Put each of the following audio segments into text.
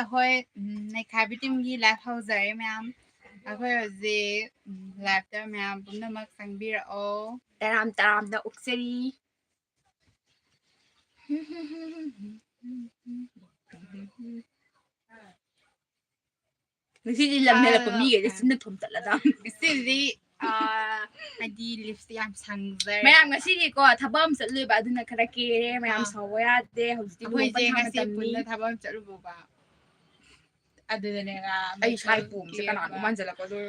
ahoy Neikhaibi Team gi live hauser ma'am. Ahoy hoje live ta ma'am punamak sangbirao. Taram da ukseri. Nasi lam na pa mi ga sin na thom chat la da. Ngasi adi lips yam sangzer. Mayam ngasi ni ko thabam chatlui ba aduna khara ke mayam sawaya de hauji lu Ahoy pa je thama ngasi tamni. punna thabam chatlubu ba. Adudane nga Ai sai pum se kana no manjala ko do.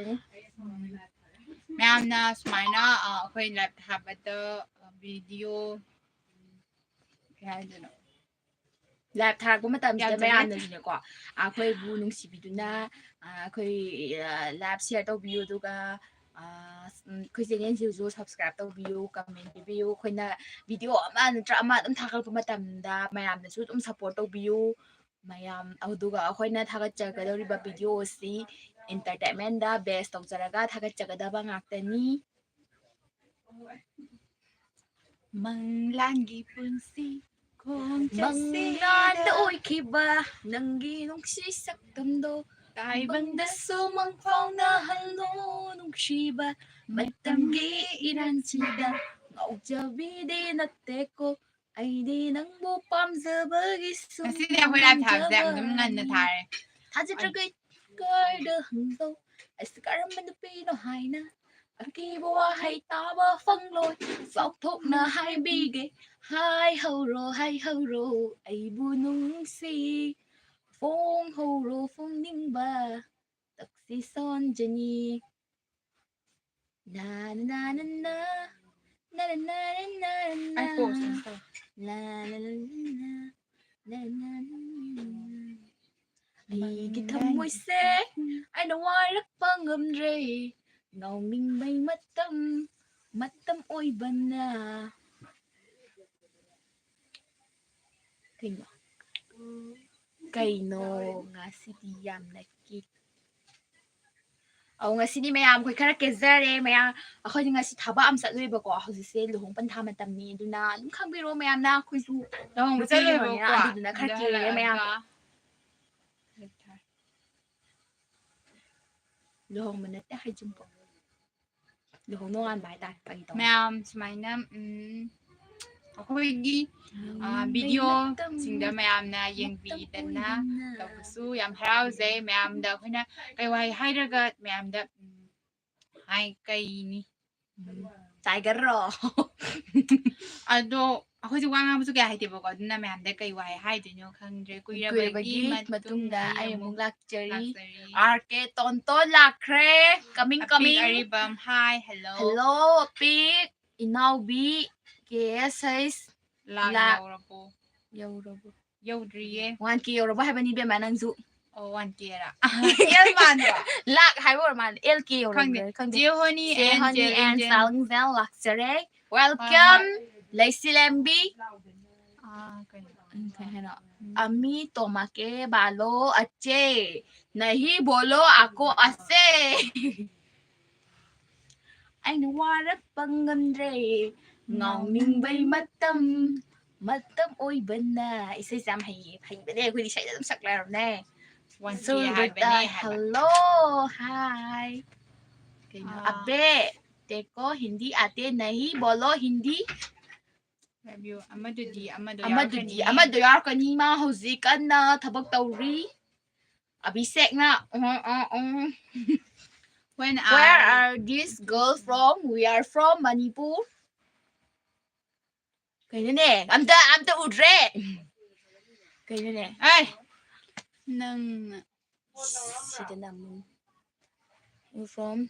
Ma'am na sumaina ahoy live habata video kaya dun. Live tharagpa matamsida mayamna jine ko akhoi bu nungsibiduna akhoi live share tawbiyo duga khoi channel siu subscribe tawbiyo comment bibiyo khoina video ama natra ama dum thagalpa matamda mayamna su dum support tawbiyo mayam aduga akhoina thagatchagadoriba video si entertainment da best tawjaraga thagatchagadaba ngaktani Manglangi punsi Manglan da oikiba nanggi nungsisak tamdo taibangdasu mangfaunahalo nungsiba matamgi iransida ngaujabidi natteko aidi nangbu pamjabagi Ngasi ahoy live habda dum nganna thare. Hajitragay karda hangdo askarman pino haina Akibo hay taba fangloi Sọc thúc na hai bige Hai hầu rô Ai bu nung si Phong hầu rô phong ninh ba Tắc si son jani Na na na na Na na na na na na Ay po, sento. La la la la la Ai cái thầm môi xe Ai đâu ai rất băng ngầm rê Ngầu mình bay mất tâm ôi bần à Kinh à Cây nô ngà si đi yam nè kì ngà si đi mẹ am khôi khá kê zà rê mẹ am khôi ngà si thaba am sạ lùi bà quả hầu dì luhong pan thama tam ni du na Đúng khang bì rô mẹ am na khôi su Dong Đúng sa khang bì le rô bo nè Du na khá kê rê mẹ am Luhong mình nè hay chung po Luhong nô an bài ta Pagi tao Ma'am sumaina ahoy video singda ma'am na yengbi dana tabusu yam harauze ma'am da khoina kai wai hairaga ma'am da hai kai ni Tiger ro ado ahoy ju wang amusu kaya haite bogo duna ma'am da kai wai haide nyo khangre kuirabagi matungda ay mong luxury arke tonton lakre coming aribam hi hello hello apik inaubi KS la yaurabo yaudriye 1K yaurabo haibani be manangzu oh 1K ra yal manwa lak haibo man LK yaurabo Jehoni and Salangzel luxury welcome Lacy Lambi Ami tomake balo ache nahi bolo ako ase anh warak pangamdre ngong ning bay matam oi bana isay sam hay bane ko di say dum saklar ne so hello hi abe teko hindi ate nahi bolo hindi review amadudi amado yar kani ma hauzik na thabak tawri abisek na where are these girls from? We are from Manipur. Kaya nè, amta udre. Kaya nè. Ay, nang sida naman. You from?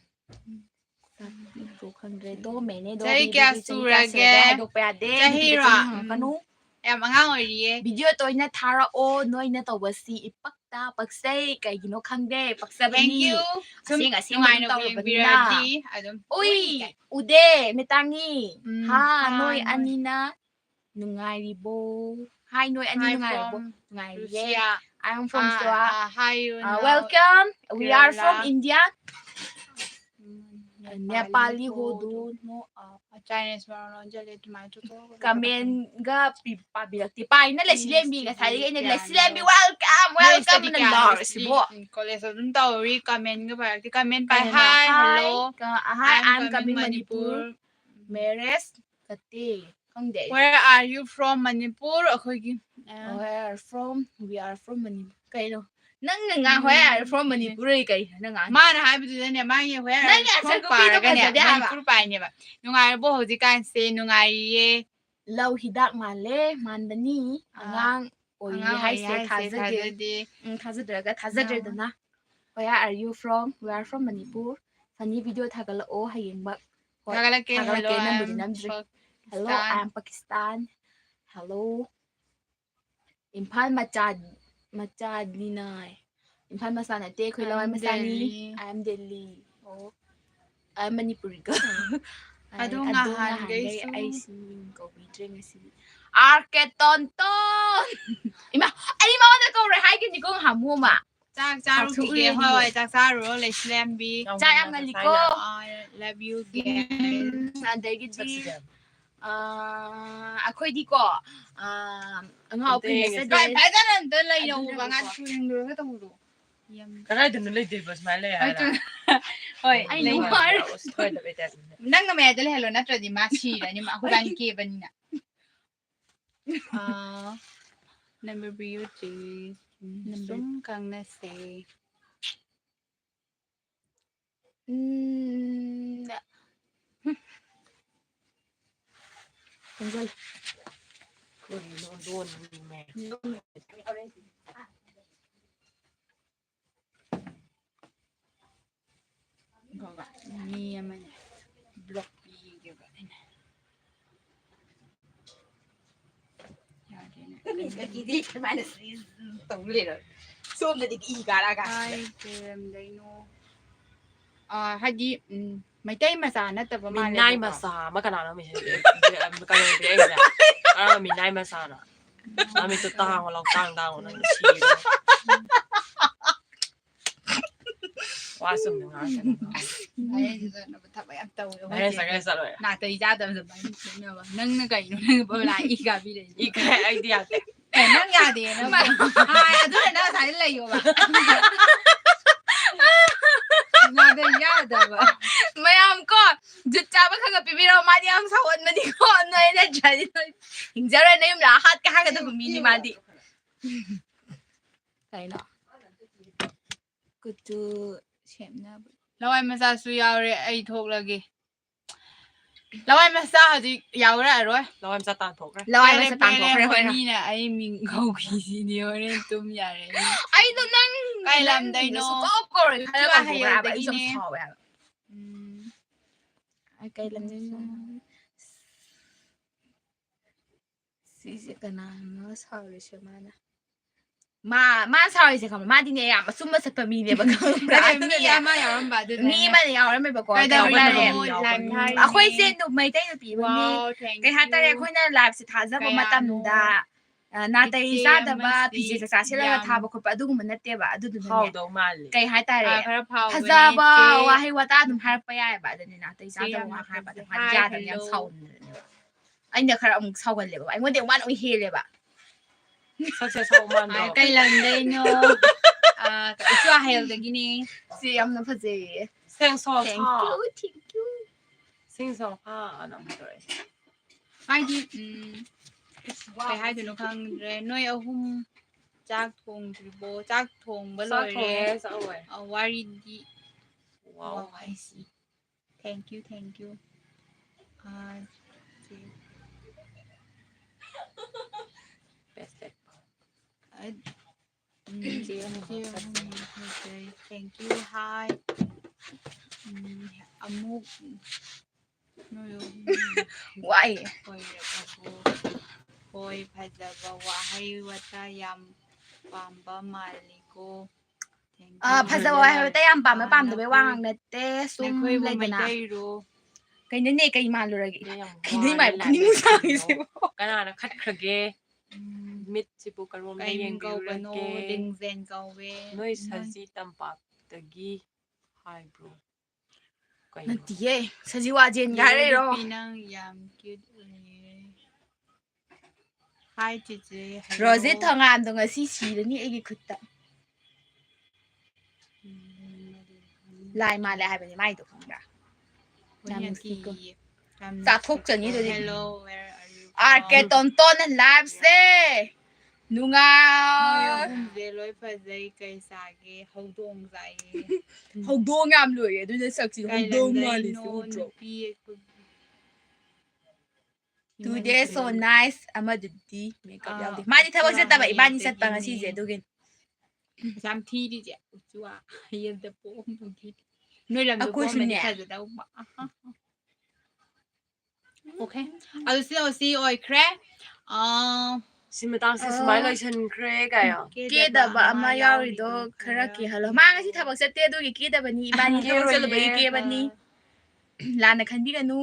Jai kya surage. Jahira. Kanu? Em angang ori video toy na thara o noy na tawasi ipakta pagsay kay gino khangde pagsabani. Thank you. Asing birthday. Uy, ude metangi. Ha noy anina nungairibo. Hi noy ani nungairibo. Nungairiye. I'm from Sua. Hi. Welcome. We are from India. Nepali hodu no Chinese maroon jale tomato to comment ga pabilakti pa na le silembi ga thali ga le silembi welcome na lar sibo college dun tawi comment ga pa comment pa hi hello hi I'm coming Manipur Meres kati khangde where are you from Manipur akhoi where from we are from Manipur kaino nang nga where from Manipur kai nang mana haibdu ne ma ye where from paraga ne Manipur pa ne ba nungai bo hoji kan se nungai ye lau hidak male mandani angang oi hai se thazade thazadana where are you from we are from Manipur funny video thagala o hayeng ba Tagalake hello I'm Pakistan hello Imphal machad ninai Imphal masana te khoi lawai masani I'm Delhi oh I'm Manipuri girl adong ahan guys ai sin ko drink asi arke tonton ima ai ma na ko re hai ki ni ko hamu ma Chak charu ki hoi chak charu le slam bi chai am ngali ko love you guys adagi ji akhoi di ko ngau pi message bai bai da nan da lai no ba nga chu ning lo ka tu Cái đừng lấy tiền bớt mà lấy à? Oi, ai no mar Thôi là bây giờ. nang nga me da le hello na tra di ma chi da ni ma ko ban ke ban na number beauty sum kang na se Tunggal. Ôi, nó luôn mẹ. ni man block bi ge ba Cái gì đi, cái máy này tổng lên rồi. Xôm là đi cái gà ra gà. ai kem dai no haji mai tai ma sa na ta ba ma Mình nay mà xả, mà cái nào nó mình cái này cái này. Mình nay mà xả nè. Nó mình tự tao, lòng tao nó chi. Quá sung được hả? ai na ba ta ba am tau Cái sao rồi? na tai ja da ba na ba nang na kai no ba la i ga bi de Cái idea đấy. nang ya de na ba hai adu na sa le yo ba na de ya da ba mayam ko jutcha ba khaga pibiro madi am sawon madi ko noi na jani noi hingjara na yum la hat ka haga da mi ni madi kai no kutu shem na lawai ma sa su yaw re ai thok la ge lawai ma sa ha ji yaw ra rồi Lâu em ra tàn thuộc đấy. lawai ma sa tan ko re ni na ai min gau ki si ni ore tum ya re ai do nang kai lam dai no ko ko re khala ka ko ra ba i som so ba ai kai lam dai no si kana no sa re shemana ma sorry se kama ma di ne ya ma summa sa pamilya ba ka mi ya ma yaw ram ba de mi ma ne ya ram ba ko kai da ka ri akhoi se no mai tai no pi ba ni kai ha ta re khoi na live se thaza ba matam da na tai sa da ba pije sa se la tha ba ko pa du ma na te ba du du Hầu ne đầu mà lì. kai ha ta re khara phau thaza ba wa hai wa ta dum har pa ya ba da ni na tai sa da wa har ba da ha ja da yang sau anh da khara ông sau gần le ba anh ngon de wan oi he le ba Sao sẽ sau mà ai nó. kai lam dai no ka chua hel de gini si am na pha je Sen so thank pha. you Sen so pha nó rồi. ai di kai hai de no khang re noi ahum chak thong bo chak thong ba Sao loi re thế? Sao rồi? wari di Wow. I see thank you Best day. thank you hi amuk no yo why hoi phajaba wahai wata yam pamba maliko Pazawa hay tay am pam pam de wang na te sum khoi bo lai mai na dai ro kai ne kai ma lu ragi Cái kai ne mai ku ning sa si Cái nào nó khắt khờ ghê. Mít chỉ bộ cái rôm kai đây ning yang go biểu ba ra no ghê. ding zen go we Noi sa zi tam pap tagi. Hi bro. ꯅꯠꯇꯤꯌꯦ ꯁꯖꯤꯋꯥꯖꯦꯟꯒ ꯍꯥꯏꯔꯛꯏꯔꯣ ꯅꯪ ꯌꯥꯝ cute ꯑꯣꯏꯌꯦ ꯍꯥꯏ ꯆꯤꯆꯦ ꯔꯣꯖꯦꯠ ꯊꯉꯥꯟꯗꯣ ꯉꯁꯤ ꯁꯤꯔꯅꯤ ꯑꯩꯒꯤ ꯈꯨꯠꯇ ꯂꯥꯏ ꯃꯥꯜꯂꯦ ꯍꯥꯏꯕꯅꯤ ꯃꯥꯏꯗꯣ ꯈꯪꯕ꯭ꯔꯥ ꯌꯥꯝ ꯅꯨꯡꯁꯤꯀꯣ ꯆꯥꯊꯣꯛꯆꯅꯤ ꯑꯗꯨꯗꯤ ꯑꯥꯔ ꯀꯦ ꯇꯣꯟꯇꯣꯟꯅ ꯂꯥꯏꯐꯁꯦ ꯅꯨꯡꯉꯥꯏ ꯂꯣꯏ ꯐꯖꯩ ꯀꯩ ꯆꯥꯒꯦ ꯍꯧꯗꯣꯡ ꯆꯥꯏꯌꯦ ꯍꯧꯗꯣꯡ ꯌꯥꯝ ꯂꯣꯏꯌꯦ ꯑꯗꯨꯅ ꯁꯛꯁꯤ ꯍꯧꯗꯣꯡ ꯃꯥꯜꯂꯤꯁꯤ ꯎꯗ꯭ꯔꯣ ꯇꯨꯗꯦ ꯁꯣ ꯅꯥꯏꯁ ꯑꯃꯗꯨꯗꯤ ꯃꯦꯀꯞ ꯌꯥꯎꯗꯦ ꯃꯥꯗꯤ ꯊꯕꯛ ꯆꯠꯇꯕ ꯏꯕꯥꯅꯤ ꯆꯠꯄ ꯉꯁꯤꯁꯦ ꯑꯗꯨꯒꯤꯅꯤ ꯌꯥꯝ ꯊꯤꯔꯤꯁꯦ ꯎꯆꯨꯋꯥ ꯍꯌꯦꯡꯗ ꯄꯣꯛꯑꯝꯕꯒꯤ ꯅꯣꯏ ꯂꯝꯗ ꯄꯣꯛꯑꯝꯕꯗꯤ ꯐꯖꯗꯧꯕ ꯑꯣꯀꯦ ꯑꯗꯨ ꯁꯤ ꯑꯣꯏꯈ꯭ꯔꯦ ꯁꯤ ꯃꯇꯥꯡꯁꯦ ꯁꯨꯃꯥꯏꯅ ꯂꯣꯏꯁꯟꯈ꯭ꯔꯦ ꯀꯥꯏꯌꯣ ꯀꯦꯗꯕ ꯑꯃ ꯌꯥꯎꯔꯤꯗꯣ ꯈꯔ ꯀꯦꯍꯜꯂꯣ ꯃꯥ ꯉꯁꯤ ꯊꯕꯛ ꯆꯠꯇꯦ ꯑꯗꯨꯒꯤ ꯀꯦꯗꯕꯅꯤ ꯏꯕꯥꯅꯤ ꯊꯕꯛ ꯆꯠꯂꯨꯕꯒꯤ ꯀꯦꯕꯅꯤ ꯂꯥꯟꯅ ꯈꯟꯕꯤꯒꯅꯨ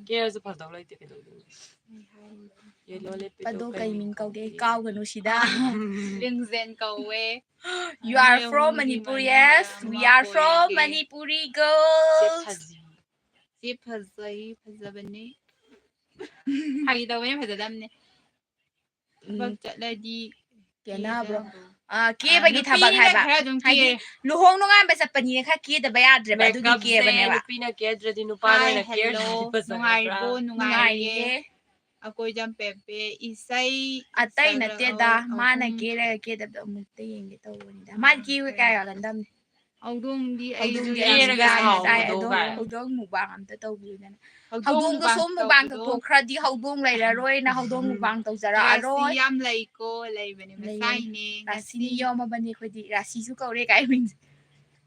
ꯀꯦꯔꯁꯨ ꯐꯗꯧ ꯂꯩꯇꯦ ꯀꯩꯗꯧꯗꯣꯏꯅꯣ ꯌꯦꯜꯂꯣ ꯂꯤꯞꯄꯤꯗꯣ ꯑꯗꯣ ꯀꯩ ꯀꯩ ꯃꯤꯡ ꯀꯧꯒꯦ ꯀꯥꯎꯒꯅꯨ ꯁꯤꯗ ꯂꯤꯡꯖꯦꯟ ꯀꯧꯋꯦ You are from Manipur, yes. We are from Manipuri girls. ꯁꯤ ꯐꯖꯩ ꯐꯖꯕꯅꯤ ꯐꯥꯒꯤ ꯇꯧꯕꯅꯤ ꯐꯖꯗꯕꯅꯤ ꯊꯕꯛ ꯆꯠꯂꯗꯤ ꯀꯦꯅꯕ꯭ꯔꯣ ꯀꯦꯕꯒꯤ ꯊꯕꯛ ꯍꯥꯏꯕ ꯍꯥꯏꯗꯤ ꯂꯨꯍꯣꯡ ꯅꯣꯡꯉꯥꯟꯕ ꯆꯠꯄꯅꯤꯅ ꯈꯔ ꯀꯦꯗꯕ ꯌꯥꯗ꯭ꯔꯦꯕ ꯑꯗꯨꯒꯤ ꯀꯦꯕꯅꯦꯕ ꯅꯨꯄꯤꯅ ꯀꯦꯗ꯭ꯔꯗꯤ ꯅꯨꯄꯥꯅ ꯑꯣꯏꯅ ꯀꯦꯔꯗꯤ ꯐꯖꯒꯗ꯭ꯔꯥ ꯅꯨꯡꯉꯥꯏꯔꯤꯌꯦ ꯑꯩꯈꯣꯏ ꯖꯝꯄꯦꯄꯦ ꯏꯁꯩ ꯑꯇꯩ ꯅꯠꯇꯦꯗ ꯃꯥꯅ ꯀꯦꯔꯒ ꯀꯦꯗꯕꯗꯣ ꯑꯃꯨꯛꯇ ꯌꯦꯡꯒꯦ ꯇꯧꯕꯅꯤꯗ ꯃꯥꯗꯤ ꯀꯦꯕ ꯀꯌꯥ ꯌꯥꯒꯟꯗꯕꯅꯤ ꯍꯧꯗꯣꯡꯗꯤ ꯍꯧꯗꯣꯡꯗꯤ ꯀꯦꯔꯒ ꯁꯥꯎꯕꯗꯣ ꯑꯗꯣ ꯀꯥꯏ ꯍꯧꯗꯣꯡ ꯃꯨꯛꯕꯥꯡ ꯑꯝꯇ ꯇꯧꯕꯤꯌꯨꯗꯅ ꯍꯧꯗꯣꯡꯗꯣ ꯁꯨꯝ ꯃꯨꯛꯕꯥꯡ ꯇꯧꯊꯣꯛꯈ꯭ꯔꯗꯤ ꯍꯧꯗꯣꯡ ꯂꯩꯔꯔꯣꯏꯅ ꯍꯧꯗꯣꯡ ꯃꯨꯛꯕꯥꯡ ꯇꯧꯖꯔꯛꯑꯔꯣꯏ ꯔꯥꯁꯤ ꯌꯥꯝ ꯂꯩꯀꯣ ꯂꯩꯕꯅꯦ ꯃꯁꯥꯏꯅꯦ ꯔꯥꯁꯤꯅꯤ ꯌꯣꯝꯃꯕꯅꯤ ꯑꯩꯈꯣꯏꯗꯤ ꯔꯥꯁꯤꯁꯨ ꯀꯧꯔꯦ ꯀꯥꯏ ꯃꯤꯡꯁꯦ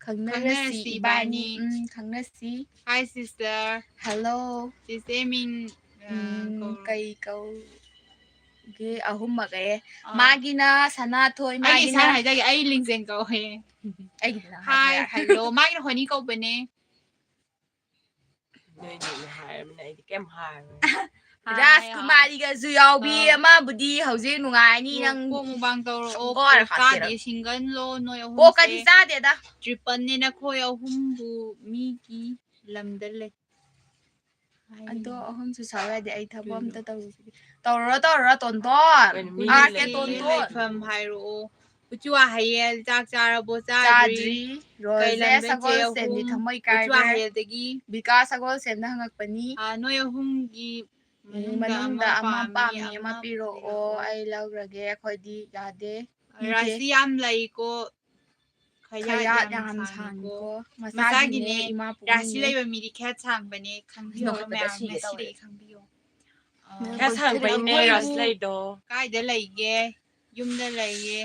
ꯈꯪꯅꯔꯁꯤ ꯏꯕꯥꯅꯤ ꯈꯪꯅꯁꯤ ꯍꯥꯏ ꯁꯤꯁꯇꯔ ꯍꯜꯂꯣ ꯆꯤꯆꯦ ꯃꯤꯡ ꯀꯩ ꯀꯧꯒꯦ ꯑꯍꯨꯝꯃꯛꯑꯦ ꯃꯥꯒꯤꯅ ꯁꯅꯥꯊꯣꯏ ꯑꯩ ꯃꯥꯒꯤꯅ ꯏꯁꯥꯅ ꯍꯥꯏꯖꯒꯦ ꯑꯩ ꯂꯤꯡꯖꯦꯟ ꯀꯧꯋꯦ ꯍꯥꯏ ꯍꯜꯂꯣ ꯃꯥꯒꯤꯅ ꯍꯣꯅꯤ ꯀꯧꯕꯅꯦ ꯅꯣꯏꯅꯦꯅ ꯍꯥꯏꯔꯕꯅꯤꯅ ꯑꯩꯗꯤ ꯀꯩꯝ ꯍꯥꯏꯔꯣꯏ ꯔꯥꯖꯀꯨꯃꯥꯔꯤꯒꯁꯨ ꯌꯥꯎꯕꯤ ꯑꯃꯕꯨꯗꯤ ꯍꯧꯖꯤꯛ ꯅꯨꯡꯉꯥꯏꯔꯅꯤ ꯅꯪ ꯀꯣꯛ ꯃꯨꯛꯕꯥꯡ ꯇꯧꯔꯛꯑꯣ ꯀꯣꯛ ꯆꯥꯗꯦ ꯁꯤꯡꯒꯜꯂꯣ ꯅꯣꯏ ꯑꯍꯨꯝꯁꯦ ꯀꯣꯛꯀꯗꯤ ꯆꯥꯗꯦꯗ ꯇ꯭ꯔꯤꯄꯜꯅꯦ ꯅꯈꯣꯏ ꯑꯍꯨꯝꯕꯨ ꯃꯤꯒꯤ ꯂꯝꯗ ꯂꯩ ꯑꯗꯣ ꯑꯍꯨꯝꯁꯨ ꯁꯥꯎ ꯌꯥꯗꯦ ꯑꯩ ꯊꯕꯛ ꯑꯝꯇ ꯇꯧꯔꯨꯔꯣ ꯇꯣꯟꯇꯣꯟ ꯑꯥꯔ ꯀꯦ ꯇꯣꯟꯇꯣꯟ ꯍꯥꯏꯔꯛꯑꯣ ꯎꯆꯨꯋꯥ ꯍꯌꯦꯜ ꯆꯥꯛ ꯆꯥꯔꯕꯣ ꯆꯥꯗ꯭ꯔꯤ ꯀꯩ ꯔꯣꯖꯦ ꯂꯝꯗ ꯆꯦ ꯁꯒꯣꯜꯁꯦꯟꯗꯤ ꯑꯍꯨꯝ ꯊꯃꯣꯏ ꯎꯆꯨꯋꯥ ꯀꯥꯏꯈ꯭ꯔꯦ ꯍꯌꯦꯜꯗꯒꯤ ꯕꯤꯀꯥꯁ ꯁꯒꯣꯜꯁꯦꯟꯗ ꯍꯪꯉꯛꯄꯅꯤ ꯅꯣꯏ ꯑꯍꯨꯝꯒꯤ ꯃꯅꯨꯡꯗ ꯑꯃ ꯄꯥꯝꯃꯤ ꯑꯃ ꯄꯤꯔꯛꯑꯣ ꯑꯩ ꯂꯧꯔꯒꯦ ꯑꯩꯈꯣꯏꯗꯤ ꯌꯥꯗꯦ ꯔꯥꯁꯤ ꯌꯥꯝ ꯂꯩꯀꯣ ꯈꯌꯥꯠ ꯌꯥꯝ ꯁꯥꯡꯉꯤꯀꯣ ꯃꯁꯥꯒꯤꯅꯦ ꯏꯃꯥ ꯔꯥꯁꯤ ꯄꯨꯛꯅꯨꯡꯅꯦ ꯂꯩꯕ ꯃꯤꯗꯤ ꯈꯌꯥꯠ ꯁꯥꯡꯕꯅꯦ ꯈꯪꯕꯤꯌꯣ ꯃꯌꯥꯝ ꯉꯁꯤꯗꯒꯤ ꯈꯪꯕꯤꯌꯣ ꯈꯔ ꯁꯥꯡꯕꯩꯅꯦ ꯔꯥꯁꯤ ꯂꯩꯗꯣ ꯀꯥꯏꯗ ꯂꯩꯒꯦ ꯌꯨꯝꯗ ꯂꯩꯌꯦ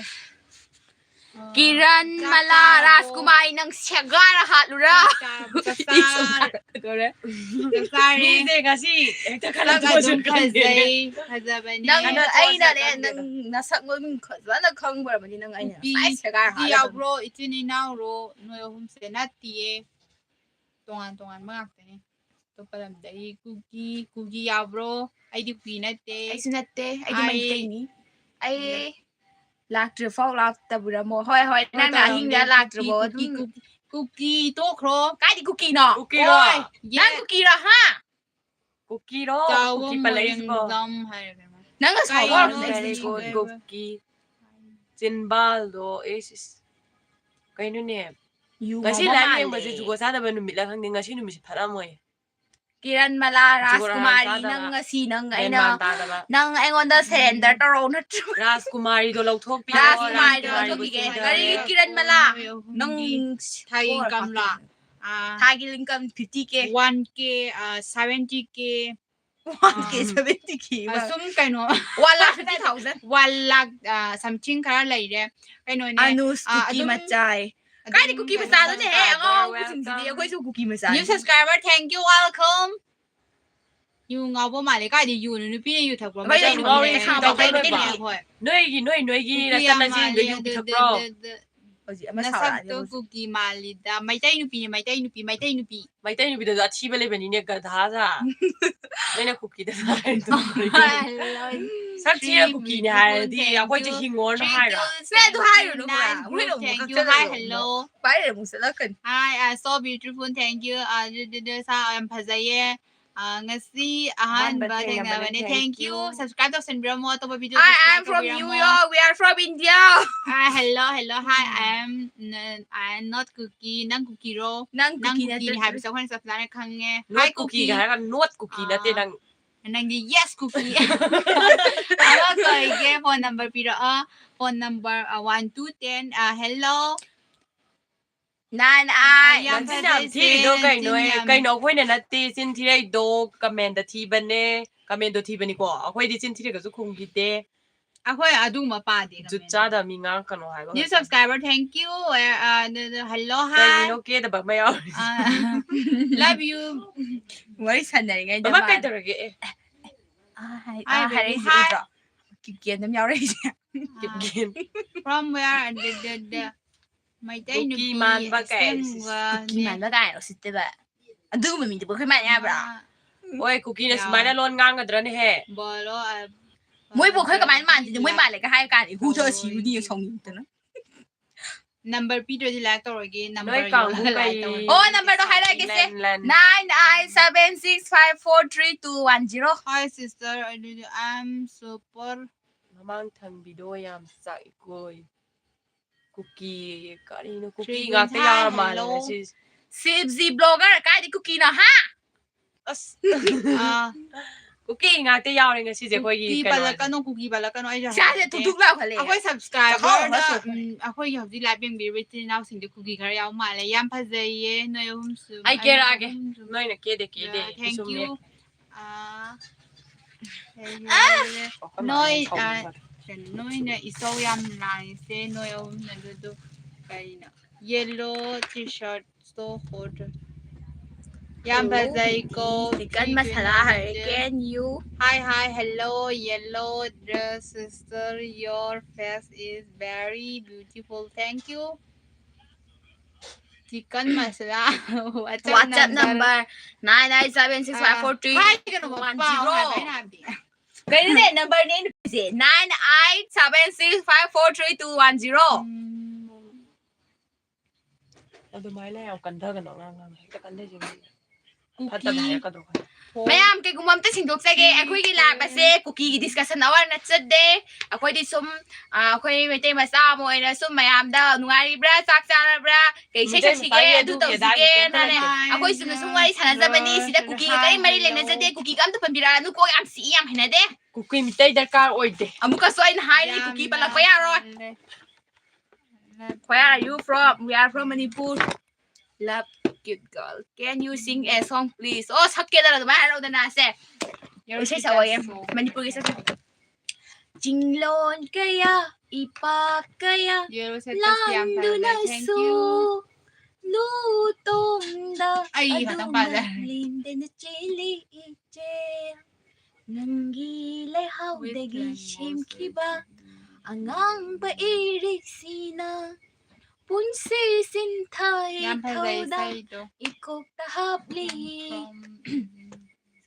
ꯀꯤꯔꯟ ꯃꯂꯥ ꯔꯥꯖꯀꯨꯃꯥꯔꯤ ꯅꯪ ꯁꯦꯒꯥꯏꯔ ꯍꯥꯠꯂꯨꯔꯥ ꯃꯤꯁꯦ ꯉꯁꯤ ꯍꯦꯛꯇ ꯑꯗꯨꯝ ꯐꯖꯩ ꯐꯖꯕꯅꯦ ꯑꯩꯅꯅꯦ ꯅꯪ ꯅꯁꯛ ꯃꯃꯤꯡ ꯐꯖꯅ ꯈꯪꯈ꯭ꯔꯕꯅꯤ ꯅꯪ ꯑꯩꯅ ꯉꯁꯥꯏ ꯁꯦꯒꯥꯏꯔ ꯍꯥꯠꯂꯗꯧꯅꯤ ꯌꯥꯎꯕ꯭ꯔꯣ ꯏꯆꯤꯟ ꯏꯅꯥꯎꯔꯣ ꯅꯣꯏ ꯑꯍꯨꯝꯁꯦ ꯅꯠꯇꯤꯌꯦ ꯇꯣꯉꯥꯟ ꯇꯣꯉꯥꯟꯕ ꯉꯥꯛꯇꯅꯦ ꯑꯇꯣꯞꯄ ꯂꯝꯗꯒꯤ ꯀꯨꯀꯤ ꯌꯥꯎꯕ꯭ꯔꯣ ꯑꯩꯗꯤ ꯀꯨꯀꯤ ꯅꯠꯇꯦ ꯑꯩꯁꯨ ꯅꯠꯇꯦ ꯑꯩꯗꯤ ꯃꯩꯇꯩꯅꯤ ꯑꯩ ꯂꯥꯛꯇ꯭ꯔꯤꯐꯥꯎ ꯂꯥꯛꯇꯕꯤꯔꯝꯃꯣ ꯍꯣꯏ ꯅꯪꯅ ꯑꯍꯤꯡꯗ ꯂꯥꯛꯇ꯭ꯔꯤꯕꯣ ꯑꯗꯨꯝ ꯀꯨꯀꯤ ꯇꯣꯛꯈ꯭ꯔꯣ ꯀꯥꯏꯗꯤ ꯀꯨꯀꯤꯅꯣ ꯀꯨꯀꯤꯔꯣ ꯅꯪ ꯀꯨꯀꯤꯔꯣ ꯍꯥ ꯀꯨꯀꯤꯔꯣ ꯆꯥꯎꯕ ꯀꯨꯀꯤ ꯄꯜꯂꯛꯏꯁꯤꯕꯣ ꯃꯣꯏꯔꯦꯡꯖꯝ ꯍꯥꯏꯔꯒ ꯅꯪꯅ ꯁꯥꯎꯕ ꯚꯦꯔꯤ ꯒꯨꯗ ꯀꯨꯀꯤ ꯆꯤꯟꯕꯥꯜꯗꯣ ꯀꯩꯅꯣꯅꯦ ꯉꯁꯤ ꯂꯥꯏꯚ ꯌꯦꯡꯕꯁꯦ ꯖꯨꯒꯣꯠ ꯆꯥꯗꯕ ꯅꯨꯃꯤꯠꯂ ꯈꯪꯗꯦ ꯉꯁꯤ ꯅꯨꯃꯤꯠꯁꯦ ꯐꯠꯂꯝꯃꯣꯏ ꯀꯤꯔꯟ ꯃꯂꯥ ꯔꯥꯖꯀꯨꯃꯥꯔꯤ ꯅꯪ ꯉꯁꯤ ꯅꯪ ꯑꯩꯅ ꯅꯪ ꯑꯩꯉꯣꯟꯗ ꯁꯦꯔꯦꯟꯗꯔ ꯇꯧꯔꯛꯎ ꯅꯠꯇ꯭ꯔꯣ ꯔꯥꯖꯀꯨꯃꯥꯔꯤꯗꯣ ꯂꯧꯊꯣꯛꯄꯤꯔꯣ ꯔꯥꯖꯀꯨꯃꯥꯔꯤꯗꯣ ꯂꯧꯊꯣꯛꯈꯤꯒꯦ ꯀꯔꯤꯒꯤ ꯀꯤꯔꯟ ꯃꯂꯥ ꯅꯪ ꯊꯥꯒꯤ ꯏꯟꯀꯝꯂꯣ ꯊꯥꯒꯤ income 50K 1K 70K 1K 70K ꯁꯨꯝ ꯀꯩꯅꯣ 1,50,000 1 lakh something ꯈꯔ ꯂꯩꯔꯦ ꯀꯩꯅꯣꯅꯦ ꯑꯅꯨꯁ ꯀꯨꯀꯤ ꯃꯆꯥꯏ ꯀꯥꯏꯗꯤ ꯀꯨꯀꯤ ꯃꯆꯥꯗꯨꯅꯦꯍꯦ ꯑꯉꯥꯎꯕꯁꯤꯡꯁꯤꯗꯤ ꯑꯩꯈꯣꯏꯁꯨ ꯀꯨꯀꯤ ꯃꯆꯥ new subscriber thank you welcome you ꯉꯥꯎꯕ ꯃꯥꯜꯂꯦ ꯀꯥꯏꯗꯤ ꯌꯨꯅ ꯅꯨꯄꯤꯅ ꯌꯨ ꯊꯛꯄ꯭ꯔꯣ ꯅꯣꯏꯒꯤ ꯅꯣꯏꯒꯤ ꯅꯆꯟꯅꯆꯤꯡꯗꯣ ꯌꯨ ꯄꯤꯊꯛꯄ꯭ꯔꯣ ꯍꯧꯖꯤꯛ ꯑꯃ ꯅꯁꯛꯇꯣ ꯀꯨꯀꯤ ꯃꯥꯜꯂꯤꯗ ꯃꯩꯇꯩ ꯅꯨꯄꯤꯅꯦ ꯃꯩꯇꯩ ꯅꯨꯄꯤ ꯃꯩꯇꯩ ꯅꯨꯄꯤꯗꯁꯨ ꯑꯊꯤꯕ ꯂꯩꯕꯅꯤꯅꯦ ꯒꯙꯥꯖꯥ ꯅꯣꯏꯅ ꯀꯨꯀꯤꯗ ꯁꯛ ꯊꯤꯔ ꯀꯨꯀꯤꯅꯦ ꯍꯥꯏꯔꯗꯤ ꯑꯩꯈꯣꯏꯁꯦ ꯍꯤꯡꯉꯣꯔꯅ ꯍꯥꯏꯔꯣ ꯑꯗꯨ ꯍꯥꯏꯔꯨꯅꯨ ꯃꯣꯏꯅ ꯑꯃꯨꯛ ꯍꯥꯏ ꯍꯜꯂꯣ ꯄꯥꯏꯔꯦ ꯑꯃꯨꯛ ꯆꯠꯂꯛꯀꯅꯤ ꯍꯥꯏ so beautiful thank you ꯌꯥꯝ ꯐꯖꯩꯌꯦ ngasi ahanba thengnabane thank you subscribe tausanbiramo atoba video I am from New York we are from India hello hi I am not cookie nang cookie ro nang cookie ni habi sa khon sa plana khange hi cookie ga ha not cookie na te nang di yes cookie awa ko ge phone number piro phone number 1 to 10 hello Nan I yam thido kaino akhoi na natti chin thirai do comment da thibane comment do thibani ko akhoi di chin thire ga su khungite akhoi adu ma pa de jutcha da mi ngang kano hai new subscriber thank you hello hi no ke da ba mayo love you wari sanai ngai da ma kai tarage hi hari udra kipgen nam yaw rai kipgen from where the Maitai nupi man ba kai cookie man ba kai ro sitte ba adu ma mi de khoi man ya bra oi cookie na smile lon ngang gadra ne he bolo moi bo khoi ka man man de moi ma le ka hai ka ni hu tho si ru ni chong ni ta na number Peter di like to again number oh number to hai like se 9976543210 hi sister I'm super mamang thang video yam sai koi cookie kari no cookie nga te ya ma le si CFZ blogger ka di cookie na ha as cookie nga te ya ri nga si je koi gi cookie bala kano ai ja sa je thuk la khale akoi subscriber da akoi hauji live yang bi written now sing de cookie gar yaw ma le yam phajai ye noi hum su ai ke ra ge noi na ke de thank you noi noi na iso yam nai se noi hum na do kai na yellow t-shirt so hot yam phajai ko chicken masala again you hi hello yellow dress sister your face is very beautiful thank you chicken masala WhatsApp number 9976543210 cái này number này gì 9876543210 adu mai le kan da kan ngang ta kan de jing phata ba ka do mayam ke gumam ta singdok sa ge akoi gi la ba se cookie gi discussion awar na chade akoi di sum akoi mete masa mo ina sum mayam da nungari bra sak chara bra ke se se ge adu ta ge na ne akoi sum sum wai sana zabani sida cookie ga kai mari le na jade cookie ga am ta pambira nu ko am si am hina de cookie mitai darkar oide amuka so in hai ni cookie pala ko ya ro where are you from we are from Manipur love cute girl can you sing a song please oh sakke da ma ro da na se yo se sa em Manipur gi sa jinglon kaya ipa kaya lam du na su lu tom da ai hatang pa da lin de na chili che nangi le how de gi shim kiba angang ba irik sina punsi sin thai thoda ikok ta hapli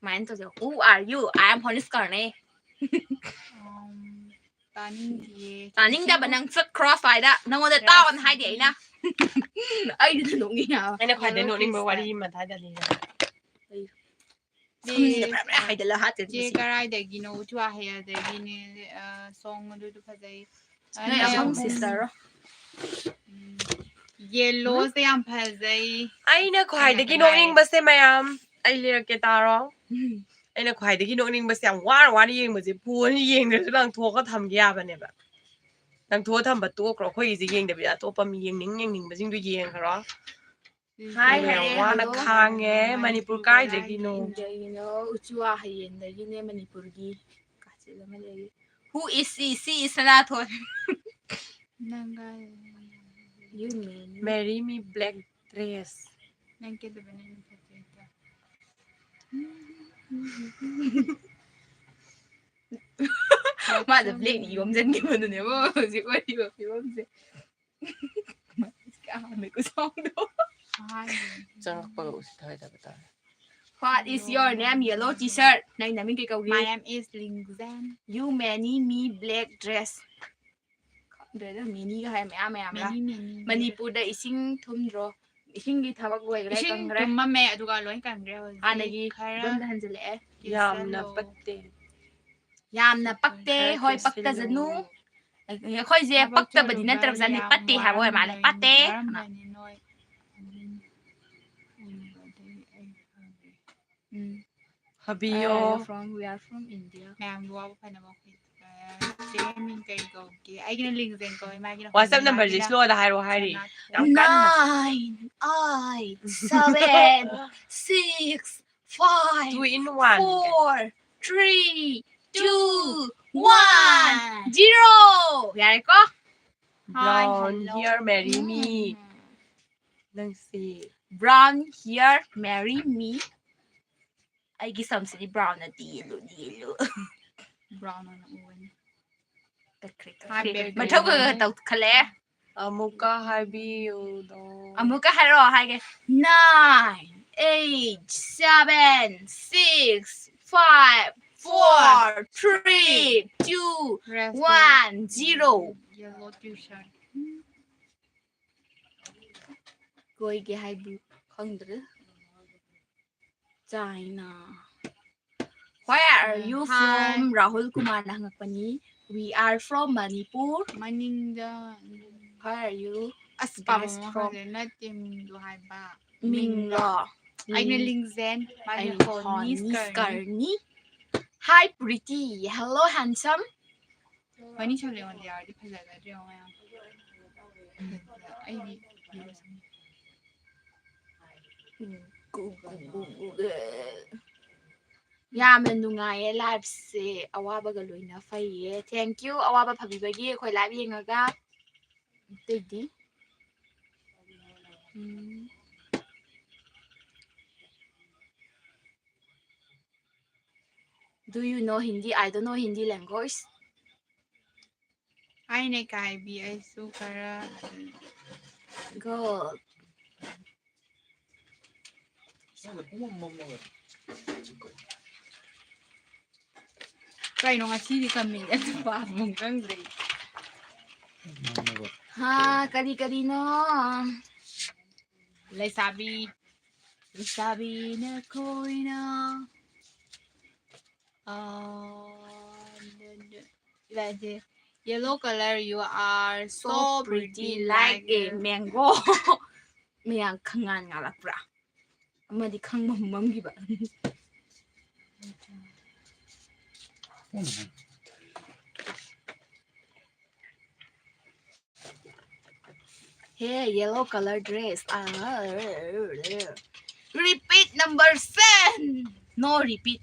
man to who are you I am honest karne taning da banang set cross fire da nang da ta on hai de na ai di no ngi na ai na khoi de no ning ba wari ma tha da ni hai de la hat de je karai de gi no chua he de gi ne song du phajai ai song sister yellow se yam phajai ai na khoi de gi no ning ba se mayam ai le ke ta ro ai na khoi de gi no ning ba se yam wa ni yeng ba je pu ni yeng de lang tho ka tham ya ba ne ba lang tho tham ba to kro khoi ji yeng de ba to pa mi yeng ning ba jing du yeng ro hai wa na khang nge Manipur kai de gi no uchua hayen de gi ne Manipur gi ka che la ma le who is she is na thon nangai you mean marry me black dress nang ke de benen ma de black ni yom jen gi ma ne mo ji ko di ba fi bom se ไม่กูส่องดู ꯆꯪꯉꯛꯄꯒ ꯎꯁꯤꯊꯣꯏꯗꯕ ꯇꯥꯔꯦ What is your name yellow t-shirt ในนั้นมีกี่เกาหลี My name is Lingjen You many me black dress เดี๋ยวมีนี่ก็ให้แม่ละ many มันนี่ปูได้สิ่งทุ่มรอสิ่งที่ทำก็ไว้ก็ได้ Ishin กังเร่ tumma me aduga loin kan reo อันนี้เบิ่งทันจะแล ยามนะปัตเต ยามนะปักเต้หอยปักตะจะนูค่อยเจปักตะบัดนี้นั่นตระจันนี่ปัตเต้หาบ่มาเลยปัตเต้ฮับบิโย we are from India Ma'am dua pa na mo kit Jamming kay go ki ay gina Lingjen ko may gina WhatsApp number จิสโลดะไฮโรไฮดิยังกัน 9 8 7 6 5 2 in 1 4 3 2 1 0やれこ brown here marry me นั่งสิ brown here marry me ไอ้กิสมสิ brown นะดีลุ brown on uwan ตะคริกมันเท่ากับตกทะเล amuka habi yo do อามุกให้รอให้กัน9 8 7 6 5 4 3 2 1 0 yellow t-shirt กูอีกให้บุคังดรChina Where are you from ราหุลกุมารนะงักปนี้ We are from Manipur maninda Where are you aspam Guys mo from ha na tim du hai ba Minglo ay na Lingjen I ay Honey Honey Skarni Hi pretty Hello handsome Honey chale on dia di phala ga rio ma ay di Yamna nungaye live se awaba ga loina faye Thank you awaba phabibagi khoi live yengaga Tedi Do you know Hindi? I don't know Hindi language. ay Neikhaibi ay su kara Good. kay no nga si kami at pa mong kang break Ha, kadi no. Lai sabi na koi na yellow color you are So pretty like a mango. Mayang kangan nga la pra. Amadi kang mamam giba. Hey, yellow color dress. Repeat number 7. No repeat.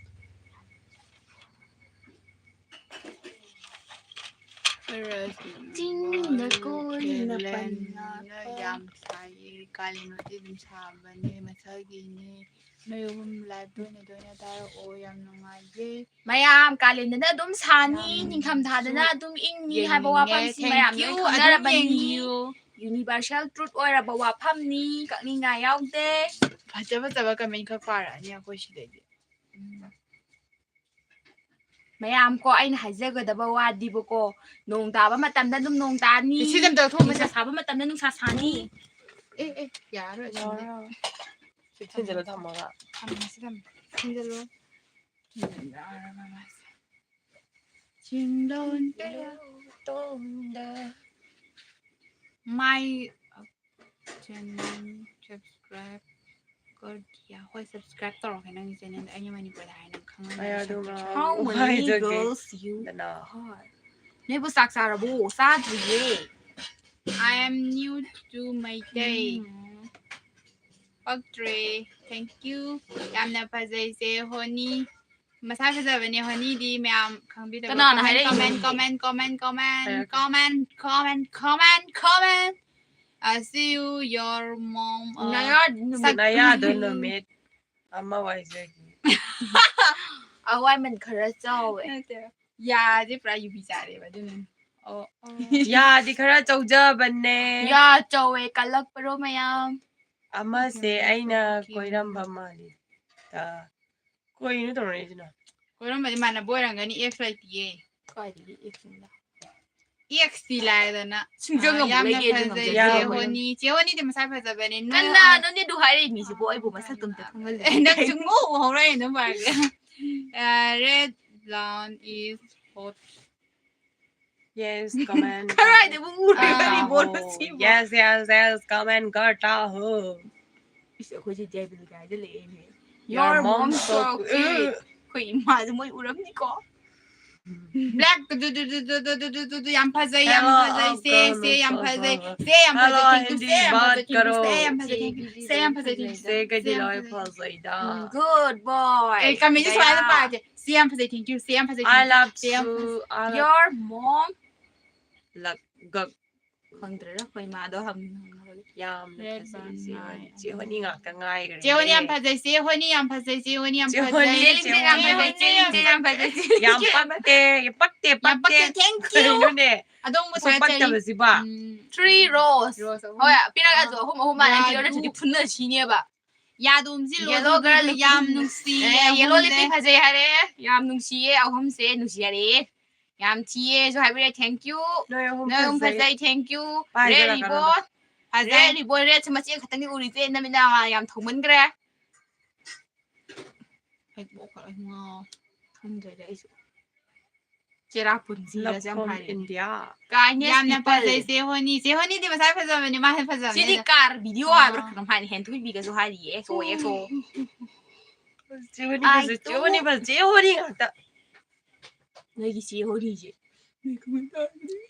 Tin na koi na yam sai kalino din sabane masagi ni mayum la doon na tayo o yam nungai ye Mayam kalin na dum sani ning kham tha na dum ing ni ha bawa pham si mayam you kham na ra ban ni you universal truth oi ra bawa pham ni ka ni nga yaw te fajaba kami ka para niya ko shi dai mayam ko ai na haizagadaba wadi bo ko nong taba matamda dum nong tani si dam da thu sa saba matamda nung sa sani yaro 식신제로 담아가 sitam sinjalo Chindon my channel subscribeก็อย่าค่อย subscribe ต่อให้นางเจนนั้นไอ้ยังไม่นี่ก็ได้นะข้างใน how many girls you are ne bu sak sa ra bu sa ji ye I am new to my day Octre thank you yam na pa zai se honi masai fa zai ne honi di ma'am khang bi da comment I see you your mom naya don't meet amma waizagi awai man khara chaw ya je pra yu bi ja de ba de ꯌꯥꯗꯤ ꯈꯔ ꯆꯧꯖꯕꯅꯦ ꯌꯥ ꯆꯧꯋꯦ ꯀꯜꯂꯛꯄ꯭ꯔꯣ ꯃꯌꯥꯝ ꯑꯃꯁꯦ ꯑꯩꯅ ꯀꯣꯏꯔꯝꯕ ꯃꯥꯜꯂꯤ ꯀꯣꯏꯅ ꯇꯧꯔꯛꯏꯁꯤꯅ ꯀꯣꯏꯔꯝꯕꯗꯤ ꯃꯥꯟꯅꯕ ꯑꯣꯏꯔꯝꯒꯅꯤ ꯑꯦꯛꯁ ꯂꯩꯇꯤꯌꯦ ꯀꯥꯏꯗꯒꯤ ꯑꯦꯛꯁꯤꯡꯗ ꯑꯦꯛꯁꯇꯤ ꯂꯥꯏꯔꯗꯅ ꯁꯨꯡꯖꯪ ꯑꯃꯨꯛ ꯌꯥꯝꯅ ꯂꯩꯒꯦ ꯑꯗꯨ ꯐꯖꯩ ꯉꯝꯖꯗ꯭ꯔꯦ ꯆꯦꯍꯣꯅꯤꯗꯤ ꯃꯁꯥ ꯐꯖꯕꯅꯦ ꯀꯅꯥꯅꯣꯅꯦ ꯑꯗꯨ ꯍꯥꯏꯔꯛꯏ ꯃꯤꯁꯤꯕꯨ ꯑꯩꯕꯨ ꯃꯁꯛꯇꯣ ꯑꯝꯇ ꯈꯪꯍꯜꯂꯦ ꯅꯪ ꯁꯨꯡꯉꯨ ꯎꯍꯧꯔꯣꯏ ꯑꯗꯨꯝ ꯄꯥꯔꯒꯦ red blonde is hot Yes, comment. ꯀꯔꯥꯏꯗꯕꯨ ꯎꯔꯒ Ah, ꯔꯤꯕꯣꯟꯅꯣ ꯁꯤꯕꯣ Yes, comment करता हो.ꯏꯁ ꯑꯩꯈꯣꯏꯁꯦ ꯖꯩꯕꯤꯜ guide ꯂꯩꯑꯦꯅꯦ Your Your mom mom so so cute ꯑꯩꯈꯣꯏ ꯏꯃꯥꯁꯨ ꯃꯣꯏ 우ꯔꯝꯅꯤꯀꯣ black yam fazay yam Hello, fazay se yam fazay Hello, thank you Hindi se yam baat fazay thank you karo. se yam fazay thank you se yam fazay thank you Say cái gì se yam nói fazay phải da. Good boy eh kami ni swala pa se yam fazay thank you se yam fazay I love se yam you. I love Your mom love gag ꯈꯪꯗ꯭ꯔꯦꯗ ꯑꯩꯈꯣꯏ ꯏꯃꯥꯗꯣ yam Red na bun, kasi nine. si Honi ngak ngai gari. je honi yam fazay se honi yam fazay se honi yam Je fazay honi, Lingjen je yam honi. fazay Lingjen yam fazay Yam pakte pakte. thank you Kaino ne? adong mo Kung swala pakta ba si ba? 3 rows Rose ꯍꯣꯏ ꯄꯤꯔꯛꯑꯁꯨ ꯑꯍꯨꯝ ꯑꯍꯨꯝ ꯃꯥꯅ ꯄꯤꯔꯛꯑꯁꯨꯗꯤ ꯐꯨꯟꯅ ꯁꯤꯅꯦꯕ yadum si Yellow girl yam nuksi yellow ꯂꯤꯞꯇꯤ ꯐꯖꯩ ꯍꯥꯏꯔꯦ ꯌꯥꯝ ꯅꯨꯡꯁꯤꯌꯦ ꯑꯍꯨꯝꯁꯦ ꯅꯨꯡꯁꯤ ꯍꯥꯏꯔꯦ ꯌꯥꯝ ꯊꯤꯌꯦꯁꯨ ꯍꯥꯏꯕꯤꯔꯦ ꯊꯦꯡꯛ ꯌꯨ Noi hum ꯅꯪ ꯐꯖꯩ thank you red ribbon red ribbon ꯔꯦꯗꯁꯦ ꯃꯆꯦ ꯈꯛꯇꯪꯗꯤ ꯎꯔꯤꯁꯦ ꯅꯃꯤꯅ ꯌꯥꯝ ꯊꯧꯃꯟꯈ꯭ꯔꯦ ꯈꯪꯗ꯭ꯔꯦꯗ ꯑꯩꯁꯨ ꯆꯦꯔꯥ ꯄꯨꯟꯁꯤꯒꯁꯦ ꯌꯥꯝ from ꯍꯥꯏꯔꯦ India. ꯀꯥꯏꯅꯦꯁ yamna people fazay se honi di masay fazabani ma fazabani ꯁꯤꯗꯤ ꯀꯥꯔ ꯚꯤꯗꯤꯑꯣ ꯍꯥꯏꯕ꯭ꯔꯥ ꯀꯩꯅꯣꯝ ꯍꯥꯏꯅꯤ ꯍꯦꯟꯊꯣꯏꯕꯤꯒꯁꯨ ꯍꯥꯏꯔꯤꯌꯦ exo Jiwani ba Jiwani ngakta. ꯅꯣꯏꯒꯤ ꯆꯦ ꯍꯣꯔꯤꯁꯦ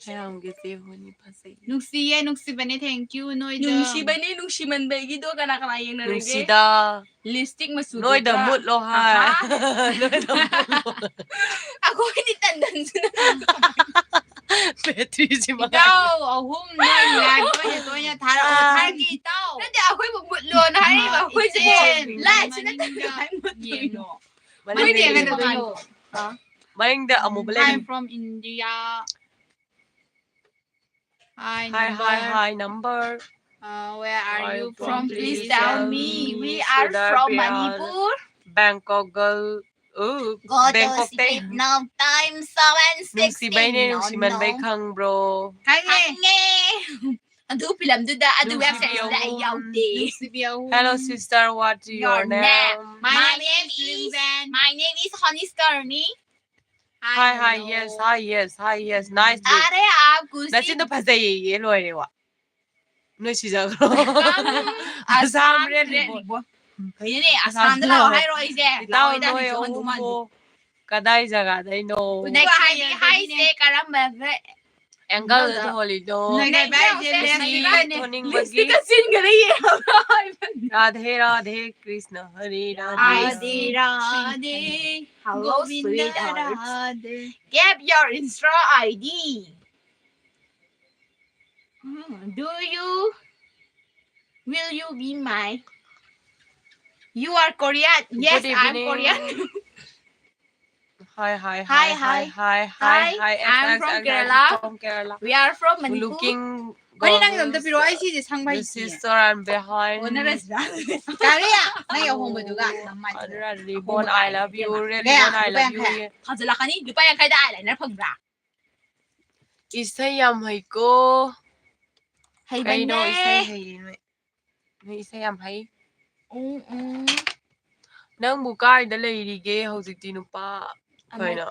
Hayamge Jiwani pasai. nuksi bane thank you noi ꯅꯨꯡꯁꯤꯕꯅꯤ ꯅꯨꯡꯁꯤꯃꯟꯕꯒꯤꯗꯣ ꯀꯅꯥ ꯀꯅꯥ ꯌꯦꯡꯅꯔꯒꯦ Nungsida. ꯂꯤꯞꯁꯇꯤꯛ ꯃꯆꯨ Noi da mut lo ha. Noi da mut lo. ꯑꯩꯈꯣꯏꯗꯤ ꯇꯟꯗꯟꯁꯤꯅ Petri si ma. itaw ahum noi live toya thara tharki itaw ꯅꯠꯇꯦ ꯑꯩꯈꯣꯏꯕꯨ ꯃꯨꯠꯂꯣꯅ ꯍꯥꯏꯔꯤꯕ ꯑꯩꯈꯣꯏꯁꯦ ꯂꯥꯏꯠꯁꯤ ꯅꯠꯇ꯭ꯔꯒ yeno ꯃꯣꯏꯗꯤ Maning ꯀꯩꯅꯣ Maning Maning da amuba le. I'm from India Hi number. Where are you from? Please tell me. We are from Manipur. Bangkok girl. Go Bangkok to te. sleep now. Time Nung si bay 7:16. ne nung si man bay kang bro. Hange. Aduh filamduda adu Nung website si da ay yaute. Hello sister, what's your name? My name is Honey Skarni. Hi, yes. Nice day. Are aapko Nasin to pasay ye loire wa. No si jagro. Asam re libo. Kaya ni Assam da lao hai roi se. Itaw no e umbo. Kadai jaga dai no. Hi se karamba Angle to holido. Toning bagi. Radhe Krishna Hare Radhe. Hello sweetheart. Get your Insta ID. Will you be my? You are Korean. Yes, I'm Korean. Hi. I'm from Kerala. We are from Manipur. Looking Kani nang namda piro ay si sang the bai sister and behind. Kariya nang yo hong baduga namai Ribbon, I love you. Ribbon, I love you. Hazalakani, lupa yang kaya da eyeliner phagbra. Isay yam hay ko. Hay Kay no bane. isay hay. May isay yam hay. Nang bukay da layrige hawjikti nupa. Kay na.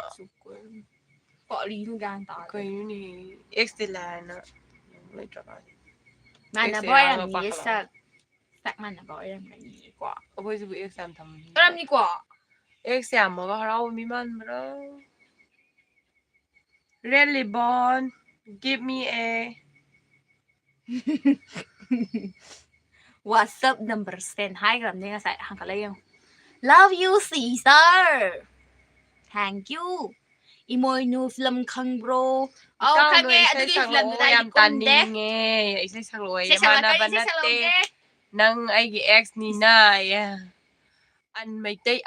Kali nu gan ta. Kay ni excellent. Mana boy am ni sak mana boy am ni kwa. Aboy su exam tham. Ram ni kwa. Exam mo ga haraw mi man bro. Red ribbon, give me a What's up number 10? Hi gram ni nga sa hangkalay yung. Love you, Caesar. Thank you. Imoy nu film khang bro. Oh, kage adugi film da yam taning eh. Isay sagloy. Mana banate. Nang ay gi ex ni na. An may tay.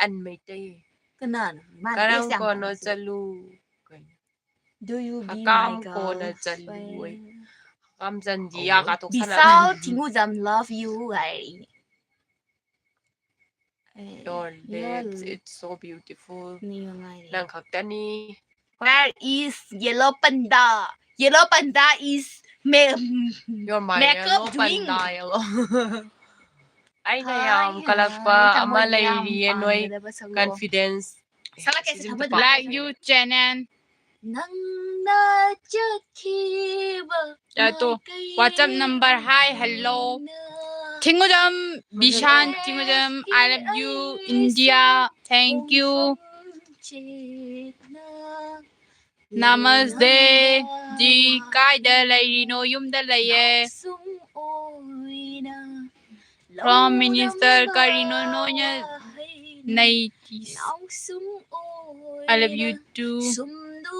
Kanan. Karang ko no chalu. Do you be Hakam my ko na chalui. girlfriend? Hakam janjiya ka tok sana. Bisal tinguzam love you ay. Your lips, it's so beautiful. Nang kaktani. Where is yellow panda? Yellow panda is You're my makeup yellow doing. panda yellow. Ay na yam kalakpa ama layriye noy confidence. Black youth channel. Nang na chakhiba. To WhatsApp number hi hello. Tingudam Bishan Tingudam I love you India. Thank you. Namaste. Di kaida layrino yumda laye. Prime Minister Karino Nonya Naitis. I love you too.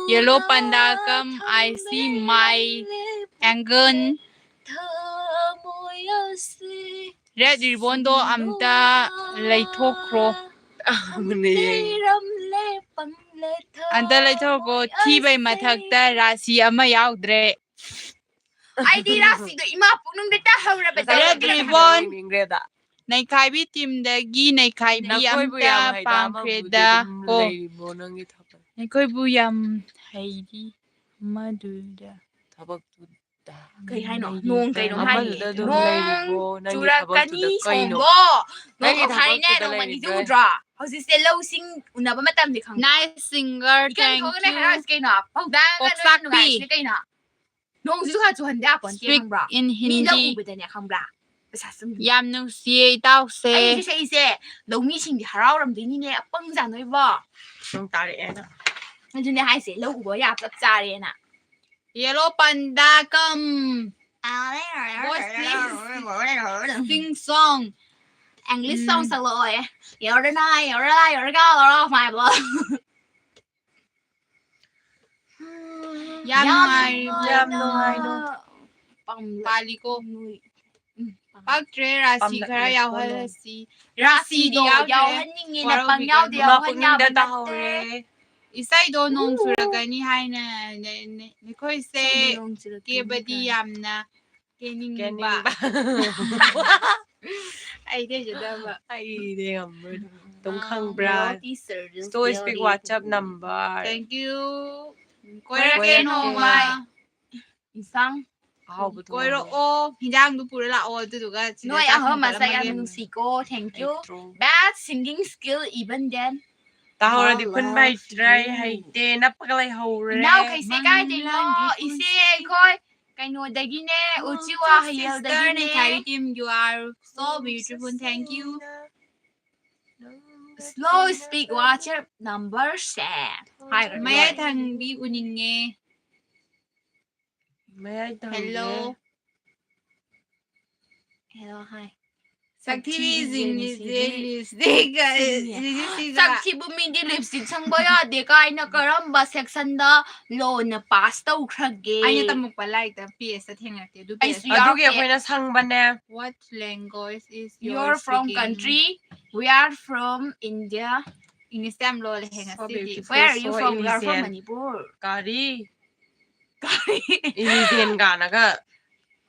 Yellow panda come, I see my angle. Red ribbon do amta laithokro. Anta laithokro thibay mathakta rasi ama yaudre. Aidi rasi do ima punung deta haura bada. Red ribbon. Neikhaibi Team dagi Neikhaibi amta pangkreda ko. Neikhaibu yam haidi maduda. Kay hay no nung kay no hay nung churakani sombo nung hay na nung manizudra hausi se low sing una ba matam di khang Nice singer, thank you. kay na pau da ga no ngai kay na nung zu ha chu han da pon ti Speak khang bra in mi la Hindi. u ba da ne khang bra sa sum Yam nung siye tao ai se. se lo mi sing di harau ram di ni ne pang za noi ba Nung tari na. na ju ne hai se lo u ba ya pap cha re na Yellow panda come. What's this? Sing song. English song sa lo eh you're the night you're the light you're the color of my blood Yam no I no. Pali ko. Pagtre rasi khara yaw halasi. Rasi do yaw haning na pang yaw de yaw han yaw da hore. Isay do nung suragani hay na ni koy se ke badi yam na kening ba. Ay de jada ba. Ay de amber. Tung khang bra. So speak WhatsApp number. Thank you. Koira ke no mai. Isang Koiro o hijang du pura la o duga. no ya ho masaya musiko thank you bad singing skill even then Tahora di kun bai try hai te napakalay hore. now kay se kay de no ise koy kay no dagi ne uchiwa hayal dagi ne Neikhaibi Team, you are so beautiful. Thank you. slow speak WhatsApp number set Maya thang bi uninge. Hello. hello hi Sakthi lipstick. sakthi bumi di lipstick sang boya de kay na karamba section da lo na pass taw khrage Anya tamuk palai ta PS sa thengate du Ay, PS. Adugi ako na sang bane. What language is you're from country we are from India English tam lo le henga So city. beautiful. where are you So from we are from Indonesian. Manipur Kari. Indonesian ka na ka.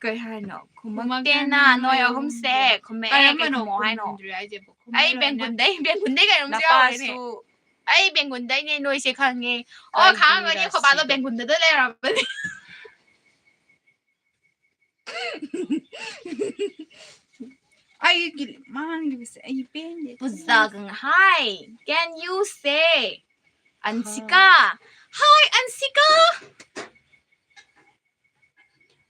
kay hay no kumakte na no ya hum se kume Kaya kay man kumo hay no ay je bo. ay bengunday kay nung siya ne Napasu. ay bengunday ne no se khange o Ay, khang di ni ko ba lo rasi. bengunday da le ra Ay man libis ay pende. buzagang hi can you say Ansika hi Ansika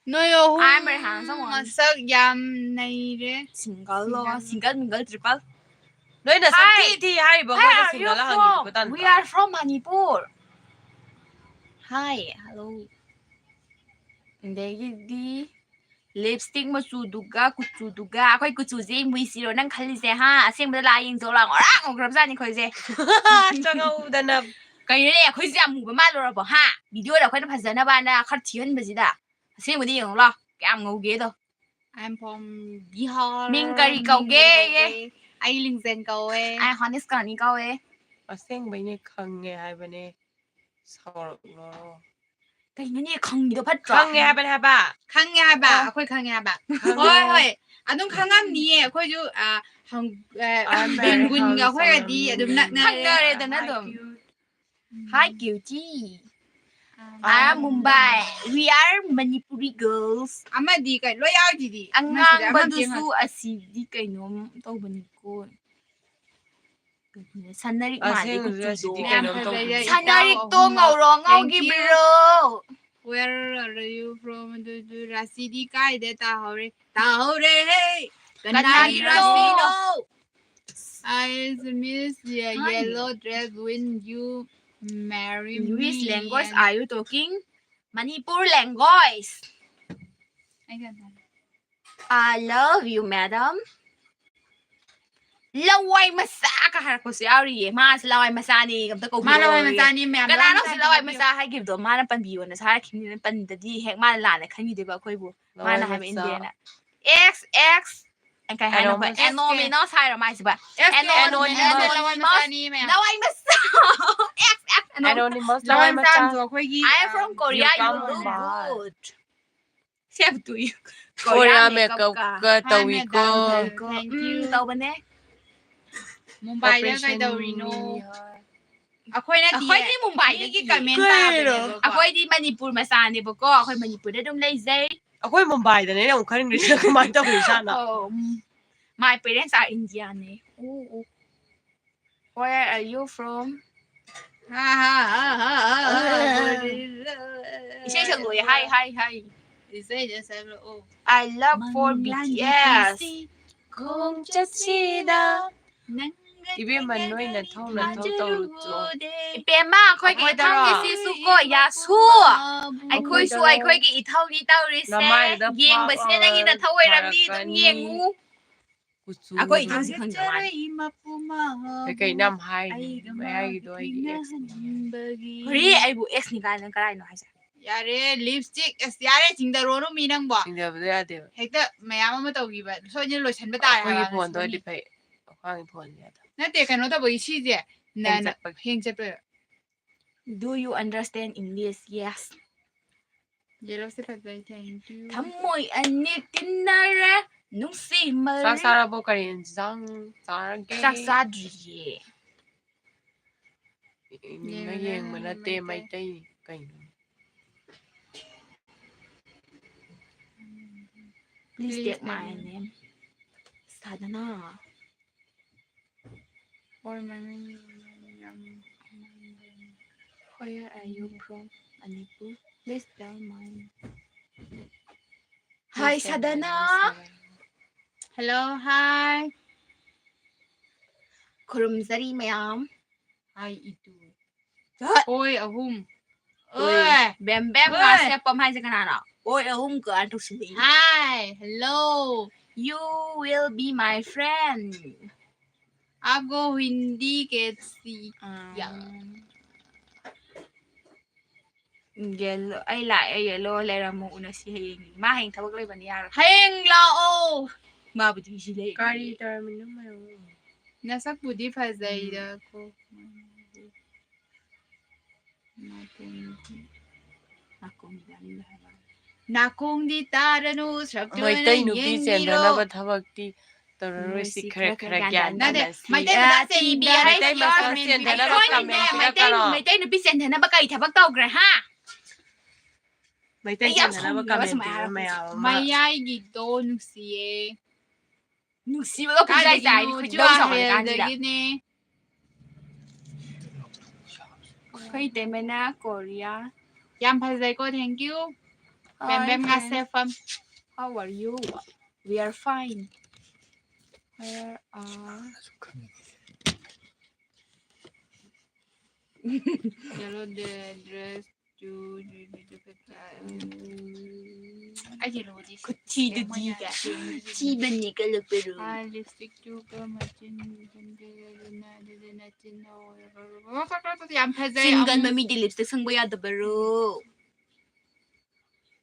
No yo. I'm very handsome one. Masak yam nai re. single lo single triple Noi na Hi. sakti thi hai ba ko Where na are you singala from? hangi ko tan. We are from Manipur. Hi, hello. Ndegi lipstick machuduga kuchuduga akhoi kuchuje muisiro nang khalise ha asengba la ying zo la ngora ngograb jani khoise Changa udana. kai ne akhoi ja mu ba ma lo ra ba ha video da khoi na phajana ba na khar thian ba ji da asengba di yong lo kyam ngauge do I'm from Bihar. Ming kari kau ge ye. Ai Lingjen kau e. ai honest kani kau e Aseng bai ne khang nge hai bane. Saur lo. ꯀꯩꯅꯣꯅꯦ ꯈꯪꯉꯤꯗꯣ ꯐꯠꯇ꯭ꯔꯣ ꯈꯪꯉꯦ ꯍꯥꯏꯕꯅꯦ ꯍꯥꯏꯕ ꯈꯪꯉꯦ ꯍꯥꯏꯕ ꯑꯩꯈꯣꯏ ꯈꯪꯉꯦ ꯍꯥꯏꯕ ꯍꯣꯏ ꯍꯣꯏ ꯑꯗꯨꯝ ꯈꯪꯉꯝꯅꯤꯌꯦ ꯑꯩꯈꯣꯏꯁꯨ ꯕꯦꯡꯒꯨꯟꯒ ꯑꯩꯈꯣꯏꯒꯗꯤ ꯑꯗꯨꯝ ꯈꯪꯅꯔꯦꯗꯅ ꯑꯗꯨꯝ Hi cutie I am Mumbai we are Manipuri girls ꯑꯃꯗꯤ ꯀꯩ ꯂꯣꯏ ꯌꯥꯎꯔꯤꯗꯤ ꯑꯉꯥꯡꯕꯗꯨꯁꯨ ꯑꯁꯤꯗꯤ ꯀꯩꯅꯣꯝ ꯇꯧꯕꯅꯤꯀꯣ ꯁꯟꯅꯔꯤꯛ ꯃꯥꯜꯂꯤ ꯀꯨꯆꯨꯗꯣ ꯁꯟꯅꯔꯤꯛꯇꯣ ꯉꯧꯔꯣ ꯉꯧꯒꯤꯕ꯭ꯔꯣ Where are you from? ꯔꯥꯁꯤꯗꯤ ꯀꯥꯏꯗ ꯇꯥꯍꯧꯔꯦ ꯀꯅꯥꯒꯤ ꯔꯥꯁꯤꯅꯣ I miss your yellow dress when you marry me. Which language are you talking? Manipur language. I love you, madam. Laway masa ka harap ko si Ari. Mas laway masa ni kamta ko. Malaway masa ni ma'am. Kanano si laway masa hay gibdo. Mana panbiyo na sa harap kini pandadi hek mana lana kanyi diba koy bu. Mana ham Indiana. X ang kay hanap ba anonymous hay ramay siba. Anonymous. Laway masa. X Anonymous laway masa. I am from Korea. You look good. Chef to you. Korea makeup ka tawi ko. Thank you. Tao ba ne? Mumbai da kay dawrino. ꯑꯩꯈꯣꯏꯗꯤ ꯃꯨꯝꯕꯥꯏꯗꯒꯤ ꯀꯃꯦꯟ ꯇꯥꯕꯅꯦꯕꯀꯣ ꯑꯩꯈꯣꯏꯗꯤ ꯃꯅꯤꯄꯨꯔ ꯃꯆꯥꯅꯦꯕꯀꯣ ꯑꯩꯈꯣꯏ ꯃꯅꯤꯄꯨꯔꯗ ꯑꯗꯨꯝ ꯂꯩꯖꯩ ꯑꯩꯈꯣꯏ ꯃꯨꯝꯕꯥꯏꯗꯅꯦ ꯑꯃꯨꯛ ꯈꯟꯈ꯭ꯔꯤꯁꯤꯅ ꯀꯃꯥꯏꯅ ꯇꯧꯔꯤꯖꯥꯠꯅꯣ My parents are Indian. Where are you from? 이제 저거야. Hi. I love for BTS. 공짜치다. 이ቤ만 너희는 통나 더더우죠. 이배마 거기 이탕이 시수고 야수. 아이코이기 이탕이 따우리세. ꯌꯦꯡꯕꯁꯤꯅ ꯅꯪꯒꯤꯗ ꯊꯧꯑꯣꯏꯔꯝꯅꯤ ꯑꯗꯨꯝ ꯌꯦꯡꯉꯨ ꯑꯩꯈꯣꯏ ꯏꯊꯪꯁꯤ ꯈꯪꯗꯕ ꯀꯩ ꯅꯝ ꯍꯥꯏꯅꯤ ꯃꯌꯥꯏꯒꯤꯗꯣ ꯑꯩꯒꯤ ꯍꯣꯔꯤ ꯑꯩꯕꯨ ꯑꯦꯛꯁꯅꯤ ꯀꯥꯏꯅ ꯀꯔꯥꯏꯅꯣ ꯍꯥꯏꯁꯦ ꯌꯥꯔꯦ ꯂꯤꯞꯁꯇꯤꯛ ꯑꯁ ꯌꯥꯔꯦ ꯆꯤꯡꯗꯔꯣꯅꯨ ꯃꯤ ꯅꯪꯕꯣ ꯆꯤꯡꯗꯕꯗꯣ ꯌꯥꯗꯦꯕ ꯍꯦꯛꯇ ꯃꯌꯥꯝ ꯑꯃ ꯇꯧꯈꯤꯕ ꯁꯣꯏꯗꯅ ꯂꯣꯏꯁꯟꯕ ꯇꯥꯔꯦ ꯑꯩꯈꯣꯏꯒꯤ ꯐꯣꯟꯗꯣ ꯑꯣꯏꯗꯤ ꯐꯩ ꯑꯩꯈꯣꯏꯒꯤ ꯐꯣꯟꯗꯤ ꯅꯠꯇꯦ ꯀꯩꯅꯣ ꯇꯧꯕꯒꯤ ꯁꯤꯁꯦ ꯍꯦꯡ ꯆꯠꯄ Do you understand English? Yes. ꯌꯦꯂꯣꯁꯦ ꯐꯖꯩ ꯊꯦꯡꯛ ꯌꯨ ꯊꯝꯃꯣꯏ ꯑꯅꯤ ꯇꯤꯟꯅꯔꯦ ꯅꯨꯡꯁꯤꯃꯜꯂꯦ ꯆꯥꯛ ꯆꯥꯔꯕꯣ ꯀꯔꯤ ꯏꯟꯖꯥꯡ ꯆꯥꯔꯒꯦ ꯆꯥꯛ ꯆꯥꯗ꯭ꯔꯤꯌꯦ ꯌꯦꯡꯕ ꯅꯠꯇꯦ ꯃꯩꯇꯩ ꯀꯩꯅꯣ Please take my name. Sadhana. Where are you from? Manipur. Please tell mine. Hi, Sadhana. Hello, hi. Kurumzari mayam. Hi, itu. Oi, ahum. Oi. Bem nga sepam hai sa kanana. Oi, ahum ka anto sumi. Hi, hello. You will be my friend. आपको हिंदी कैसी Yellow ay yellow lera mo una si Hayeng. Mahing tawag lang ba niya? Hayeng lao. Mabudi sila. Kari terminal mayo. Nasa budi fazayda ko. Nakong di tarano sakto na Maitai nupi chendanaba thabakti तररोसी खरे ज्ञान मैतै नुपी चेन्धनबा कई थबक तौग्रे हा Meitei चेन्धनबा comment मयाम मयाइगी दो नुसिए नुसिबा पुजाइ जाइ खुदौ सगने खै तेमेना Korea याम फजै को thank you बेम बेम ngasefam how are you we are fine where are yellow the dress to I yellow this chi de diga chi bani kalapero lipstick to machin yam phazai singan mami di lipstick sangba yadabaro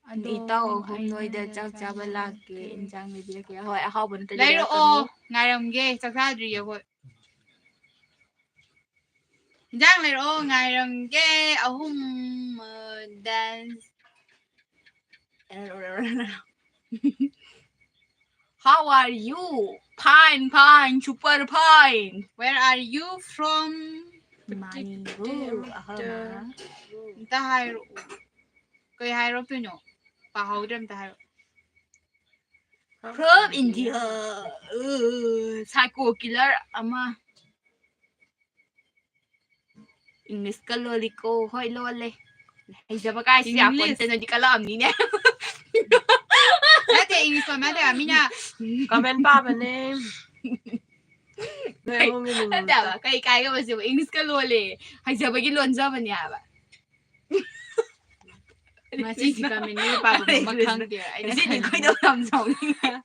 itaw hum noida chak chaba lake injang me bilake hoy ahawbon ta lairo o ngaramge chak chadri yo Giang này rồi ngày rằng cái ông dance. How are you? Pine, super pine. Where are you from? Manipur. Ta hai rồi. Cái hai rồi tôi nhổ. Bà hầu đâm ta hai. From India. Psycho killer ama. English ka loliko. Hoy lole. Ay zaba ka siya ponte na di ka alam ni niya. Dati English pa mẹ à mina. comment pa ba name Này không nghe mình Ada ba kay ka masih English ka lole. Ay zaba gi lon zaba niya ba. Masih si kami ni pa makhang dia. Kasi di ko daw namsong niya.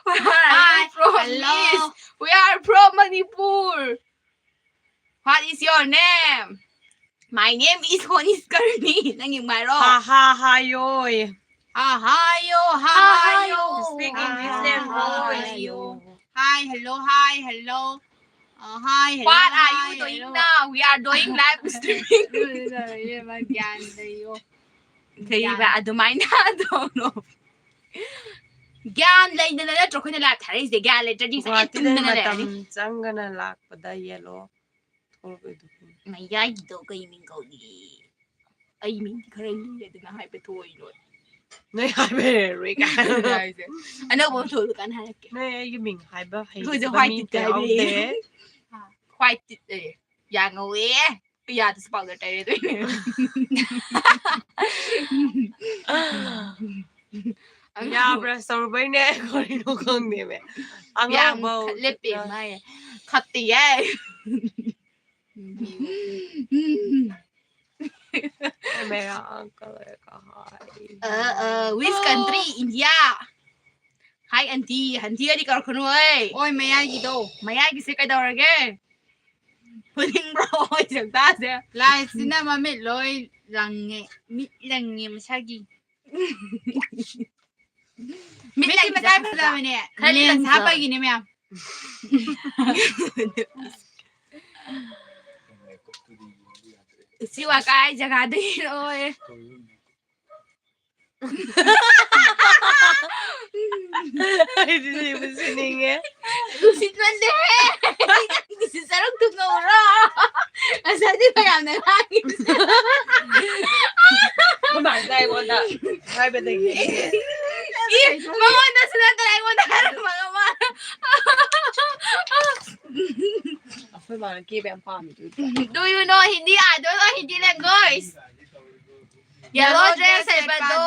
Hi, Hello. We are from Manipur. What is your name? My name is Honiskarni. Nanging Maro. ha yoy Hayo. speak English name boy Hi, hello. Hi, hello. What are you doing now? We are doing live streaming. Thì bà adumay na no. Gan lay na la tro ko na la thari se gan lay tradi sa Guwahati itin na na la. matam jangana lakpada yellow May yay do kay min ko di. Ay min di karen ni de na hay pe toy no. Này hai bề rồi cả Ano mo tulo kan hay ke. này cái mình hai ba hay Thôi, ba hoài mi thịt téo đi. té Khoai tịt eh. Ya ngồi eh. Cái ya thì bao giờ tay đấy. ya bra sầu bay nè còn đi đâu không nè mẹ ăn Ya ngon bầu lip in mai. Khát tí eh. mẹ ăn cái này cả hai Which country? India. Hi auntie, auntie đi cào khôn ơi. Ôi mày ai gì đâu? Mày ai cái cái đầu rồi kì? Pudding bro, chẳng ta sẽ. Lại xin mà mẹ lôi rằng nghe mà sao gì? Mẹ cái mà cái là mày nè. Liền sao bay gì nè mẹ? Siwa cái jaga đi rồi. ai đi gì mà xin nghe Lusit man deh. Kasi sarang tungora. Asa di ba yan na langit? các bạn đây bọn ạ hai bên tình Mga na sila tayo mo na mga ma. phải bảo là kia em farm Do you know Hindi? Do you know Hindi language? Yellow dress ay ba do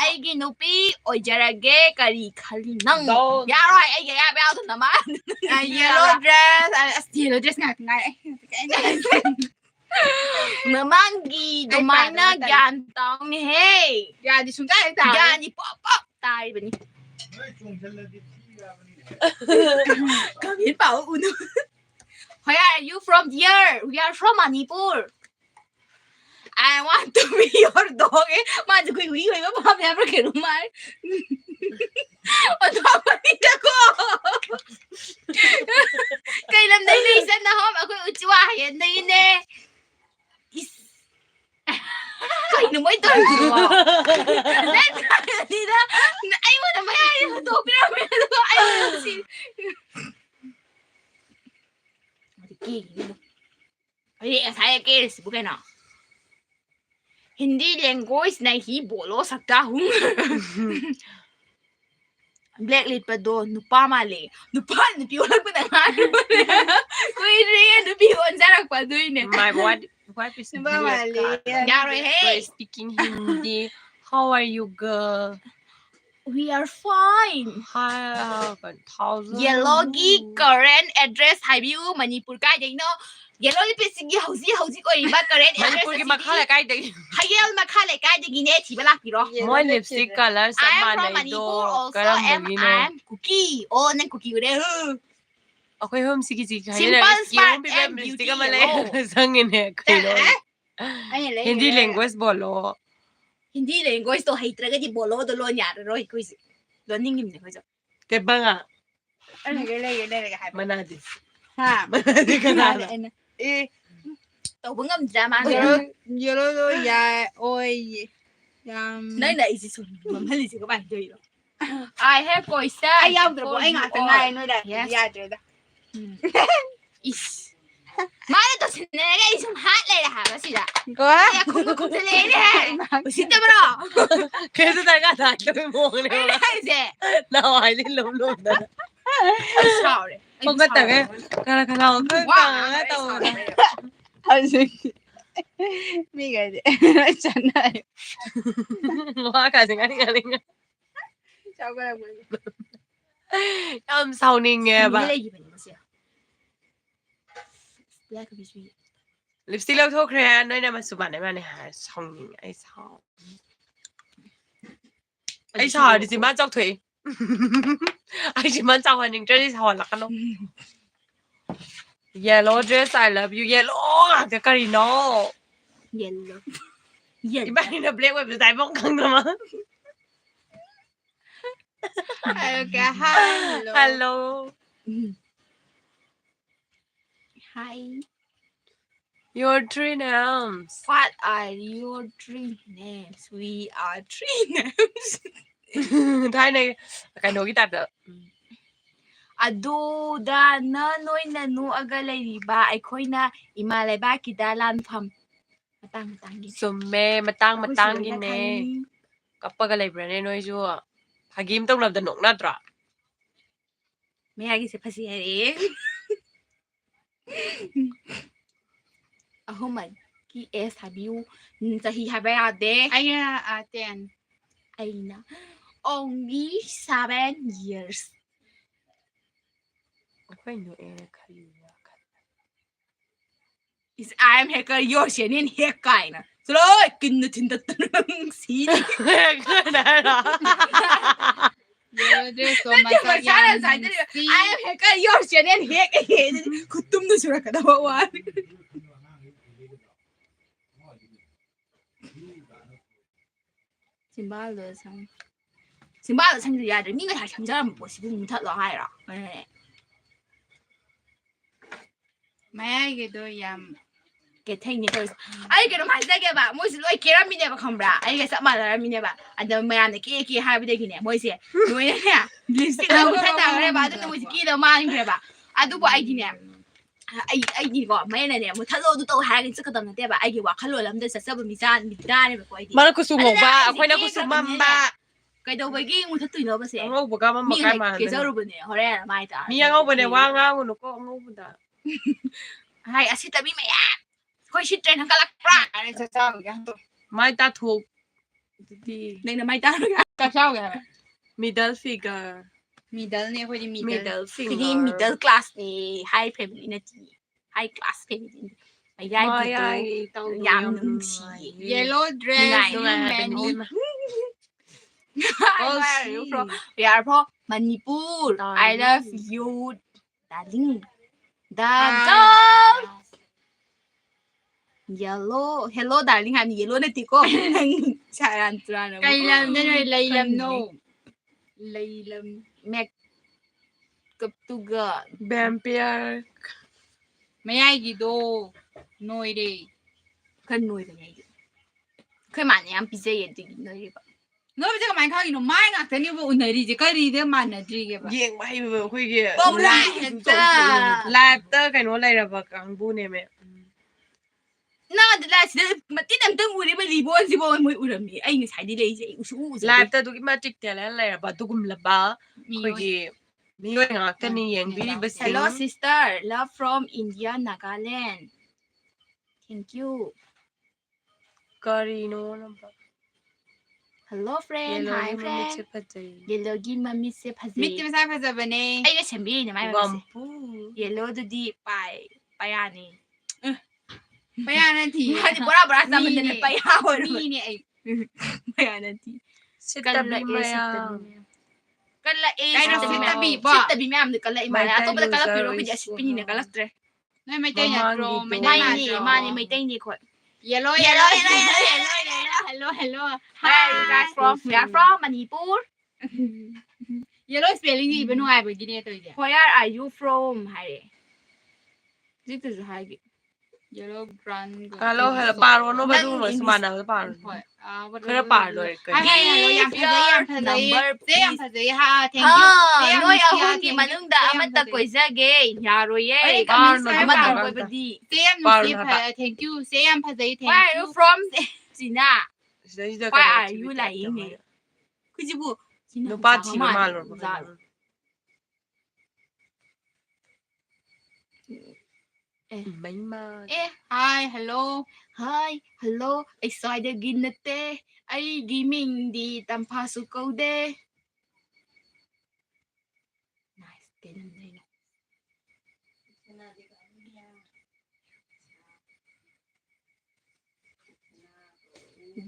ay ginupi o jarage kari kali nang. Đâu. Ya rồi ay gaya bao to naman. Yellow dress nga nga. Namangi dumay na gantong ni hey. Ya di sungkai ta. Ya ni pop pop tay ba ni. Kami pa uno. Where are you from dear? We are from Manipur. I want to be your dog. Mà cứ quý quý mà mẹ phải kêu mai. Ở đó mà đi ra cô. Cây làm đây đi xem nào mà cứ chua hiện đây nè. Cây nó mới tới rồi. Nên đi ra. Anh muốn làm ai đồ biết mẹ đồ anh xin. Cái gì đâu. Ai sai cái gì bữa nào. Hindi language này hi bolo sakta hung. Black lit pa do nupa mali. Nupa nupi wala pa na nga. Kuy rin nupi on sarak pa do yun. my wife is Yaro hey. speaking Hindi how are you girl We are fine. hi thousand Yellow gi current address hai biu Manipur ka dai no. Yellow li pisigi hausi ko iba current address. Manipur cái mặt khác là cái đấy Hayel ma kha le ka dai gi ne thi bala pi ro. mỗi lipstick color I am sama from này Manipur đồ also cái làm and gì I nó am cookie. Oh, nang cookie udah. okay hôm xí cái gì cái Simple, này smart, bị and lipstick beauty. mà lấy sang cái này cái đó Hindi language bolo Hindi language to haitra di bolo do lo nya ro ko is. Do ning nim ne ko. cái băng à Cái này cái hai. Manadis Ha. Manadis cái nào Eh ꯇꯧꯕ ꯉꯝꯗ꯭ꯔꯥ ꯃꯥꯒ ꯌꯦꯜꯂꯣꯗꯣ ꯌꯥꯏ ꯑꯣꯏ ꯌꯥꯝ ꯅꯪꯅ ꯑꯩꯁꯦ ꯁꯨꯝ ꯃꯝꯍꯜꯂꯤꯁꯦ ꯀꯃꯥꯏꯅ ꯇꯧꯔꯤꯅꯣ I have question ꯑꯩ ꯌꯥꯎꯗ꯭ꯔꯕꯣ ꯑꯩ ꯉꯥꯛꯇ ꯉꯥꯏꯔꯦ ꯅꯣꯏꯗ ꯌꯥꯗ꯭ꯔꯦꯗ ish ꯃꯥꯅ ꯇꯧꯁꯤꯟꯅꯔꯒ ꯑꯩ ꯁꯨꯝ ꯍꯥꯠ ꯂꯩꯔꯦ ꯍꯥꯏꯕ ꯁꯤꯗ go ꯈꯨꯝꯖꯤꯜꯂꯛꯑꯦꯅꯦ ꯎꯁꯤꯠꯇꯕ꯭ꯔꯣ 그래도 내가 나한테 먹으려 ꯑꯩꯅ ꯍꯥꯏꯁꯦ 나 와이리 놈놈다 ꯑꯩ ꯁꯥꯎꯔꯦ 똑같다게 가라 가라 와 hꯧꯖꯤꯛ 미가지 ꯆꯥꯟꯅꯩ 와 가증하니 ꯆꯥꯎꯈꯠꯂꯛꯄꯅꯤ ꯌꯥꯝ ꯁꯥꯎꯅꯤꯡꯉꯦꯕ ꯂꯩꯈꯤꯕꯅꯤ ꯃꯁꯦ ꯂꯤꯞꯁꯇꯤꯛ ꯂꯧꯊꯣꯛꯈ꯭ꯔꯦ ꯅꯣꯏꯅ ꯃꯆꯨ ꯃꯥꯟꯅꯩ ꯍꯥꯏꯔ ꯁꯥꯎꯅꯤꯡꯉꯦ ꯑꯩ ꯁꯥꯎꯔꯗꯤ ꯆꯤꯝꯕꯥꯟ ꯆꯥꯎꯊꯣꯛꯏ ꯑꯩ ꯆꯤꯝꯕꯥꯟ ꯆꯥꯎꯍꯟꯅꯤꯡꯗ꯭ꯔꯗꯤ ꯁꯥꯎꯍꯜꯂꯛꯀꯅꯨ yellow dress I love you yellow ꯉꯥꯛꯇ ꯀꯔꯤꯅꯣ yellow 이번에는 블랙 웹 잘못 강도마. Okay, hello. Hello. Hi. Your three names. What are your three names? We are three names. 다이네 ꯀꯩꯅꯣꯒꯤ ꯇꯥꯏꯞꯇ. ꯑꯗꯨꯗ ꯅꯣꯏꯅ ꯅꯣꯛꯑꯒ ꯂꯩꯔꯤꯕ ꯑꯩꯈꯣꯏꯅ ꯏꯃꯥ ꯂꯩꯕꯥꯛꯀꯤꯗ ꯂꯥꯟꯐꯝ ꯃꯇꯥꯡꯒꯤ ꯆꯨꯝꯃꯦ ꯃꯇꯥꯡꯒꯤꯅꯦ ꯀꯞꯄꯒ ꯂꯩꯕ꯭ꯔꯅꯦ ꯅꯣꯏꯁꯨ ꯐꯥꯒꯤ ꯑꯃ ꯇꯧꯅꯕꯗ ꯅꯣꯛꯅꯗ꯭ꯔꯣ ꯃꯌꯥꯒꯤꯁꯦ ꯐꯖꯩ ꯍꯥꯏꯔꯦ ꯑꯍꯨꯝꯒꯤ ꯑꯦꯁ ꯍꯥꯏꯕꯤꯌꯨ ꯆꯍꯤ ꯍꯥꯏꯕ ꯌꯥꯗꯦ ꯑꯩꯅ 10 ꯑꯩꯅ only 7 years ꯑꯩꯈꯣꯏ ꯅꯣꯛꯑꯦꯅ ꯈꯜꯂꯤꯕ is I am hacker your shenanian hack kaina ꯆꯂꯣ ꯀꯤꯟꯅ ꯊꯤꯟꯗꯠꯇꯅ ꯁꯤꯅꯤ yellow dress so ꯅꯠꯇꯦ much ꯃꯁꯥꯅ ꯁꯥꯏꯗꯔꯤꯕ I am hacker your shenanian hack ꯈꯨꯠꯇꯨꯝꯗ ꯁꯨꯔꯛꯀꯗꯕ ꯋꯥꯅꯤ ꯁꯤꯝꯕꯥꯜꯗꯣ ꯁꯪꯖ ꯌꯥꯗ꯭ꯔꯦ ꯃꯤ ꯉꯁꯥꯏ ꯁꯪꯖꯔꯝꯕ ꯄꯣꯠꯁꯤꯕꯨ ꯃꯨꯊꯠꯂꯣ ꯍꯥꯏꯔꯣ ꯃꯌꯥꯏꯒꯤꯗꯣ ꯌꯥꯝ ꯀꯦꯊꯩꯅꯦ ꯇꯧꯔꯤꯁꯦ ꯑꯩ ꯀꯩꯅꯣꯝ ꯍꯥꯏꯖꯒꯦꯕ ꯃꯣꯏꯁꯨ ꯂꯣꯏ ꯀꯦꯔꯝꯃꯤꯅꯦꯕ ꯈꯪꯕ꯭ꯔꯥ ꯑꯩꯒ ꯆꯞ ꯃꯥꯟꯅꯔꯝꯃꯤꯅꯦꯕ ꯑꯗ ꯃꯌꯥꯝꯅ ꯀꯦ ꯍꯥꯏꯕꯗꯒꯤꯅꯦ ꯃꯣꯏꯁꯦ ꯂꯣꯏꯅꯅꯦ ꯂꯤꯞꯁꯇꯤꯛ ꯃꯨꯊꯠꯅꯈ꯭ꯔꯦꯕ ꯑꯗꯨꯅ ꯃꯣꯏꯁꯦ ꯀꯦꯗꯕ ꯃꯥꯟꯈ꯭ꯔꯦꯕ ꯑꯗꯨꯕꯨ ꯑꯩꯗꯤꯅꯦ ꯑꯩꯒꯤꯀꯣ ꯃꯌꯥꯅꯅꯦ ꯃꯨꯊꯠꯂꯣ ꯑꯗꯨ ꯇꯧ ꯍꯥꯏꯔꯒ ꯆꯠꯀꯗꯕ ꯅꯠꯇꯦꯕ ꯑꯩꯒꯤ ꯋꯥꯈꯜꯂꯣꯟ ꯑꯝꯗ ꯆꯠꯆꯕ ꯃꯤꯗꯥꯅꯦꯕꯀꯣ ꯑꯩꯗꯤ ꯃꯥꯅ ꯀꯨꯆꯨ ꯉꯧꯕ ꯑꯩꯈꯣꯏꯅ ꯀꯨꯆꯨ ꯃꯝꯕ ꯀꯩꯗꯧꯕꯒꯤ ꯃꯨꯊꯠꯇꯣꯏꯅꯣꯕꯁꯦ ꯑꯉꯧꯕꯒ ꯃꯤ ꯃꯝꯕ ꯀꯥꯏ ꯍꯦꯛ ꯃꯥꯟꯅꯗꯣꯏꯅꯣ ꯀꯦꯖꯔꯨꯕꯅꯦ ꯍꯣꯔꯦꯟ ꯃꯥꯏ ꯇꯥꯔ ꯃꯤ ꯑꯉꯧꯕꯅꯦ ꯋꯥ ꯉꯥꯡꯉꯨꯅꯨꯀꯣ ꯑꯉꯧꯕꯗ ꯍꯥꯏ ꯑꯁꯤꯠꯇꯕꯤ ꯃꯌꯥꯝ ꯑꯩꯈꯣꯏ ꯁꯤꯠꯇ꯭ꯔꯦ ꯍꯪꯒꯠꯂꯛꯄ꯭ꯔꯥ ꯃꯥꯏ ꯇꯥꯊꯣꯛ ꯑꯗꯨꯗꯤ ꯅꯪꯅ ꯃꯥꯏ ꯇꯥꯔꯒ ꯆꯥꯛꯆꯥꯎꯒꯦ ꯍꯥꯏꯕ ꯃꯤꯗꯜ ꯐꯤꯒꯔ ꯃꯤꯗꯜꯅꯦ ꯑꯩꯈꯣꯏꯗꯤ ꯃꯤꯗꯜ ꯁꯤꯗꯤ ꯃꯤꯗꯜ ꯀ꯭ꯂꯥꯁꯅꯤ ꯍꯥꯏ ꯐꯦꯃꯤꯂꯤ ꯅꯠꯇꯦ ꯍꯥꯏ ꯀ꯭ꯂꯥꯁ ꯐꯦꯃꯤꯂꯤ ꯃꯌꯥꯏꯕꯨꯗꯣ ꯌꯥꯝ ꯅꯨꯡꯁꯤꯌꯦ yellow dress you many Where are you from? We are from Manipur. I love you, darling. Yellow. Hello, darling. I'm yellow na tiko. Saran turana. kay lam na no lay lam no lay lam Makeup tuga. vampire ꯃꯌꯥꯏꯒꯤꯗꯣ ꯅꯣꯏꯔꯦ Kan noibane. Kai mane yam pizza yedigi noiba. ꯅꯣꯏꯕꯁꯦ ꯀꯃꯥꯏꯅ ꯈꯪꯉꯤꯅꯣ ꯃꯥꯏ ꯉꯥꯛꯇꯅꯦꯕ ꯎꯅꯔꯤꯁꯦ ꯀꯔꯤꯗ ꯃꯥꯟꯅꯗ꯭ꯔꯤꯒꯦꯕ ꯌꯦꯡꯕ ꯍꯩꯕ ꯑꯩꯈꯣꯏꯒꯤ Hector. ꯂꯥꯏꯐꯇ ꯀꯩꯅꯣ ꯂꯩꯔꯕ ꯀꯥꯡꯕꯨꯅꯦꯃꯦ Nada sida matin amtang uriba libonsibo moy urami. Ay ngsaidi leise usu usu. ꯂꯥꯏꯐꯇ ꯑꯗꯨꯛꯀꯤ ꯃꯇꯤꯛ ꯇꯦꯂꯦꯟ ꯂꯩꯔꯕ ꯑꯗꯨꯒꯨꯝꯂꯕ ꯑꯩꯈꯣꯏꯒꯤ ꯃꯤꯑꯣꯏ ꯉꯥꯛꯇꯅꯤ ꯌꯦꯡꯕꯤꯔꯤꯕꯁꯤꯡ Hello sister, love from India, Nagaland. Thank you. ꯀꯔꯤꯅꯣ ꯅꯝꯕ Hello friend, hi ꯌꯦꯜꯂꯣꯒꯤ ꯃꯃꯤꯠꯁꯦ friend. ꯐꯖꯩ Yellowgi mami se ꯃꯤꯠꯇꯤ phazei. ꯃꯁꯥ ꯐꯖꯕꯅꯦ Ay na sembiri na mai mami. ꯋꯥꯝꯄꯨ Yellow dudi pai payani. ꯄꯌꯥꯅ ꯊꯤ Mani bora saman na paya ora. ꯃꯤꯅꯦ ꯑꯩ Payana ti. ꯁꯤꯠꯇꯕꯤ ꯃꯌꯥꯝ Kala ꯀꯩꯅꯣ ꯁꯤꯠꯇꯕꯤ ꯕꯣ sittabi ma'am de kala imana atopda kala piro kidi asipini na kalastre. ꯅꯣꯏ ꯃꯩꯇꯩ ꯅꯠꯇ꯭ꯔꯣ ꯃꯃꯥꯡꯒꯤꯗꯣ Meitei Mani ꯅꯠꯇ꯭ꯔꯣ mani maitai khoi. yellow Hello, yellow hello. hello Where are you guys from? We are from Manipur. yellow spelling 이번 누아이버기네 또 이제 Where are you from? Hari. This is Hari. yellow brown hello hello paro no ba du no semana paro ဟိုwhat kaya paro re hi hi hello yam phazai number se yam phazai ha thank Ha, you noy ahongi manungda amata koizage yaroye. Amata koibadi. se yam nusi thank you se yam phazai Where thank are you you from? Sina. sida Why are you lying? Kujibu. no pa thi ba ma lo mấy mà hi hello Hi, hello. Ay soida ginate. Ay giming di tampasu kaude. Nice. Ganun din.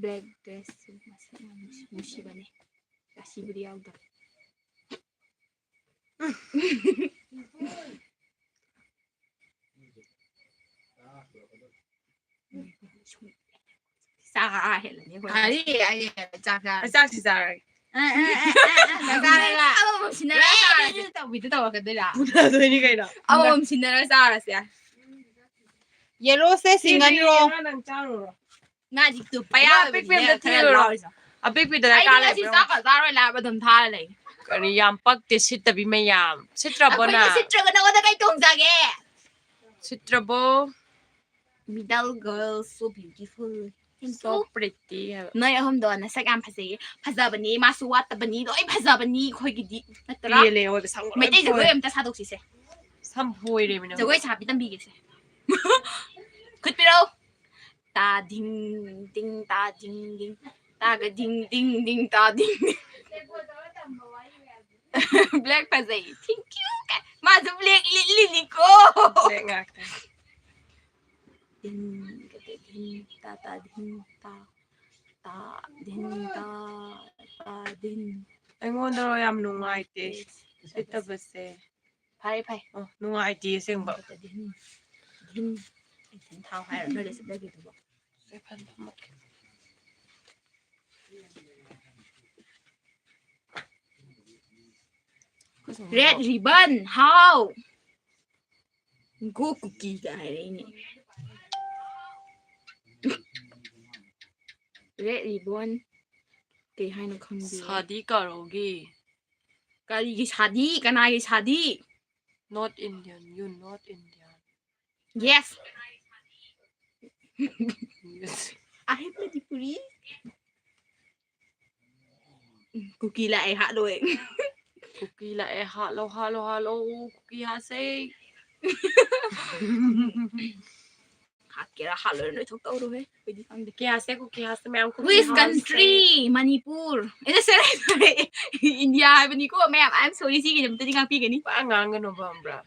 Black dress. Mushi ba ne? Kasi budi out. Saka hela ni ko. ai chaka sao chỉ ra rồi Nagala. Amo sinara sara. Tao biết tao cái đấy là. rồi như cái đó Amo sinara sara siya. Yellow se singan ro. Na jiktu paya. big big the tiro a big big the Ay ka na si le saka sara la ba dum tha le. cái yam pak te sit tabi me yam sitra Ako bona ni sitra ko na ko kay tong jage. sitra bo Middle girl so beautiful. so pretty Noy ahom do na sak am phase. Phazabani masu wat tabani doi phazabani khoi gi di. Natara. ye le ho be sang Mai dai jagoi am ta sa dok si se. sam hoi re me Jagoi sa bi tam bi gi se. Khut piro. Ta ding ding ta ding ding. Ta ga ding ding ding ta ding. Black phase. Thank you. Ma su black lili ko. le ngak Ding ding ta ta ding ta ta ding ta ta ding. anh rồi yam nung ai te sita ba se Phai phai. nung ai ti seng ba Ding ding. Anh thao hai rồi đây sẽ đây cái thứ se phan ma Red ribbon, how? Go cookie cái này. Red ribbon. Cái hai nó không đi. शादी करोगी Cái gì शादी, cái này cái शादी. not indian you not indian Yes. yes I have the puri. Cookie lại hạ rồi. cookie lại hello cookie ha say Hạ kia là hạ rồi nó chọc tao rồi. cookie ha say ma'am Which country? Manipur. Ito sir. India. Bani ko, ma'am. I'm sorry. Sige, naman tayo nga pigani. Paangang ano ba, bra?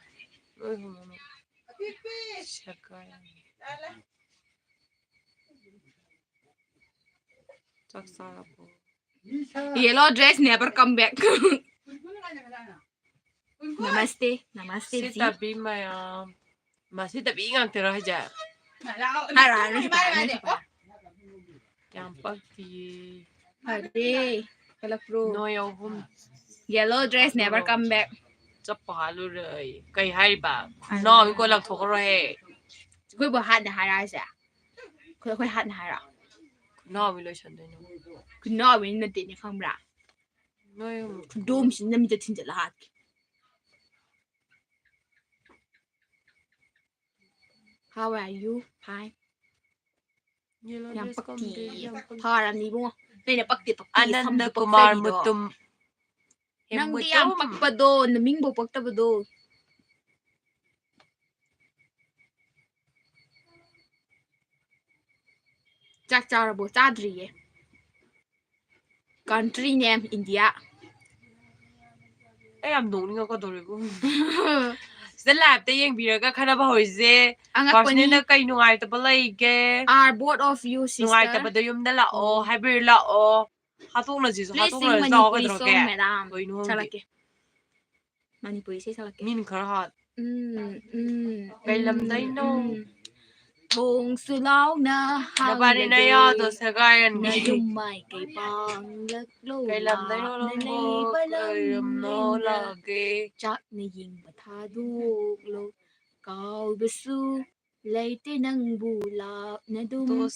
Yellow dress never come back. Namaste. Namaste. Si tabi masih tabi ngang tira aja. Hara, ano siya? Yang pagti. Hare. Kala pro. No yung hum. Yellow dress never come back. Sa pahalo ray. Kay hai ba? No, ko lang thok ray. Kuy bo hat na hara siya. Kuy hat na hara. No, wilo siya din. No, win na din yung kamera. No yung. Dom siya na midya tinja lahat. How are you? Hi. Yang pagti. Param ni mo. Nay na pagti. Ananda kumar mutum. Nang di ang pagpado. Naming bo pagtabado. Chắc chào là bố cha gì vậy? Country name India. Ay, am nung nga ko dori ko. Sa lab te yung bira ka kana ba hoise. Ang Kasi ako ni na kay nungay ta balay ge. are both of you sister. Nungay ta ba do yung dala o hybrid la o. Hatong na jiso, Please hatong sing na sa ko Manipuri dro song, ke. madam. Koy nung. Salake. Manipuri say salake. Min kar hat. Kay Kay lamday no. Thong su lao na hang Nabari na yo to sa gayan na ni. yung may kay pang laglo. Kay lamday no lang mo. Kay lam no lagi. Chắc na ying bataduk lo. Cao basu Leite nangbu lapnadum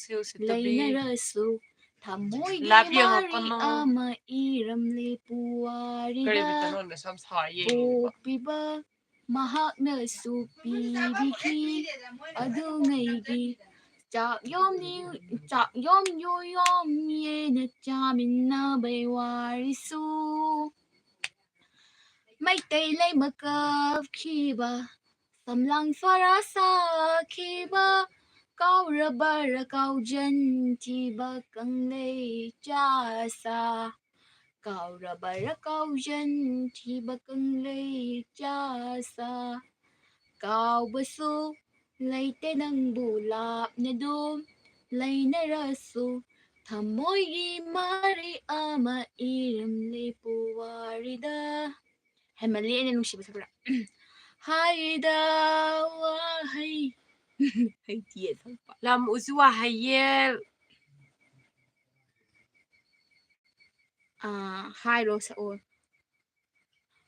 Lainarasu Thamoygi Labi ang mari akono. ama iramli puwarida Karibitan na samsari. Popiba mahakna supibiki Adungaigi Chak yom yo yom ye na chamin na baywarisu May taylay makap kiba Samlang farasa kiba Kau rabara kau jan tiba kang lay jasa Kau rabara kau jan tiba kang lay jasa Kau basu Laite ng bulap na dum Lay na raso Thamoygi mari ama iram lipuwarida Hay mali na nung siya sa Hayda wahay Hay tiyan pa Lam uswa hayel. Hi Rosa o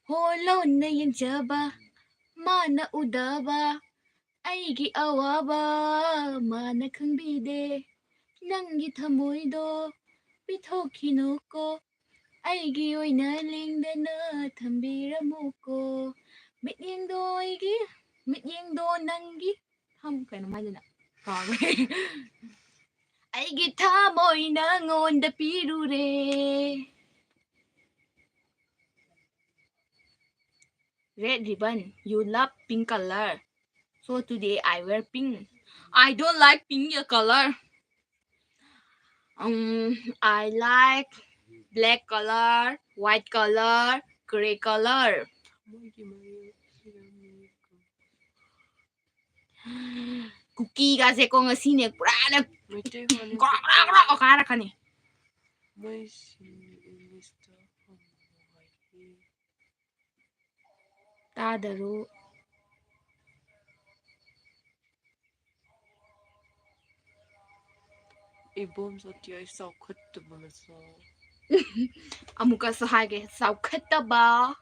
Holo na yung jaba Mana udaba Aigi awaba Mana kang bide Nanggi thamoydo Pithokinuko Aigi oina lingdana Thambiramuko Mityengdo aigi Mityengdo nanggi Kaya naman na Aigi thamoy nangon da pirure Red ribbon, you love pink color. So today I wear pink. I don't like pink color. I like black color, white color, gray color. Cookie kasi ko nga sine pura na o kara kani. Tadaro. Ibom sa tiyo sa kuto ba so. Amuka sa hage sa ba?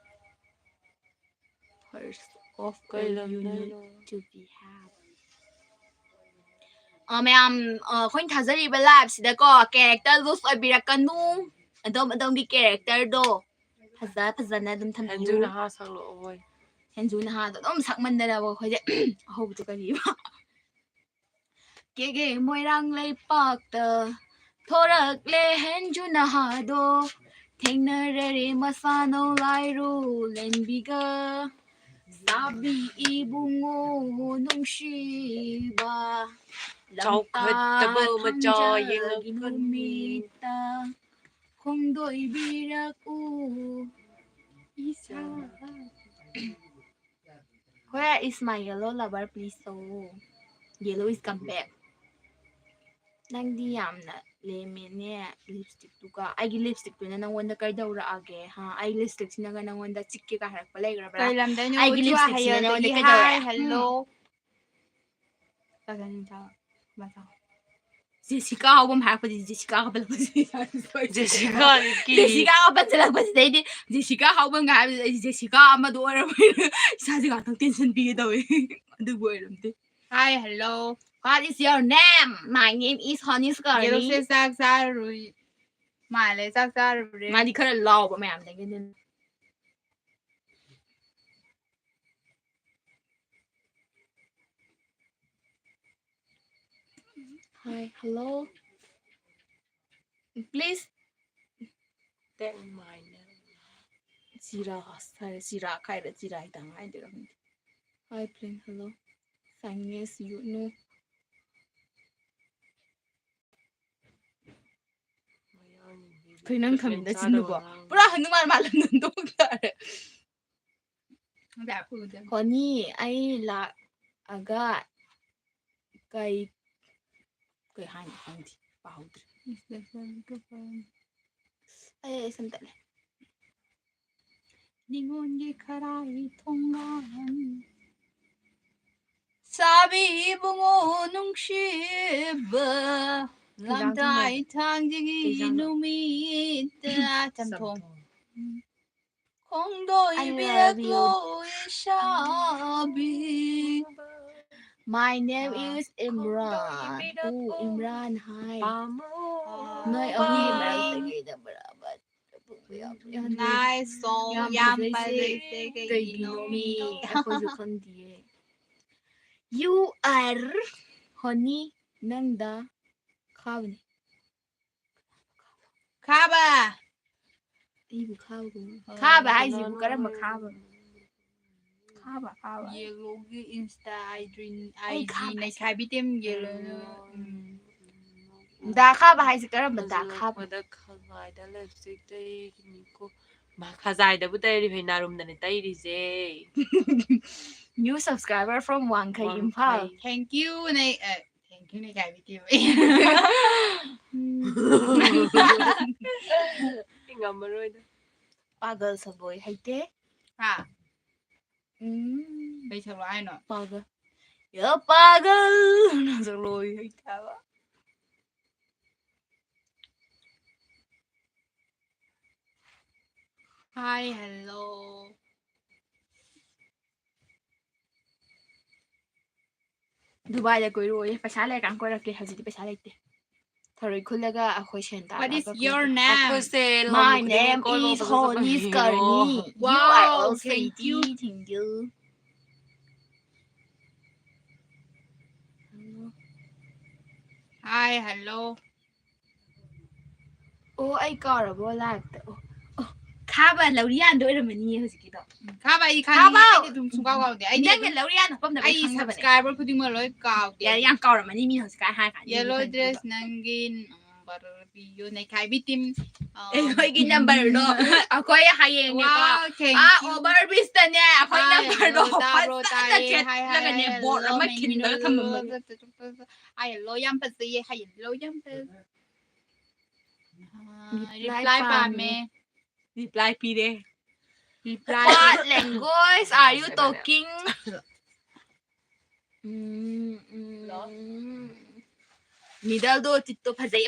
First of all you need to be happy. Ma'am, kung thazari ba labs da ko character loose obirakanu. Adom character do. Phazana dum tham Hanju na ha sa lo oy. Hanju na ha dom sakman da ba khoi ho tu ka ri ba. Ke moirang lay pak ta thorak le hanju na ha do. Thengnarare masano lai ru lenbiga. Sabi ibungo nungsiba. Chaukhadaba macha ginumita Kongdoy biraku Isa Where is my yellow lover please so Yellow is come back Nangdi yamna lemon niya lipstick tuka Ay lipstick tu na nang wanda kay daw raage ha Ay lipstick sinaga nang wanda chikke ka harap palay gra bra Ay lipstick sinaga nang wanda kay daw hello Taganin ta bata Jessica hawam harapadi Jessica ka pala Jessica ka pa sila pa si Jessica hawam nga Jessica ama doon isa si gatang tension bigay daw Ano bo alam te Hi hello What is your name? My name is Honey Scarly Yellow se saksaru Male saksaru Madi kara law ba ma'am da ganun Hi hello Please That mine. Zira kaira zira itang ay dira Hi plain hello Sangyes you know Kainan kami na sino ba? Pura hanuman malam nandog kare. Koni ay la aga kay hindi pahudri. Ay sandali. Ningon gi karai tongan Sabi bungo nung shiba Lamdai tangjigi numita Tamtong Kongdo ibiraklo ishabi My name is Imran. Imran, hi. Noi ahungi marakdagida barabat. Nice song. Yam pazay Kaygino mi. Ako'y khondiye. You are honey nanda khabni. Kaba. Ibu khabu. Khaba haisibu karamba khaba. Khaba. Yellow Insta IG Khaba. Neikhaibi Team yellow. Da khaba haisi karamba da khaba. The ꯈꯖꯥꯏꯗ lipstick ꯇꯩꯔꯤꯅꯤꯀꯣ ꯃꯥ ꯈꯖꯥꯏꯗꯕꯨ ꯇꯩꯔꯤ ꯐꯩ ꯅꯥꯔꯨꯝꯗꯅꯦ ꯇꯩꯔꯤꯁꯦ New subscriber from Wangkai Imphal. Thank you Neikhaibi Team. ꯉꯝꯃꯔꯣꯏꯗ Pagal saboy haite. Ha. Bây giờ ai nữa? Pagal. Ya pagal. Saboy haite ba. Hi, hello. Dubai da koi roi paisa le kan koi rakte haziti paisa lekte. Tharoi khulaga akhoi senta. What is your name? ꯑꯩꯈꯣꯏꯁꯦ My name is Honey Skarni. You are Wow, also thank you. Thank you. Hi, hello. Oh, I got a boy like that. Oh, Kaba Laurian do it a many years ago. Kaba, I can't. Kaba! I didn't go out there. I Then didn't. Laurian from the I subscriber putting my like out Yeah, there. young car money me has got high. Yellow dress nangin. Video Neikhaibi Team. Cái number đó ako'y hayeng niya Wow, thank you. overbeast niya ako'y number đó Taro tayo. laga niya board ama kindle thamam Hi, hello, yam pazay. Hi, hello, yam paz. Reply Reply pa pa me. me. reply pide Reply. What language are you talking? Middle do tito phazay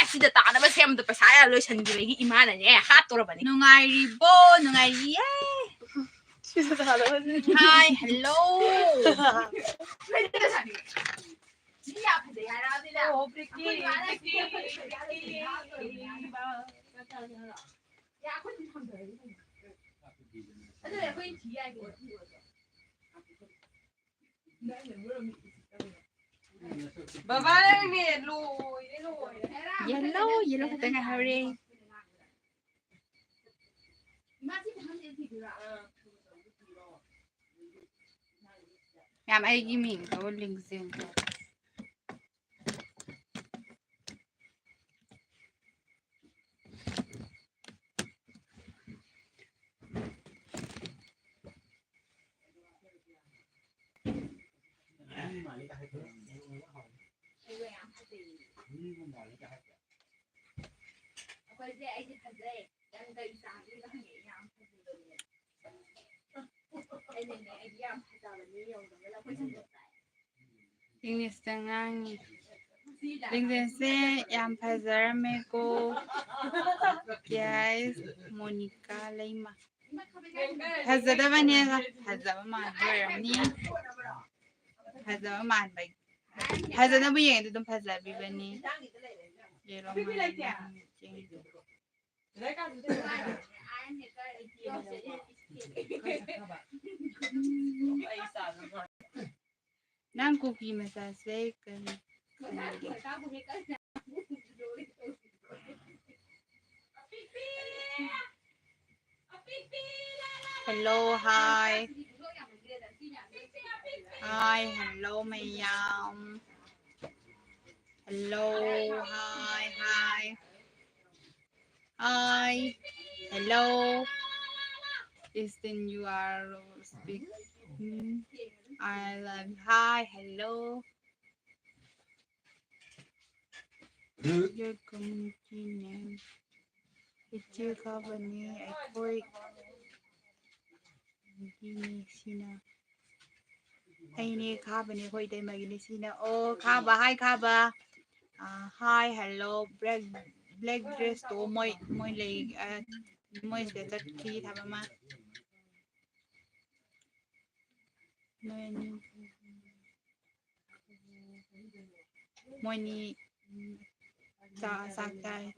sida taana ba sem do pasaya lotion gi imana ne hat torabani Nungairibo, nungairiye. Hi, hello. babae lùi Yellow ka tanga hari. Yam ay giming ko Lingjen. English tangang. Lingjen se yam phazarame ko. Guys, Monica Leima. Phazadaba ne phazaba man horamni. Phazaba man bai. Phazadaba yeng dum phazabi bani. Yelo man. Nang cookie masase kan. Hello, hi. Hi, hello, Mayam. Hello, hi. Hi, hello. Listen, you are speaking. I love you. Hi, hello. Your community name. It's your company. I quit. Sina. Hey, ni Kaba ni quit. They make Sina. Oh, Kaba. Hi, Kaba. Hi, hello. Black dress to moi leg. Moi sẽ rất khi thầm mà. Moini saktai.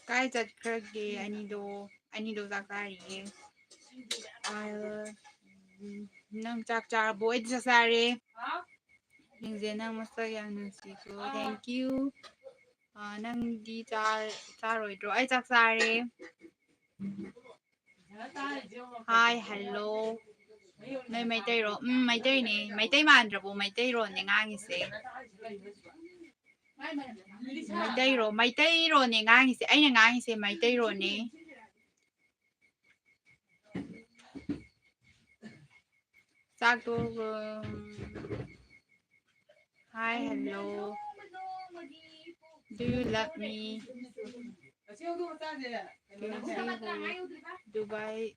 Kai chặt khage anido sakari. Nang chak boy sakari. Lingjen nang masak yang nusiko. Thank you. Nang di charoi dro ai sakari. Hi, hello. Nơi mày tây rồi, mày tây nè, mày tây mà ăn rồi, mày tây rồi nè ngang như thế. Mày tây rồi nè ngang như thế, anh nè ngang như thế, mày tây rồi nè. Sao tôi hi, hello. Do you love me? Dubai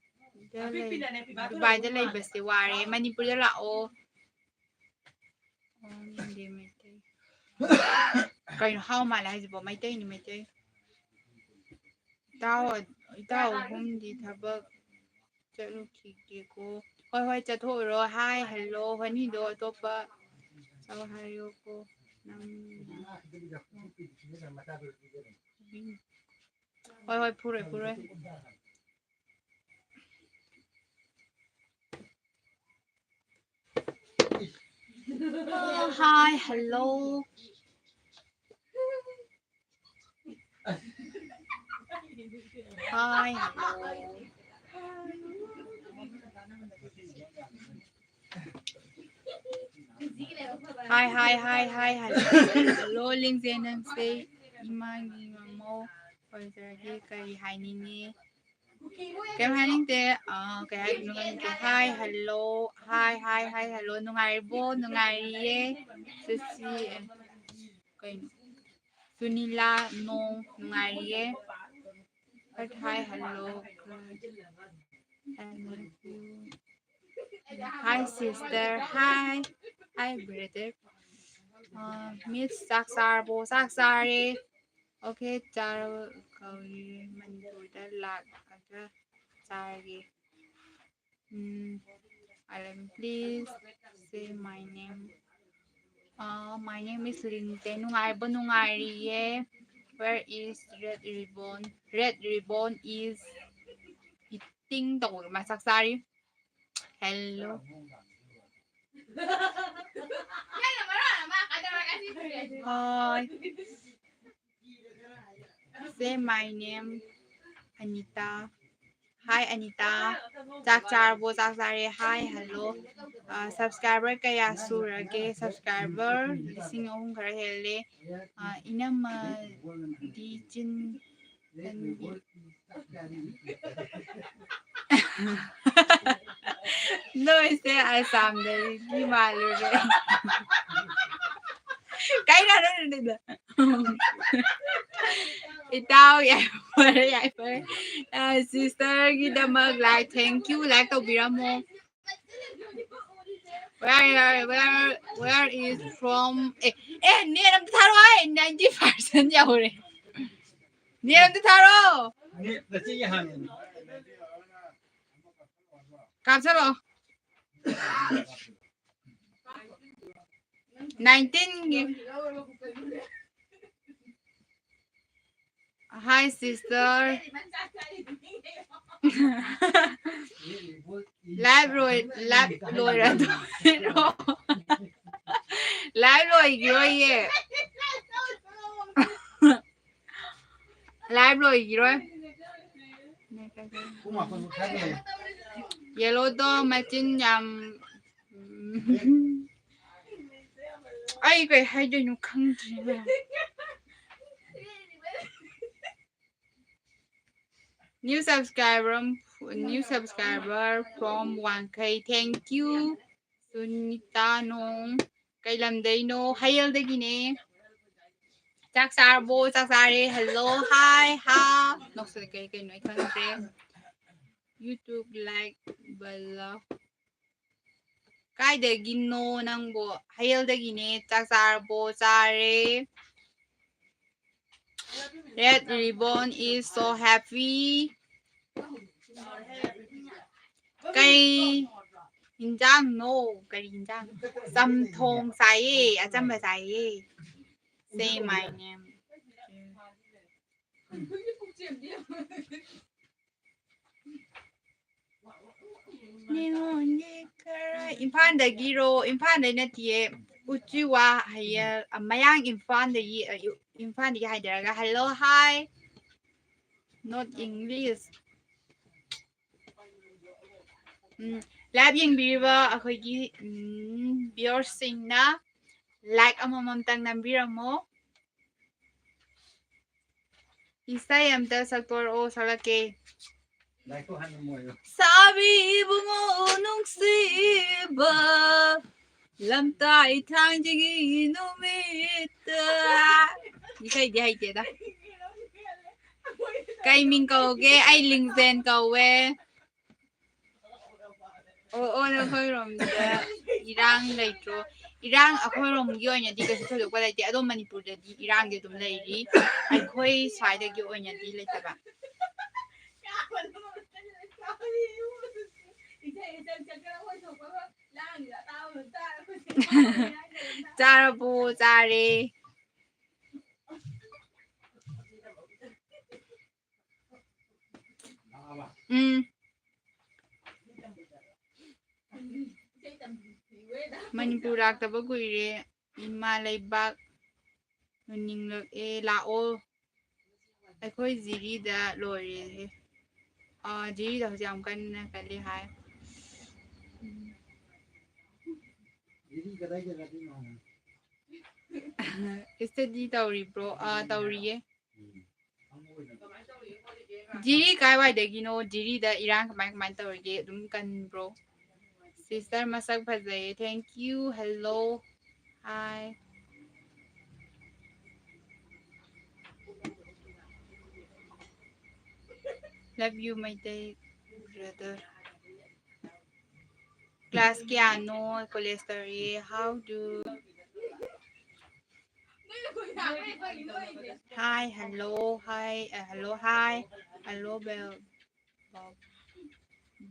da lay basta ware Manipur da lao. Hindi may tay. Kayo how malay ba may tay ni may tay. Itaw hindi tabak chalo kiki ko. Hoy chato ro hi hello hani do to pa. Sao hayo ko nang Hoy pure. Hi, hello. Hi, hello. Hi, hello. Lingjen nang say imagi mo. Hoy sarhi kay hainin Kem haning te kaya nungan ke hi hello hello nungai bo nungai ye sisi kay Sunila no nungai ye hi hello hi sister hi brother Miss Saksari okay char kawi Manipur da lag aga Sorry. Alan, please say my name. My name is Lingjen. Nungariye. Where is red ribbon? Red ribbon is eating the masaksari. Hello. Hi. Say my name, Anita. Hi Anita. Saksari. Hi, hello. Subscriber kaya surage subscriber lising akong karahele. Inama dijin no ese asam dari gimalu re. Kaya na rin Itaw yay sister gida mag like thank you like to biramo. Where is from niram tharo ay 90% yaure niram tharo kapsalo 19 Hi sister live rồi ra rồi live rồi gì live rồi gì rồi yellow to machin nhầm ai cái hai đứa nó không gì New subscriber from 1K. Thank you. Sunita no. Kay lamday no. Hayal de gine. Saksari. Hello. Hi. Ha. No sa kay no country. YouTube like bala. Kay de gino nang bo. Hayal de gine. Saksari. Red ribbon is so happy. Cây hình dáng no, cây hình dáng. Some thong sai, acham ba sai. Say my name. Impan da giro, impan da natiye. Uchiwa haya mayang impan da impan da haidaraga. Hello, hi. Not English. Lab yengbiba akogi viewers-singna like amamamtang nambiramo. Isay amta sakporo salake. Sabi bungo nungsiba lamtai thangjigi numita. Isay di hay da. Kay ming kauge ay Lingjen kauwe. Oo na khoi irang leitro. Irang akhoi rom gi oina di kasi tholo kwa laiti adom Manipur da di irang ge dum leiri. Akhoi sai da gi oina di leitaba. Charabu chare. Manipur laktaba kuire ima leibak ninglak e lao. Akhoi jiri da lore. Jiri da hojam kan kali hai. Study tauri bro tauri jiri kai wai dagi no jiri da irang kamai tauri dum kan bro. Sister masak phajai. Thank you. Hello. Hi. Love you my day brother. Class kya no cholesterol. How do Hi, hello, hi, hello, hi, hello, Bell.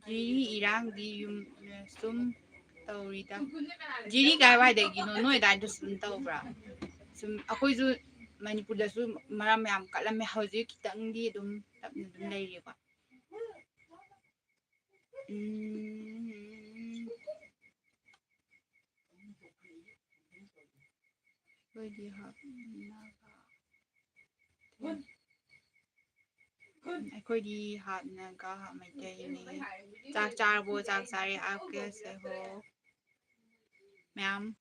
Jiri irang di sum taurida. Jiri kai wai da gino no da da sum taubra. Sum akoi zu Manipur da su maram yam kalam me hauji kitang di dum tapna dum leiri ba. Akhoi di hat na ka ha mai tay ni. Chak char bo chak sare aapke se ho. Ma'am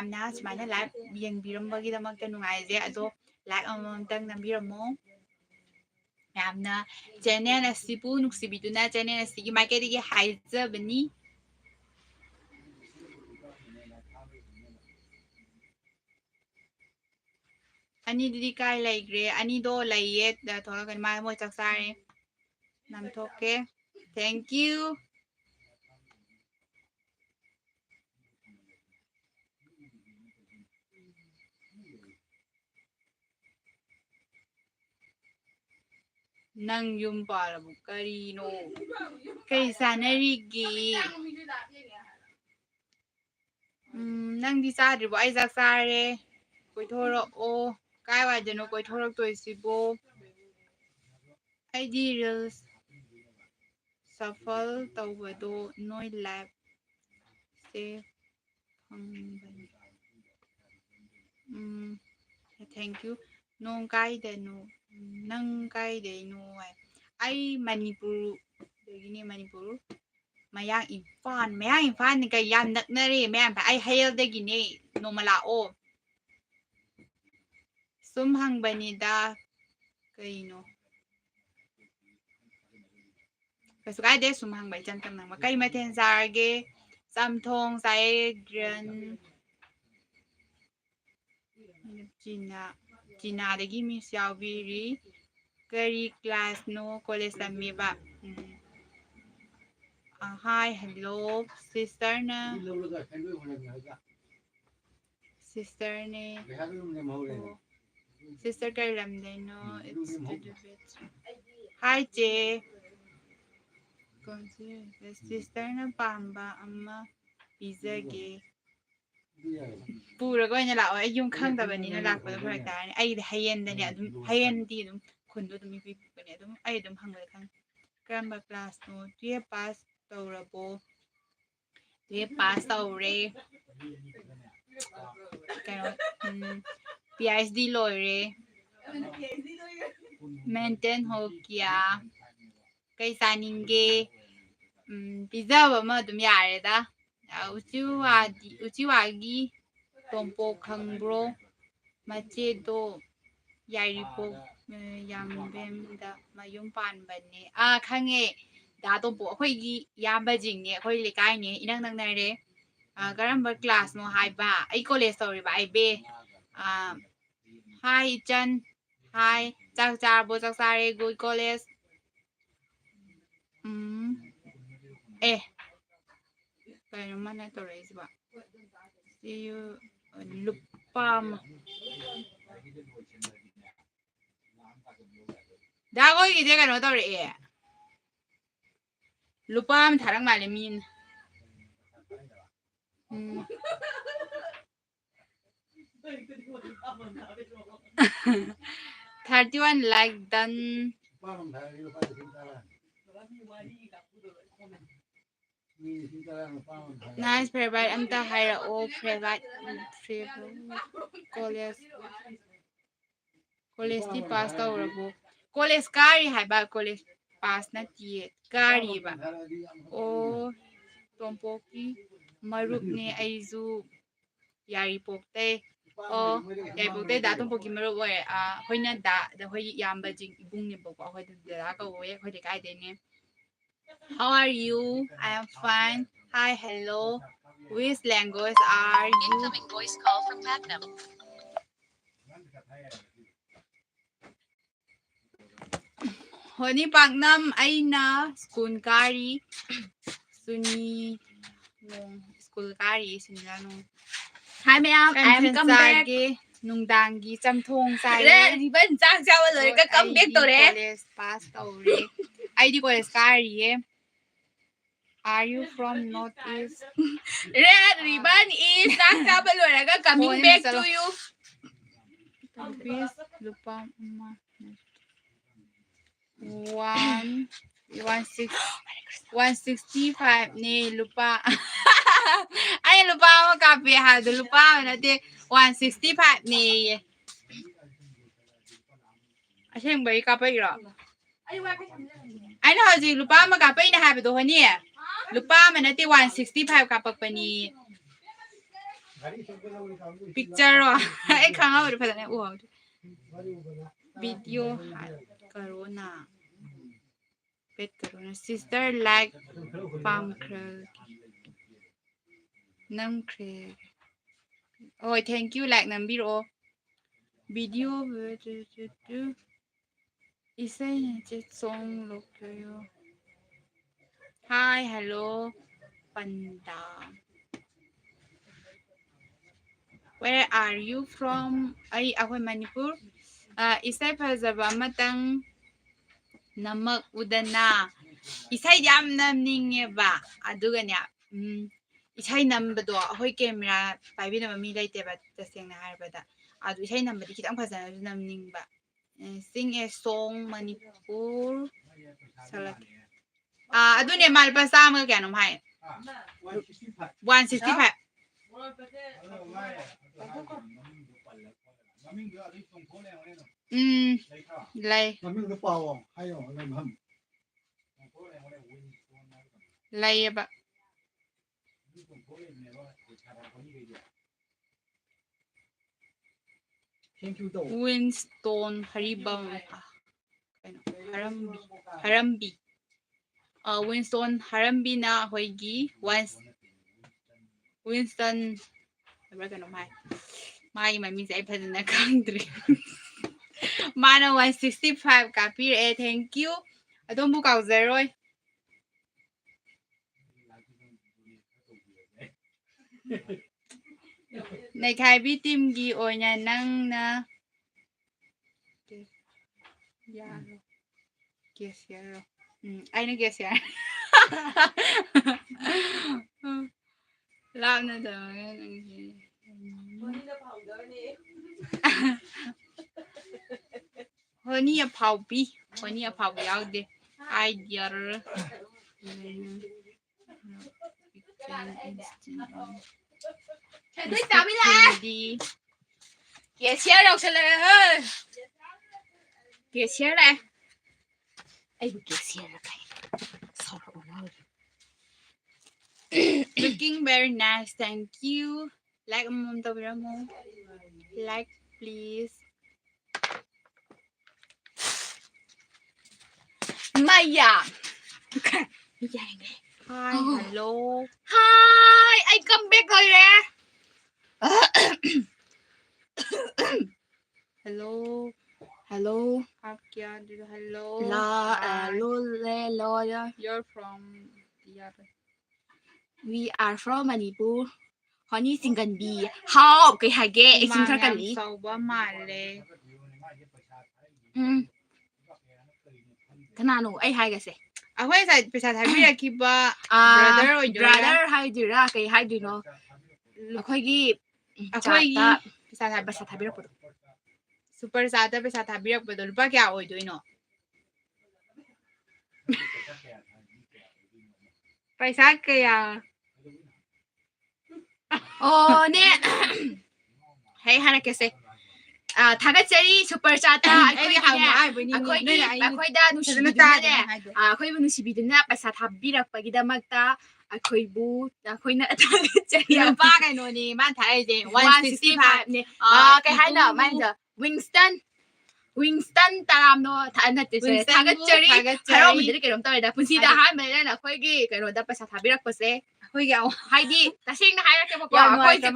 na sumana live yengbiramagi damakta nungaije ado like amamtang nambiramo. Ma'am na channel asibu nuksibiduna channel asigi marketigi haizabani. Ani didi kai laigre ani do laiyet da thola kan ma mo chak sare. Nam thoke. Thank you. Nang yum palabu karino. Kay sanarigi. Nang di sadribo ay chak sare. Koi thoro o kai wa jano koi thoro toisibo. I di reels shuffle tawado noi lab se thank you nong kai de no nang kai de no ai Manipur dagini Manipur mayang imfan ni kay yam naknari mayam pa ai hail dagini no malao sumhang banida kay no Kasi kaya de sumhang bay chan nang makay maten sarge samthong sai gran China dagi mi xiao biri kari class no college mi ba hi hello sister na sister ne sister kay lamday no it's to do better. Hi Che. Sister na pamba ama pizage. Puraga oina lako ay yung khangdabanina lakpada phurak tarani ai hayendani adum hayendi adum khundu adum ipipani adum ai adum hangba khang karamba class no 12 pass tawrabo 12 pass tawre kayo PhD loire maintain ho kya kai saninge pizza ba ma adum yare da uchiwagi tompo khangbro machedo yairipo yambemda mayum panbane khange da tompo akhoi yamba jingne akhoi lekai ne inang nang nare karamba class no haiba ai college story ba ai be hi chan hi chak charbo chak sare good college kaya mana to raise ba see you lupam dago ide ka no to re lupam tharang male min 31 like done nice favorite amta haira o favorite college ti pass tawrabo college kari haiba college pass na ti kari ba o tompoki marupne aizu yari pokte o yari pokte da tompoki marup oi hoina da hoi yamba jing ibung ne boko hoi da ka oi hoi de kai de ne. How are you? I am fine. Hi, hello. Which language are you? Incoming voice call from Magnum. Honi Pagnam Aina School Kari Suni School Kari Sunano. Hi ma'am, I am come back. Nung dangi chamthong sai. Ribbon chang chawa loi ka come back to re. College pass tawre. ID college kari. Are you from Northeast? Red ribbon is chang chawa loi ka coming back to you. Rupees lupa 165 ni lupa. Ay lupa mo kape ha do lupa na te 165 ni. Aseng bai kape ro. Ay no ji lupa mo kape na ha do hani. Lupa man na te 165 kapak pa ni. Picture ro. Ay khanga ba phala na wow. Video corona. Pet corona sister like palm crag. Nam crag. Oh thank you like nam biro. Video isay na chat song look kayo. Hi hello panda. Where are you from? Ay ako Manipur. Isay pazaba matang namak udana. Isay yam namninge ba aduga nya isay nambado ahoy camera paibina mami laite ba taseng na harbada adu isay nambadi kitang phajana namning ba sing a song Manipur salak adune malpa sama kya nom hai 165 lai lai ba Winston Haribam Harambi Winston Harambi na hoigi Winston mai mami sai phajana khangdri mana 165 kapir thank you adom bu kaw zeroi Neikhaibi Team gi oina nang na Yaro. Guess yaro. Anh nó guess yaro. Làm nữa rồi. Honey phao pi. Honey phao yao đi. Ai yaro. Thấy tao biết là đi. Kìa xe đâu xe lại ơi. Kìa xe này. Ai bị kìa xe là cái. Sao rồi ơi. Looking very nice, thank you. Like mom to mo. Like please. Maya. Hi, hello. Hi, I come back rồi nè. Hello. Hello. आप क्या hello. Lo. You're from here. We are from Manipur. Honey singan bi. How cái hai ghé xin thắc cái lý. Sầu ba male. Cái nào nụ ai hai cái gì? Ako ay sa pisa sabi ra kiba brother o brother hai đứa ra cái hai đứa nó. Ako gi. Ako ay pisa sabi ra po. Super sata pisa sabi ra po do lupa kya oy do ino. Paisa kaya. nè. Hay hai cái gì? 다같이 super chat다. 아코이다 누시비드네. 아코이부 누시비드나 빠사 답비락박이다막다. 아코이부 아코이나 다같이 빠가 노니 많다 이제 165네. cái hai nọ mang giờ Winston taramno 다안났대. 다같이 하러 mình cái đồng tao là 분시다 hai mình là khôi cái rồi đã 빠사 답비락박세. khôi cái 하이디 다시 나 하이게 먹고 khôi cái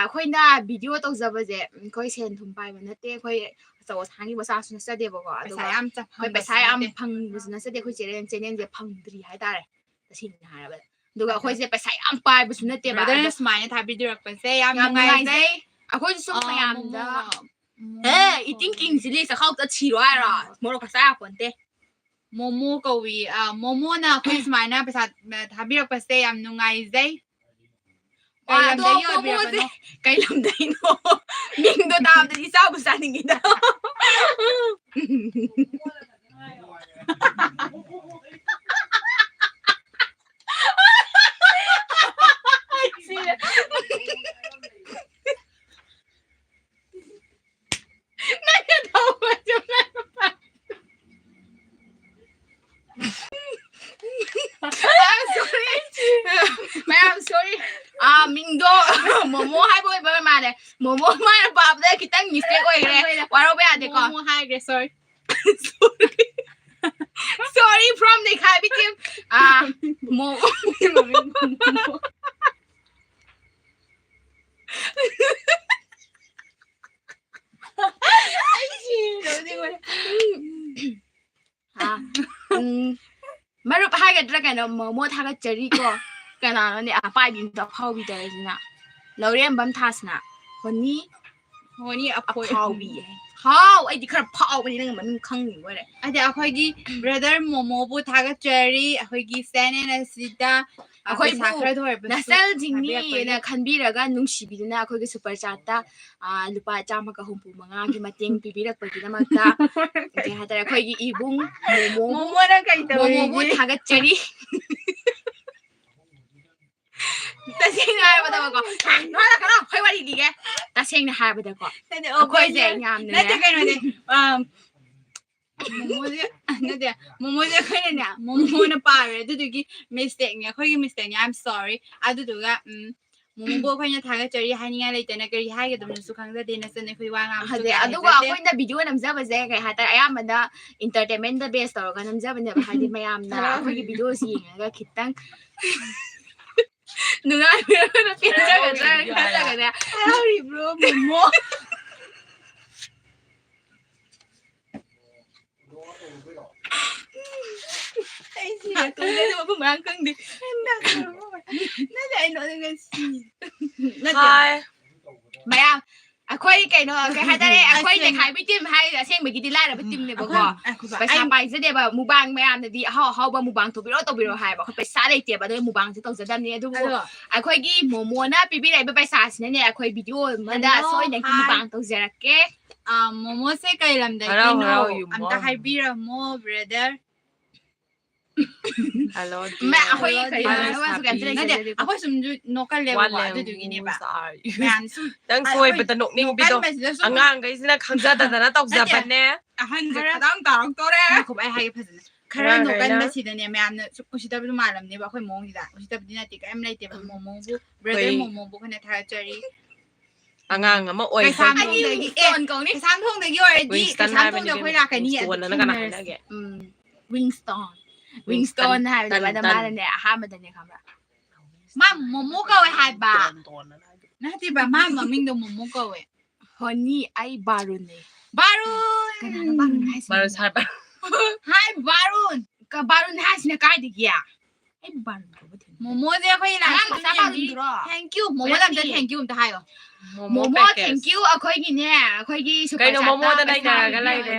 khôi 비디오 또 잡아제 khôi sen thùng bài mà nãy khôi sau tháng đi sao nó sẽ đi vào gọi khôi bài sai âm phăng nó sẽ đi khôi chế nên phăng đi hai ta này 다시 나 하라 vậy 누가 khôi sẽ bài sai âm bài 무슨 nãy bà brother smile thà video cái xe âm ngày đấy khôi sẽ sống phải âm đó 이 띵킹 질리서 하우다 치료하라 뭐로 가서 본데 Momo kawi Momo na khoi smile na pisa thabi ra pa se am nungai zai. Kay lam dayo no. Kay lam dayo no. Ming do tam di sao bu sa ning ida. I'm sorry. Mingdo Momo hai boy ba ma de. Momo ma na bab de kitang mistake oi re. Waro ba de ko. Momo hai ge sorry. Sorry from Neikhaibi Team. Momo. Marup hai cái dragon nó Momo tha cái cherry ko. Cái nào nó nè bài bình tập phao bị đời gì nè lâu đêm bấm thas nè Honi apoi phao bị phao ai đi khơi phao cái này mình không hiểu vậy ade akhoi gi brother Momo bu thaga cherry akhoi gi sane na sida akhoi sakra thoi na sel jingni na khanbiraga nungshibiduna akhoi gi super chat ta lupa chama ka humpu manga gi mateng pibirak pagi na magta ke hatara akhoi gi ibung Momo na kai to Momo bu thaga cherry 다생나 할아버지가 너나 그럼 회화리 이게 다생나 할아버지가 akhoi je nyamne na te kai no de Momo je kai na Momo na pare du gi mistake nya khoi gi mistake nya I'm sorry adu du ga Momo bo khoi nya thaga cherry hani nga leite na kari hai ga dum su khang da de na sen khoi wa ngam hade aduga akoina video namjaba je kai hata ayamada entertainment da base tawga namjaba ne hadi mayamna akhoi video si nga khitang nungai na pinja ga na sorry bro Momo ai gì tôi đây mà không ăn cưng đi nó lại nói cái gì Hi. mày à ꯑꯩꯈꯣꯏ ꯀꯩꯅꯣ ꯀꯩ ꯍꯥꯏꯇꯥꯔꯦ ꯑꯩꯈꯣꯏ ꯅꯩꯈꯥꯏꯕꯤ team ꯍꯥꯏꯔꯤꯗꯣ ꯑꯁꯦꯡꯕꯒꯤꯗꯤ ꯂꯥꯏꯔꯕ ꯇꯤꯝꯅꯦꯕꯀꯣ ꯄꯩꯁꯥ ꯄꯥꯏꯖꯗꯦꯕ ꯃꯨꯕꯥꯡ ꯃꯌꯥꯝꯅꯗꯤ ꯑꯍꯥꯎ ꯑꯍꯥꯎꯕ ꯃꯨꯕꯥꯡ ꯇꯧꯕꯤꯔꯣ ꯍꯥꯏꯕ ꯑꯩꯈꯣꯏ ꯄꯩꯁꯥ ꯂꯩꯇꯦꯕ ꯑꯗꯨꯒꯤ ꯃꯨꯕꯥꯡꯁꯦ ꯇꯧꯖꯗꯕꯅꯤ ꯑꯗꯨꯕꯨ ꯑꯩꯈꯣꯏꯒꯤ ꯃꯣꯃꯣꯅ ꯄꯤꯕꯤꯔꯛꯏꯕ ꯄꯩꯁꯥꯁꯤꯅꯅꯦ ꯑꯩꯈꯣꯏ ꯚꯤꯗꯤꯑꯣ ꯑꯃꯗ ꯁꯣꯏꯗꯅ ꯃꯨꯕꯥꯡ ꯇꯧꯖꯔꯛꯀꯦ ꯃꯣꯃꯣꯁꯦ ꯀꯩ ꯂꯝꯗꯒꯤꯅꯣ ꯑꯝꯇ ꯍꯥꯏꯕꯤꯔꯝꯃꯣ ꯕ꯭ꯔꯗꯔ Hello ꯑꯩꯈꯣꯏ ꯑꯩꯈꯣꯏ ꯁꯨꯝ ꯅꯣꯛꯀꯜꯂꯦꯕꯀꯣ ꯑꯗꯨꯗꯨꯒꯤꯅꯦꯕ ꯃꯌꯥꯝ ꯁꯨꯝ ꯅꯪ ꯁꯣꯏꯕꯗ ꯅꯣꯛꯅꯤꯡꯕꯤꯗꯣ ꯑꯉꯥꯡꯈꯩꯁꯤꯅ ꯈꯪꯖꯗꯗꯅ ꯇꯧꯖꯕꯅꯦ ꯑꯍꯟꯁꯦ ꯈꯇꯪ ꯇꯥꯔꯛꯇꯣꯔꯦ ꯑꯩ ꯍꯥꯏꯒꯦ ꯐꯖꯅ ꯈꯔ ꯅꯣꯛꯀꯟꯕꯁꯤꯗꯅꯦ ꯃꯌꯥꯝꯅ ꯁꯨꯁꯤꯗꯕꯁꯨ ꯃꯥꯜꯂꯝꯅꯦꯕ ꯑꯩꯈꯣꯏ ꯃꯑꯣꯡꯁꯤꯗ ꯎꯁꯤꯗꯕꯗꯤ ꯅꯠꯇꯦ ꯀꯔꯤꯝ ꯂꯩꯇꯦꯕ ꯃꯣꯃꯣꯕꯨ ꯕ꯭ꯔꯗꯔ ꯃꯣꯃꯣꯕꯨ ꯑꯩꯈꯣꯏꯅ ꯊꯥꯒꯠꯆꯔꯤ ꯑꯉꯥꯡ ꯑꯃ ꯑꯣꯏꯕꯒꯤ ꯀꯩꯁꯥꯝꯊꯣꯡꯗꯒꯤ ꯑꯣꯏꯔꯗꯤ ꯀꯩꯁꯥꯝꯊꯣꯡꯗ ꯑꯩꯈꯣꯏ ꯂꯥꯛꯀꯅꯤ ꯋꯤꯡꯁꯇꯣꯟ ꯍꯥꯏꯕꯗ ꯃꯥꯅꯅꯦ ꯑꯍꯥꯟꯕꯗꯅꯦ ꯈꯪꯕ꯭ꯔꯥ ꯃꯥ ꯃꯣꯃꯣ ꯀꯧꯋꯦ ꯍꯥꯏꯕ ꯅꯠꯇꯦꯕ ꯃꯥ ꯃꯃꯤꯡꯗꯣ ꯃꯣꯃꯣ ꯀꯧꯋꯦ ꯍꯣꯅꯤ ꯑꯩ ꯕꯥꯔꯨꯟꯅꯦ ꯕꯥꯔꯨꯟ ꯀꯅꯥꯅꯣ ꯕꯥꯔꯨꯟ ꯍꯥꯏꯁꯤꯅ ꯍꯥꯏ ꯕꯥꯔꯨꯟ ꯕꯥꯔꯨꯟ ꯍꯥꯏꯁꯤꯅ ꯀꯥꯏꯗꯒꯤ ꯑꯩ ꯕꯥꯔꯨꯟ ꯀꯧꯕ ꯃꯣꯃꯣꯁꯦ ꯑꯩꯈꯣꯏ ꯊꯦꯡꯀ꯭ꯌꯨ ꯃꯣꯃꯣ ꯑꯝꯇ ꯊꯦꯡꯀ꯭ꯌꯨ ꯑꯝꯇ ꯍꯥꯏꯌꯣ ꯃꯣꯃꯣ ꯊꯦꯡꯀ꯭ꯌꯨ ꯑꯩꯈꯣꯏꯒꯤꯅꯦ ꯑꯩꯈꯣꯏꯒꯤ ꯀꯩꯅꯣ ꯃꯣꯃꯣꯗ ꯅꯩꯅꯔꯒ ꯂꯩꯔꯦ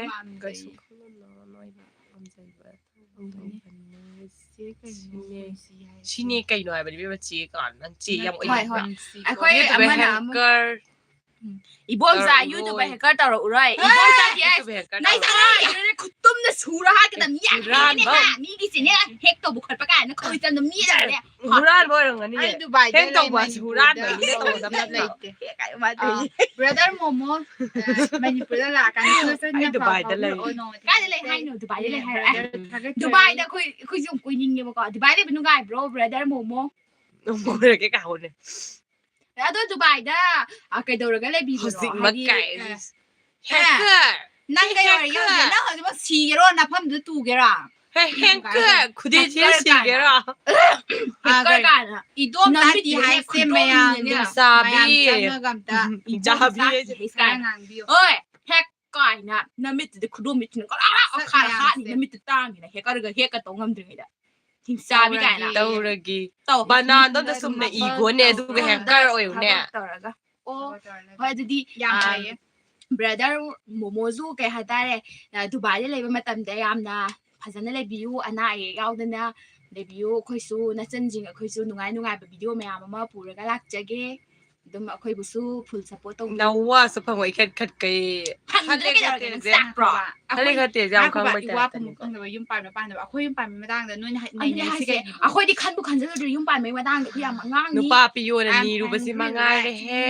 ꯁꯤꯅꯦ ꯀꯩꯅꯣ ꯍꯥꯏꯕꯅꯤ ꯏꯕꯦꯝꯃ ꯆꯦ ꯀꯥꯟ ꯅꯪ ꯆꯦ ꯌꯥꯝ ꯑꯣꯏꯕ꯭ꯔꯥ ꯑꯩꯈꯣꯏ ꯑꯃꯅ ꯏꯕꯣꯝꯆꯥ ꯌꯨꯇꯨꯕ ꯍꯦꯀꯔ ꯇꯧꯔꯛꯎꯔꯣꯏ ꯏꯕꯣꯝꯆꯥꯗꯤ ꯅꯩꯈꯥꯏꯕꯤꯅꯦ ꯈꯨꯠꯇꯨꯝꯅ ꯁꯨꯔ ꯍꯥꯏꯒꯗꯕꯅꯤ ꯃꯤꯒꯤ ꯆꯦꯅꯦꯜ ꯍꯦꯛ ꯇꯧꯕ ꯈꯣꯠꯄ ꯀꯥꯏꯅ ꯈꯣꯏꯆꯝꯗ ꯃꯤꯗꯅꯦ ꯍꯨꯔꯥꯟꯕ ꯑꯣꯏꯔꯝꯒꯅꯤ ꯑꯩ ꯗꯨꯕꯥꯏꯗ ꯍꯦꯛ ꯇꯧꯕ ꯍꯨꯔꯥꯟꯕꯒꯤꯅꯦ ꯂꯩꯇꯦ ꯕ꯭ꯔꯗꯔ ꯃꯣꯃꯣ ꯃꯅꯤꯄꯨꯔꯗ ꯂꯥꯛꯀꯥꯟꯗ ꯑꯩ ꯗꯨꯕꯥꯏꯗ ꯂꯩ ꯀꯥꯏꯗ ꯂꯩ ꯍꯥꯏꯅꯣ ꯗꯨꯕꯥꯏꯗ ꯂꯩ ꯍꯥꯏꯔ ꯗꯨꯕꯥꯏꯗ ꯑꯩꯈꯣꯏꯁꯨ ꯌꯥꯝ ꯀꯣꯏꯅꯤꯡꯉꯦꯕꯀꯣ ꯗꯨꯕꯥꯏ ꯂꯩꯕ ꯅꯨꯡꯉꯥꯏꯕ꯭ꯔꯣ ꯕ꯭ꯔꯗꯔ ꯃꯣꯃꯣ ꯀꯣꯏꯔꯒꯦ ꯀꯥꯍꯧꯅꯦ ꯑꯗꯣ ꯗꯨꯕꯥꯏꯗ ꯀꯩꯗꯧꯔꯒ ꯂꯩꯕꯤꯕꯅꯣ ꯅꯪ ꯀꯩ ꯑꯣꯏꯔꯒꯦ ꯅꯪ ꯍꯧꯖꯤꯛꯃꯛ ꯁꯤꯒꯦꯔꯣ ꯅꯐꯝꯗꯨꯗ ꯇꯨꯒꯦꯔꯥ ꯈꯨꯗꯤ ꯁꯤꯒꯦꯔꯥ ꯏꯗꯣꯝꯆꯥꯗꯤ ꯍꯥꯏꯁꯦ ꯃꯌꯥꯝꯅ ꯆꯪꯉꯒ ꯑꯝꯇ ꯉꯥꯡꯕꯤꯌꯨ ꯍꯣꯏ ꯍꯦꯛ ꯀꯥꯏꯅ ꯅꯃꯤꯠꯇꯨꯗꯤ ꯈꯨꯗꯣꯝꯕꯤꯠꯇꯨꯅ ꯍꯥꯠꯅꯤ ꯅꯃꯤꯠꯇꯨ ꯇꯥꯡꯉꯤꯅ ꯍꯦꯛꯀꯔꯒ ꯍꯦꯛꯀ ꯇꯧ ꯉꯝꯗ꯭ꯔꯤꯉꯩꯗ ꯍꯤꯡꯆꯥꯕꯤ ꯀꯥꯏꯅ ꯇꯧꯔꯒꯤ ꯕꯅꯥꯟꯗꯣ ꯁꯨꯝꯅ ꯏꯒꯣꯅꯦ ꯑꯗꯨꯒ ꯍꯦꯛꯀꯔ ꯑꯣꯏꯌꯨꯅꯦ ꯇꯧꯔꯒ ꯍꯣꯏ ꯑꯗꯨꯗꯤ ꯌꯥꯝ ꯐꯩꯌꯦ ꯕ꯭ꯔꯗꯔ ꯃꯣꯃꯣꯁꯨ ꯀꯩ ꯍꯥꯏꯇꯥꯔꯦ ꯗꯨꯕꯥꯏꯗ ꯂꯩꯕ ꯃꯇꯝꯗ ꯌꯥꯝꯅ ꯐꯖꯅ ꯂꯩꯕꯤꯌꯨ ꯑꯅꯥ ꯑꯌꯦꯛ ꯌꯥꯎꯗꯅ ꯂꯩꯕꯤꯌꯨ ꯑꯩꯈꯣꯏꯁꯨ ꯅꯆꯟꯁꯤꯡ ꯑꯩꯈꯣꯏꯁꯨ ꯅꯨꯡꯉꯥꯏꯕ ꯚꯤꯗꯤꯑꯣ ꯃꯌꯥꯝ ꯑꯃ ꯄꯨꯔꯒ ꯂꯥꯛꯆꯒꯦ ꯑꯗꯨꯝ ꯑꯩꯈꯣꯏꯕꯨꯁꯨ ꯐꯨꯜ ꯁꯞꯄꯣꯔꯠ ꯇꯧꯕꯤꯌꯨ ꯅꯋꯥꯁꯨ ꯐꯪꯉꯣꯏ ꯈꯠꯀꯩ ꯌꯨꯝ ꯄꯥꯟꯕ ꯄꯥꯟꯗꯕ ꯑꯩꯈꯣꯏ ꯌꯨꯝ ꯄꯥꯟꯕꯒꯤ ꯃꯇꯥꯡꯗ ꯅꯣꯏꯅ ꯑꯩꯈꯣꯏꯗꯤ ꯈꯟꯕꯨ ꯈꯟꯖꯜꯂꯨꯗ꯭ꯔꯦ ꯌꯨꯝ ꯄꯥꯟꯕꯒꯤ ꯃꯇꯥꯡꯗ ꯑꯩꯈꯣꯏ ꯌꯥꯝ ꯑꯉꯥꯡꯅꯤ ꯅꯨꯄꯥ ꯄꯤꯌꯣꯅ ꯅꯤꯔꯨꯕꯁꯤ ꯃꯉꯥꯏꯔꯦꯍꯦ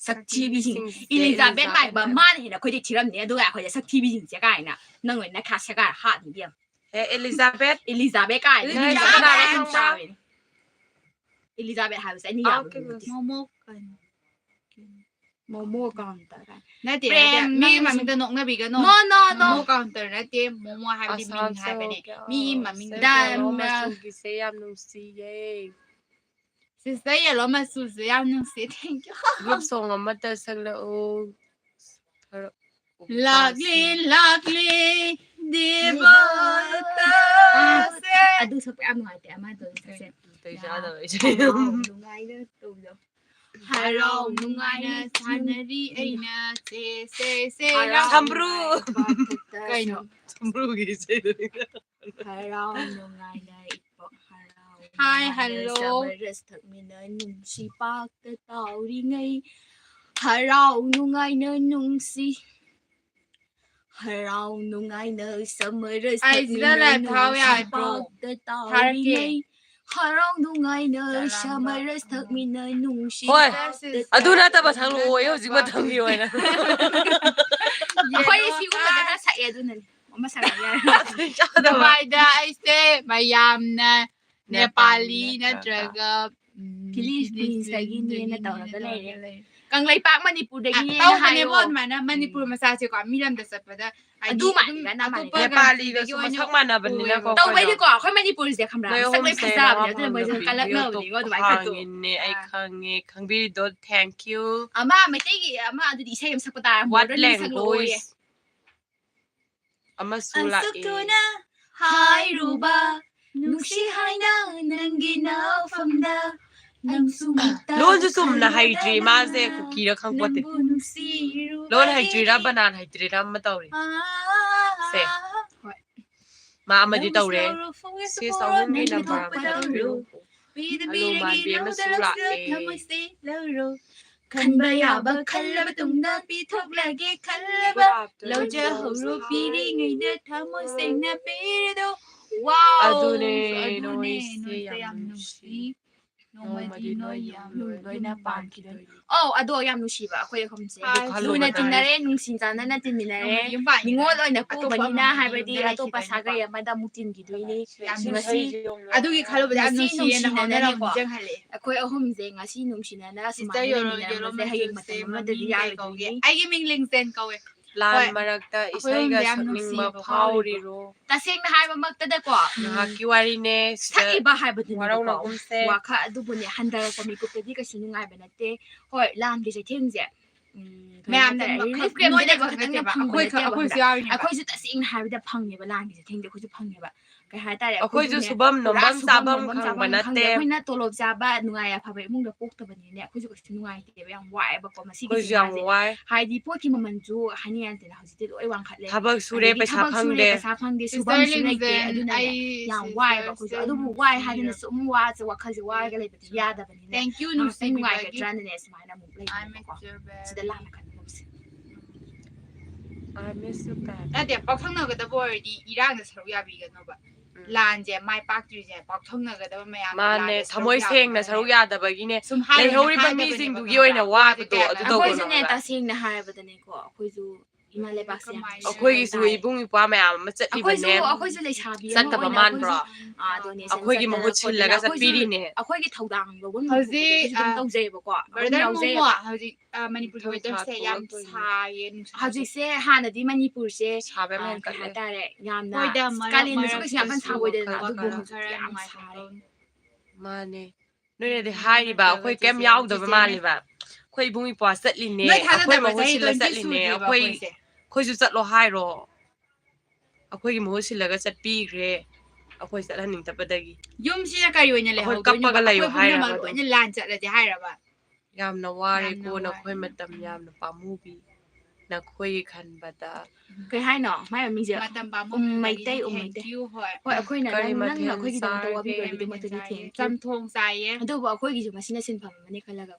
ꯁꯛꯊꯤꯕꯤꯁꯤꯡ ꯏꯂꯤꯖꯥꯕꯦꯠ ꯃꯥꯏꯕ ꯃꯥꯅ ꯍꯦꯟꯅ ꯑꯩꯈꯣꯏꯗꯤ ꯊꯤꯔꯝꯅꯤ ꯑꯗꯨꯒ ꯑꯩꯈꯣꯏꯗ ꯁꯛꯊꯤꯕꯤꯁꯤꯡꯁꯦ ꯀꯥꯏꯅ ꯅꯪ ꯂꯣꯏꯅ ꯅꯈꯥ ꯁꯦꯒꯥꯏ ꯍꯥꯠꯅꯤ Elizabeth ꯀꯥꯏꯅ Elizabeth ꯍꯥꯏꯕꯁꯦ ꯑꯩꯅ ꯌꯥꯝꯅ ꯃꯣꯃꯣ ꯀꯥꯎꯟꯇꯔ ꯅꯠꯇꯦ ꯃꯤ ꯃꯃꯤꯡꯗ ꯅꯣꯛꯅꯕꯤꯒꯅꯣ ꯃꯣꯃꯣ ꯀꯥꯎꯟꯇꯔ ꯅꯠꯇꯦ ꯃꯣꯃꯣ ꯍꯥꯏꯕꯗꯤ ꯃꯤꯡ ꯍꯥꯏꯕꯅꯦ ꯃꯤ ꯃꯃꯤꯡꯗ ꯃꯆꯨꯒꯤꯁꯦ ꯌꯥꯝ ꯅꯨꯡꯁꯤꯌꯦ ꯁꯤꯁꯇꯔ ꯌꯦꯜꯂꯣ ꯃꯆꯨꯁꯦ ꯌꯥꯝ ꯅꯨꯡꯁꯤ ꯊꯦꯡꯀ꯭ꯌꯨ ꯒ꯭ꯔꯨꯞ ꯁꯣꯡ ꯑꯃꯇ ꯁꯛꯂꯛꯎ ꯂꯥꯛꯂꯤ ꯗꯤꯕꯇꯥꯁꯦ ꯑꯗꯨ ꯁꯛꯄ ꯌꯥꯝ ꯅꯨꯡꯉꯥꯏꯇꯦ ꯑꯃꯗꯣ ꯁꯛꯁꯦ ꯅꯨꯡꯉꯥꯏꯅ ꯇꯧꯕꯗꯣ ꯍꯔꯥꯎ ꯅꯨꯡꯉꯥꯏꯅ ꯁꯥꯟꯅꯔꯤ ꯑꯩꯅ ꯁꯦ ꯁꯝꯕ꯭ꯔꯨ ꯀꯩꯅꯣ ꯁꯝꯕ꯭ꯔꯨꯒꯤ ꯏꯁꯩꯗꯨꯅꯤ ꯍꯔꯥꯎ ꯅꯨꯡꯉꯥꯏꯅ ꯍꯥꯏ ꯍꯜꯂꯣ ꯔꯁ ꯊꯛꯃꯤꯟꯅ ꯅꯨꯡꯁꯤ ꯄꯥꯛꯇ ꯇꯥꯎꯔꯤꯉꯩ ꯍꯔꯥꯎ ꯅꯨꯡꯉꯥꯏꯅ ꯅꯨꯡꯁꯤ ꯍꯔꯥꯎ ꯅꯨꯡꯉꯥꯏꯅ ꯁꯃꯔꯁ ꯊꯛꯃꯤꯟꯅ ꯅꯨꯡꯁꯤ ꯄꯥꯛꯇ ꯇꯥꯎꯔꯤꯉꯩ ꯍꯔꯥꯎ ꯅꯨꯡꯉꯥꯏꯅ ꯁꯃꯔꯁ ꯊꯛꯃꯤꯟꯅ ꯅꯨꯡꯁꯤ ꯍꯣꯏ ꯑꯗꯨ ꯅꯠꯇꯕ ꯁꯛꯂꯛꯑꯣꯌꯦ ꯍꯧꯖꯤꯛ ꯃꯇꯝꯒꯤ ꯑꯣꯏꯅ ꯑꯩꯈꯣꯏ ꯁꯤꯒꯨꯝꯕꯗꯅ ꯁꯛꯑꯦ ꯑꯗꯨꯅꯅꯤ ꯑꯃ ꯁꯛꯑꯦ ꯌꯥꯔꯦ ꯗꯨꯕꯥꯏꯗ ꯑꯩꯁꯦ ꯃꯌꯥꯝꯅ ꯅꯦꯄꯥꯂꯤ ꯅꯠꯇ꯭ꯔꯒ ꯐꯤꯂꯤꯄꯤꯟꯁꯇꯒꯤꯅꯦꯅ ꯇꯧꯔꯒ ꯂꯩꯔꯦ ꯀꯪꯂꯩꯄꯥꯛ ꯃꯅꯤꯄꯨꯔꯗꯒꯤꯅꯦꯅ ꯇꯧꯕꯅꯦꯕꯣ ꯍꯥꯏꯌꯣ ꯑꯗꯨꯃꯥꯏꯅ ꯃꯅꯤꯄꯨꯔ ꯃꯆꯥꯁꯦꯀꯣ ꯃꯤꯔꯝꯗ ꯆꯠꯄꯗ ꯑꯗꯨ ꯑꯇꯣꯞꯄ ꯅꯦꯄꯥꯂꯤꯒꯁꯨ ꯃꯁꯛ ꯃꯥꯟꯅꯕꯅꯤꯅꯀꯣ ꯇꯧꯕꯩꯗꯤꯀꯣ ꯑꯩꯈꯣꯏ ꯃꯅꯤꯄꯨꯔꯁꯦ ꯈꯪꯕ꯭ꯔꯥ ꯅꯣꯏ ꯃꯁꯛ ꯑꯍꯨꯝꯁꯦ ꯂꯣꯏ ꯐꯖꯕꯅꯦ ꯑꯗꯨꯅ ꯃꯣꯏꯁꯦ ꯀꯜꯂꯛꯅꯕꯅꯤꯀꯣ ꯑꯗꯨꯃꯥꯏꯅ ꯈꯟꯗꯣꯛ ꯍꯥꯡꯉꯤꯅꯦ ꯑꯩ ꯈꯪꯉꯦ ꯈꯪꯕꯤꯔꯤꯗꯣ ꯊꯦꯡꯀ꯭ꯌꯨ ꯑꯃ ꯃꯩꯇꯩꯒꯤ ꯑꯃ ꯑꯗꯨꯗꯤ ꯏꯁꯩ ꯑꯃ ꯁꯛꯄ ꯇꯥꯔꯦ ꯃꯣꯗꯔꯟꯒꯤ ꯁꯛꯂꯛꯑꯣꯌꯦ ꯑꯃꯁꯨ ꯂꯥꯛꯑꯦ ꯍꯥꯏꯔꯨꯕ ꯅꯨꯡꯁꯤ ꯍꯥꯏꯅ ꯅꯪꯒꯤ ꯅꯐꯝꯗ ꯂꯣꯟꯁꯨ ꯆꯨꯝꯅ ꯍꯩꯇ꯭ꯔꯤ ꯃꯥꯁꯦ ꯀꯨꯀꯤꯔ ꯈꯪꯄꯣꯠꯇꯦ ꯂꯣꯟ ꯍꯩꯇ꯭ꯔꯤꯔꯥ ꯕꯅꯥꯟ ꯍꯩꯇ꯭ꯔꯤꯔꯥ ꯑꯃ ꯇꯧꯔꯤ ꯁꯦ ꯃꯥ ꯑꯃꯗꯤ ꯇꯧꯔꯦ ꯁꯤ ꯆꯥꯎꯅꯤꯡꯒꯤ ꯅꯝꯕꯔ ꯑꯃ ꯑꯂꯨ ꯃꯥꯟꯕꯤ ꯑꯃꯁꯨ ꯂꯥꯛꯑꯦ ꯈꯟꯕ ꯌꯥꯕ ꯈꯜꯂꯕ ꯇꯨꯡꯗ ꯄꯤꯊꯣꯛꯂꯒꯦ ꯈꯜꯂꯕ ꯂꯧꯖꯍꯧꯔꯣ ꯄꯤꯔꯤꯉꯩꯗ ꯊꯃꯣꯏ ꯁꯦꯡꯅ ꯄꯤꯔꯤꯗꯣ ꯋꯥꯎ ꯑꯗꯨꯅꯦ ꯅꯣꯏꯁꯦ ꯅꯣꯏꯁꯦ ꯌꯥꯝ ꯅꯨꯡꯁꯤ ꯅꯣꯡꯃꯗꯤ ꯅꯣꯏ ꯌꯨꯝ ꯂꯣꯏꯅ ꯄꯥꯟꯈꯤꯗꯣꯏꯅꯤ ꯑꯗꯣ ꯌꯥꯝ ꯅꯨꯡꯁꯤꯕ ꯑꯩꯈꯣꯏ ꯑꯍꯨꯝꯁꯦ ꯂꯨꯅ ꯈꯜꯂꯨꯕꯗ ꯇꯤꯟꯅꯔꯦ ꯅꯨꯡꯁꯤ ꯆꯥꯟꯅꯅ ꯇꯤꯟꯃꯤꯟꯅꯔꯦ ꯅꯤꯡꯉꯣꯜ ꯑꯣꯏꯅ ꯄꯣꯛꯎꯕꯅꯤꯅ ꯍꯥꯏꯕꯗꯤ ꯑꯇꯣꯞꯄ ꯁꯥꯒꯩ ꯑꯃꯗ ꯑꯃꯨꯛ ꯇꯤꯟꯈꯤꯗꯣꯏꯅꯤ ꯉꯁꯤ ꯑꯗꯨꯒꯤ ꯈꯜꯂꯨꯕꯗ ꯌꯥꯝ ꯅꯨꯡꯁꯤꯌꯦꯅ ꯍꯧꯅꯔꯝ ꯅꯤꯡꯁꯤꯡꯍꯜꯂꯦ ꯑꯩꯈꯣꯏ ꯑꯍꯨꯝꯁꯦ ꯉꯁꯤ ꯅꯨꯡꯁꯤꯅꯅ ꯁꯨꯃꯥꯏꯅ ꯂꯩꯃꯤꯟꯅꯔꯝꯕꯁꯦ ꯍꯌꯦꯡ ꯃꯇꯝ ꯑꯃꯗꯗꯤ ꯌꯥꯔꯣꯏꯗꯣꯏꯅꯤ ꯑꯩꯒꯤ ꯃꯤꯡ ꯂꯤꯡꯖꯦꯟ ꯀꯧꯋꯦ ꯂꯥꯟ ꯃꯔꯛꯇ ꯏꯁꯩꯒ ꯁꯛꯅꯤꯡꯕ ꯐꯥꯎꯔꯤꯔꯣ ꯇꯁꯦꯡꯅ ꯍꯥꯏꯕꯃꯛꯇꯗꯀꯣ ꯉꯥꯏꯍꯥꯛꯀꯤ ꯋꯥꯔꯤꯅꯦ ꯁꯛꯏꯕ ꯍꯥꯏꯕꯗꯨꯅꯦꯕꯀꯣ ꯋꯥꯔꯧꯅꯒꯨꯝꯁꯦ ꯋꯥꯈꯜ ꯑꯗꯨꯕꯨꯅꯦ ꯍꯟꯊꯔꯛꯄ ꯃꯤꯀꯨꯞꯇꯗꯤ ꯀꯩꯁꯨ ꯅꯨꯡꯉꯥꯏꯕ ꯅꯠꯇꯦ ꯍꯣꯏ ꯂꯥꯟꯒꯤ ꯆꯩꯊꯦꯡꯁꯦ ꯃꯌꯥꯝꯅ ꯑꯩꯈꯣꯏꯁꯨ ꯇꯁꯦꯡꯅ ꯍꯥꯏꯕꯗ ꯐꯪꯉꯦꯕ ꯂꯥꯟꯒꯤ ꯆꯩꯊꯦꯡꯗꯤ ꯑꯩꯈꯣꯏꯁꯨ ꯐꯪꯉꯦꯕ ꯀꯩ ꯍꯥꯏꯇꯥꯔꯦ ꯑꯩꯈꯣꯏꯁꯨ ꯑꯩꯈꯣꯏꯁꯨꯅꯦ ꯁꯨꯕꯝ ꯄꯨꯔꯥ ꯅꯣꯝꯕꯝ ꯁꯨꯕꯝ ꯆꯥꯕꯝ ꯅꯣꯝꯕꯝ ꯈꯪꯕ ꯆꯥꯕꯝ ꯈꯪꯗꯦ ꯅꯠꯇꯦ ꯑꯩꯈꯣꯏꯅ ꯇꯣꯂꯣꯞ ꯆꯥꯕ ꯅꯨꯡꯉꯥꯏ ꯑꯐꯕ ꯏꯃꯨꯡꯗ ꯄꯣꯛꯇꯕꯅꯤꯅꯦ ꯑꯩꯈꯣꯏꯁꯨ ꯀꯩꯁꯨ ꯅꯨꯡꯉꯥꯏꯇꯦꯕ ꯌꯥꯝ ꯋꯥꯏꯑꯦꯕꯀꯣ ꯃꯁꯤꯒꯤ ꯑꯩꯈꯣꯏꯁꯨ ꯌꯥꯝ ꯆꯩꯅꯥꯁꯦ ꯋꯥꯏ ꯍꯥꯏꯗꯤ ꯄꯣꯠꯀꯤ ꯃꯃꯜꯁꯨ ꯍꯥꯏꯅꯤꯡꯉꯥꯏꯇꯦꯅ ꯍꯧꯖꯤꯛꯇꯤ ꯂꯣꯏ ꯋꯥꯡꯈꯠꯂꯦ ꯊꯕꯛ ꯁꯨꯔꯦ ꯑꯗꯒꯤ ꯄꯩꯁꯥ ꯊꯕꯛ ꯁꯨꯔꯦ ꯐꯪꯗꯦ ꯄꯩꯁꯥ ꯐꯪꯗꯦ ꯁꯨꯐꯝꯁꯨ ꯂꯩꯇꯦ ꯑꯗꯨꯅꯅꯦ ꯌꯥꯝ ꯋꯥꯏꯑꯦꯕ ꯑꯩꯈꯣꯏꯁꯨ ꯑꯗꯨꯕꯨ ꯋꯥꯏ ꯍꯥꯏꯗꯅ ꯁꯨꯝ ꯋꯥꯈꯜꯁꯦ ꯋꯥꯔꯒ ꯂꯩꯕꯗꯤ ꯌꯥꯗꯕꯅꯤꯅ ꯉꯥꯏꯍꯥꯛꯇꯪ ꯅꯨꯡꯉꯥꯏꯒꯗ꯭ꯔꯥꯅꯅꯦ ꯁꯨꯃꯥꯏꯅ ꯑꯃꯨꯛ ꯂꯩꯕꯀꯣ ꯁꯤꯗ ꯂꯥꯟꯅ ꯈꯟꯒꯨꯝꯁꯦ ꯅꯠꯇꯦ ꯄꯥꯎꯊꯪꯅꯒꯗꯕ ꯑꯣꯏꯔꯗꯤ ꯏꯔꯥꯡꯗ ꯁꯔꯨꯛ ꯌꯥꯕꯤꯒꯅꯣꯕ ꯂꯥꯟꯁꯦ ꯃꯥꯏ ꯄꯥꯛꯇ꯭ꯔꯤꯁꯦ ꯄꯥꯎꯊꯪꯅꯒꯗꯕ ꯃꯌꯥꯝ ꯃꯥꯅꯦ ꯊꯃꯣꯏ ꯁꯦꯡꯅ ꯁꯔꯨꯛ ꯌꯥꯗꯕꯒꯤꯅꯦ ꯂꯩꯍꯧꯔꯤꯕ ꯃꯤꯁꯤꯡꯗꯨꯒꯤ ꯑꯣꯏꯅ ꯋꯥꯕꯗꯣ ꯑꯗꯨ ꯑꯩꯈꯣꯏꯁꯨꯅꯦ ꯇꯧꯒꯅꯣ ꯇꯁꯦꯡꯅ ꯍꯥꯏꯔꯕꯗꯅꯦꯀꯣ ꯑꯩꯈꯣꯏꯁꯨ ꯏꯃꯥ ꯂꯩꯕꯥꯛꯁꯦ ꯌꯥꯝ ꯑꯩꯈꯣꯏꯒꯤꯁꯨ ꯏꯕꯨꯡ ꯏꯄ꯭ꯋꯥ ꯃꯌꯥꯝ ꯑꯃ ꯆꯠꯂꯤꯕꯅꯦ ꯑꯩꯈꯣꯏꯁꯨ ꯂꯩꯁꯥꯕꯤ ꯑꯃ ꯆꯠꯇꯕ ꯑꯣꯏꯅ ꯃꯥꯟꯕ꯭ꯔꯣ ꯗꯣꯅꯦꯁꯟ ꯑꯩꯈꯣꯏꯒꯤ ꯃꯍꯨꯠ ꯁꯤꯜꯂꯒ ꯆꯠꯄꯤꯔꯤꯅꯦ ꯑꯩꯈꯣꯏꯒꯤ ꯊꯧꯗꯥꯡ ꯂꯧꯐꯝ ꯍꯧꯖꯤꯛ ꯑꯗꯨꯝ ꯇꯧꯖꯩꯑꯕꯀꯣ ꯕ꯭ꯔꯗꯔ ꯃꯣꯃꯣ ꯍꯧꯖꯤꯛ ꯃꯅꯤꯄꯨꯔꯒꯤ ꯋꯦꯗꯔꯁꯦ ꯌꯥꯝ ꯁꯥꯏꯌꯦ ꯍꯧꯖꯤꯛꯁꯦ ꯍꯥꯟꯅꯗꯤ ꯃꯅꯤꯄꯨꯔꯁꯦ ꯁꯥꯕ ꯌꯥꯝ ꯀꯩ ꯍꯦꯟꯀꯠꯂꯦ ꯍꯥꯏꯇꯥꯔꯦ ꯌꯥꯝꯅ ꯍꯣꯏꯗ ꯀꯥꯂꯦꯟꯗꯁꯨ ꯀꯩꯁꯨ ꯌꯥꯝ ꯀꯟꯅ ꯃꯔꯛꯇꯁꯨ ꯁꯥꯕ ꯑꯣꯏꯗꯦꯗꯅ ꯋꯥꯈꯜ ꯑꯗꯨꯕꯨ ꯈꯔ ꯍꯧꯖꯤꯛꯇꯤ ꯌꯥꯝ ꯁꯥꯔꯦ ꯃꯥꯅꯦ ꯅꯣꯏꯅꯗꯤ ꯍꯥꯏꯔꯤꯕ ꯑꯩꯈꯣꯏ ꯀꯩꯝ ꯌꯥꯎꯗꯕ ꯃꯥꯜꯂꯤꯕ ꯑꯩꯈꯣꯏ ꯏꯕꯨꯡ ꯏꯄ꯭ꯋꯥ ꯆꯠꯂꯤꯅꯦ ꯅꯣꯏ ꯑꯩꯈꯣꯏ ꯊꯥꯖꯗꯕ꯭ꯔꯥ ꯃꯍꯨꯠ ꯆꯍꯤ ꯁꯤꯜꯂ 20 ꯆꯠꯂꯤꯅꯦ ꯁꯨꯗ꯭ꯔꯤꯕ ꯑꯩꯈꯣꯏꯁꯦ ꯑꯩꯈꯣꯏꯁꯨ ꯆꯠꯂꯣ ꯍꯥꯏꯔꯣ ꯑꯩꯈꯣꯏꯒꯤ ꯃꯍꯨꯠ ꯁꯤꯜꯂꯒ ꯆꯠꯄꯤꯈ꯭ꯔꯦ ꯑꯩꯈꯣꯏ ꯆꯠꯍꯟꯅꯤꯡꯗꯕꯗꯒꯤ ꯌꯨꯝꯁꯤꯅ ꯀꯔꯤ ꯑꯣꯏꯅ ꯑꯩꯈꯣꯏ ꯂꯩꯍꯧꯗꯣꯏꯅꯣꯕ ꯀꯞꯄꯒ ꯂꯩꯌꯣ ꯑꯩꯈꯣꯏ ꯄꯨꯝꯅꯃꯛ ꯍꯥꯏꯔꯕ ꯑꯗꯨꯝ ꯂꯣꯏꯅ ꯂꯥꯟ ꯆꯠꯂꯗꯤ ꯍꯥꯏꯔꯕ ꯌꯥꯝꯅ ꯋꯥꯔꯦꯀꯣ ꯅꯈꯣꯏ ꯃꯇꯝ ꯌꯥꯝꯅ ꯄꯥꯝꯃꯨꯕꯤ ꯅꯈꯣꯏꯒꯤ ꯈꯟꯕꯗ ꯀꯩ ꯍꯥꯏꯅꯣ ꯃꯥꯏ ꯃꯃꯤꯡꯁꯦ ꯃꯇꯝ ꯃꯩꯇꯩ ꯊꯦꯡꯛ ꯌꯨ ꯍꯣꯏ ꯑꯩꯈꯣꯏꯅ ꯀꯔꯤ ꯅꯪꯅ ꯃꯊꯦꯜ ꯑꯩꯈꯣꯏꯒꯤꯗꯃꯛꯇ ꯆꯥꯔꯒꯦ ꯋꯥꯕꯤꯕꯒꯤꯗꯃꯛꯇꯗꯤ ꯊꯦꯡꯛ ꯌꯨ ꯆꯝꯊꯣꯡ ꯆꯥꯏꯌꯦ ꯑꯗꯨꯕꯨ ꯑꯩꯈꯣꯏꯒꯤꯁꯨ ꯃꯁꯤꯅ ꯁꯤꯟꯐꯝ ꯑꯃꯅꯤ ꯈꯜꯂꯒ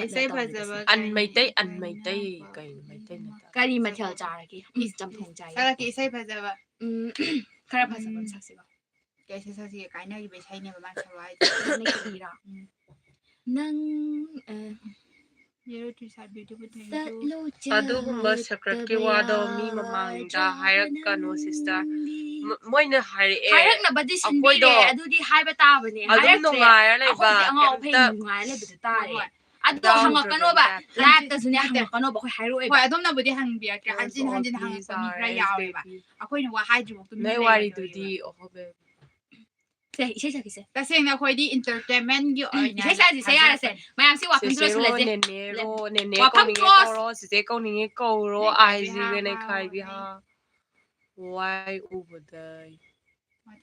ꯏꯁꯩ ꯐꯖꯕ ꯃꯩꯇꯩ ꯀꯩꯅꯣ ꯃꯩꯇꯩ ꯅꯠꯇ ꯀꯔꯤ ꯃꯊꯦꯜ ꯆꯥꯔꯒꯦ ꯆꯝꯊꯣꯡ ꯆꯥꯏꯌꯦ ꯁꯛꯂꯛꯀꯦ ꯏꯁꯩ ꯐꯖꯕ ꯈꯔ ꯐꯖꯕ ꯑꯃ ꯁꯛꯁꯤꯀꯣ ꯀꯩꯁꯦ ꯁꯛꯁꯤꯒꯦ ꯀꯥꯏꯅꯈꯤꯕ ꯏꯁꯩꯅꯦꯕ ꯃꯥꯅ ꯁꯛꯂꯛꯑꯣ ꯍꯥꯏꯁꯦ ꯅꯪ ꯑꯗꯨꯒꯨꯝꯕ ꯁꯀ꯭ꯔꯠꯀꯤ ꯋꯥꯗꯣ ꯃꯤ ꯃꯃꯥꯡꯗ ꯍꯥꯏꯔꯛꯀꯅꯣ ꯁꯤꯁꯇꯔ ꯃꯣꯏꯅ ꯍꯥꯏꯔꯛꯑꯦ ꯍꯥꯏꯔꯛꯅꯕꯗꯤ ꯑꯩꯈꯣꯏꯗꯣ ꯁꯤꯟꯕꯤꯔꯦ ꯑꯗꯨꯗꯤ ꯍꯥꯏꯕ ꯇꯥꯕꯅꯦ ꯑꯗꯨꯝ ꯍꯥꯏꯔꯛꯇ꯭ꯔꯦ ꯅꯨꯡꯉꯥꯏꯔ ꯂꯩꯕ ꯑꯩꯈꯣꯏꯗꯤ ꯑꯉꯥꯎ ꯑꯐꯩ ꯀꯩꯝꯇ ꯅꯨꯡꯉꯥꯏꯔ ꯂꯩꯕꯗ ꯇꯥꯔꯦ ꯑꯗꯣ ꯌꯥꯎꯗ꯭ꯔꯕꯩ ꯍꯪꯉꯛꯀꯅꯣꯕ ꯇꯥꯏꯞꯇ ꯂꯥꯏꯞꯇꯁꯨꯅꯦ ꯍꯪꯉꯛꯀꯅꯣꯕ ꯑꯩꯈꯣꯏ ꯍꯥꯏꯔꯛꯑꯣꯏꯕ ꯍꯣꯏ ꯑꯗꯣꯝꯅꯕꯨꯗꯤ ꯍꯪꯕꯤꯔꯛꯇ꯭ꯔꯦ ꯍꯟꯖꯤꯟ ꯍꯟꯖꯤꯟ ꯍꯪꯉꯛꯄ ꯃꯤ ꯈꯔ ꯌꯥꯎꯋꯦꯕ ꯑꯩꯈꯣꯏꯅ ꯋꯥ ꯍꯥꯏꯗ꯭ꯔꯤꯐꯥꯎ ꯇꯨꯃꯤꯟꯅ ꯅꯣꯏ ꯋꯥꯔꯤꯗꯨꯗꯤ ꯂꯩꯔꯗꯣꯏꯕ ꯏꯁꯩ ꯁꯛꯈꯤꯁꯦ ꯇꯁꯦꯡꯅ ꯑꯩꯈꯣꯏꯗꯤ ꯏꯟꯇꯔꯇꯦꯟꯃꯦꯟꯒꯤ ꯑꯣꯏꯅ ꯏꯁꯩ ꯁꯛꯑꯁꯤ ꯌꯥꯔꯁꯦ ꯃꯌꯥꯝꯁꯤ ꯋꯥꯛꯀꯤꯡ ꯆꯦꯆꯦꯔꯣ ꯂꯣꯏꯁꯤꯜꯂꯁꯦ ꯅꯦꯅꯦꯔꯣ ꯅꯦꯅꯦ ꯋꯥꯐꯝ ꯀꯧꯅꯤꯡꯉꯦ ꯀ꯭ꯂꯣꯁ ꯀꯧꯔꯣ ꯆꯦꯆꯦ ꯀꯧꯅꯤꯡꯉꯦ ꯀꯧꯔꯣ ꯅꯩꯈꯥꯏꯕꯤ ꯍꯥ ꯑꯥꯏꯖꯤꯒ ꯍꯥ ꯅꯩꯈꯥꯏꯕꯤ ꯍꯥ ꯋꯥꯏ ꯎꯕꯗꯩ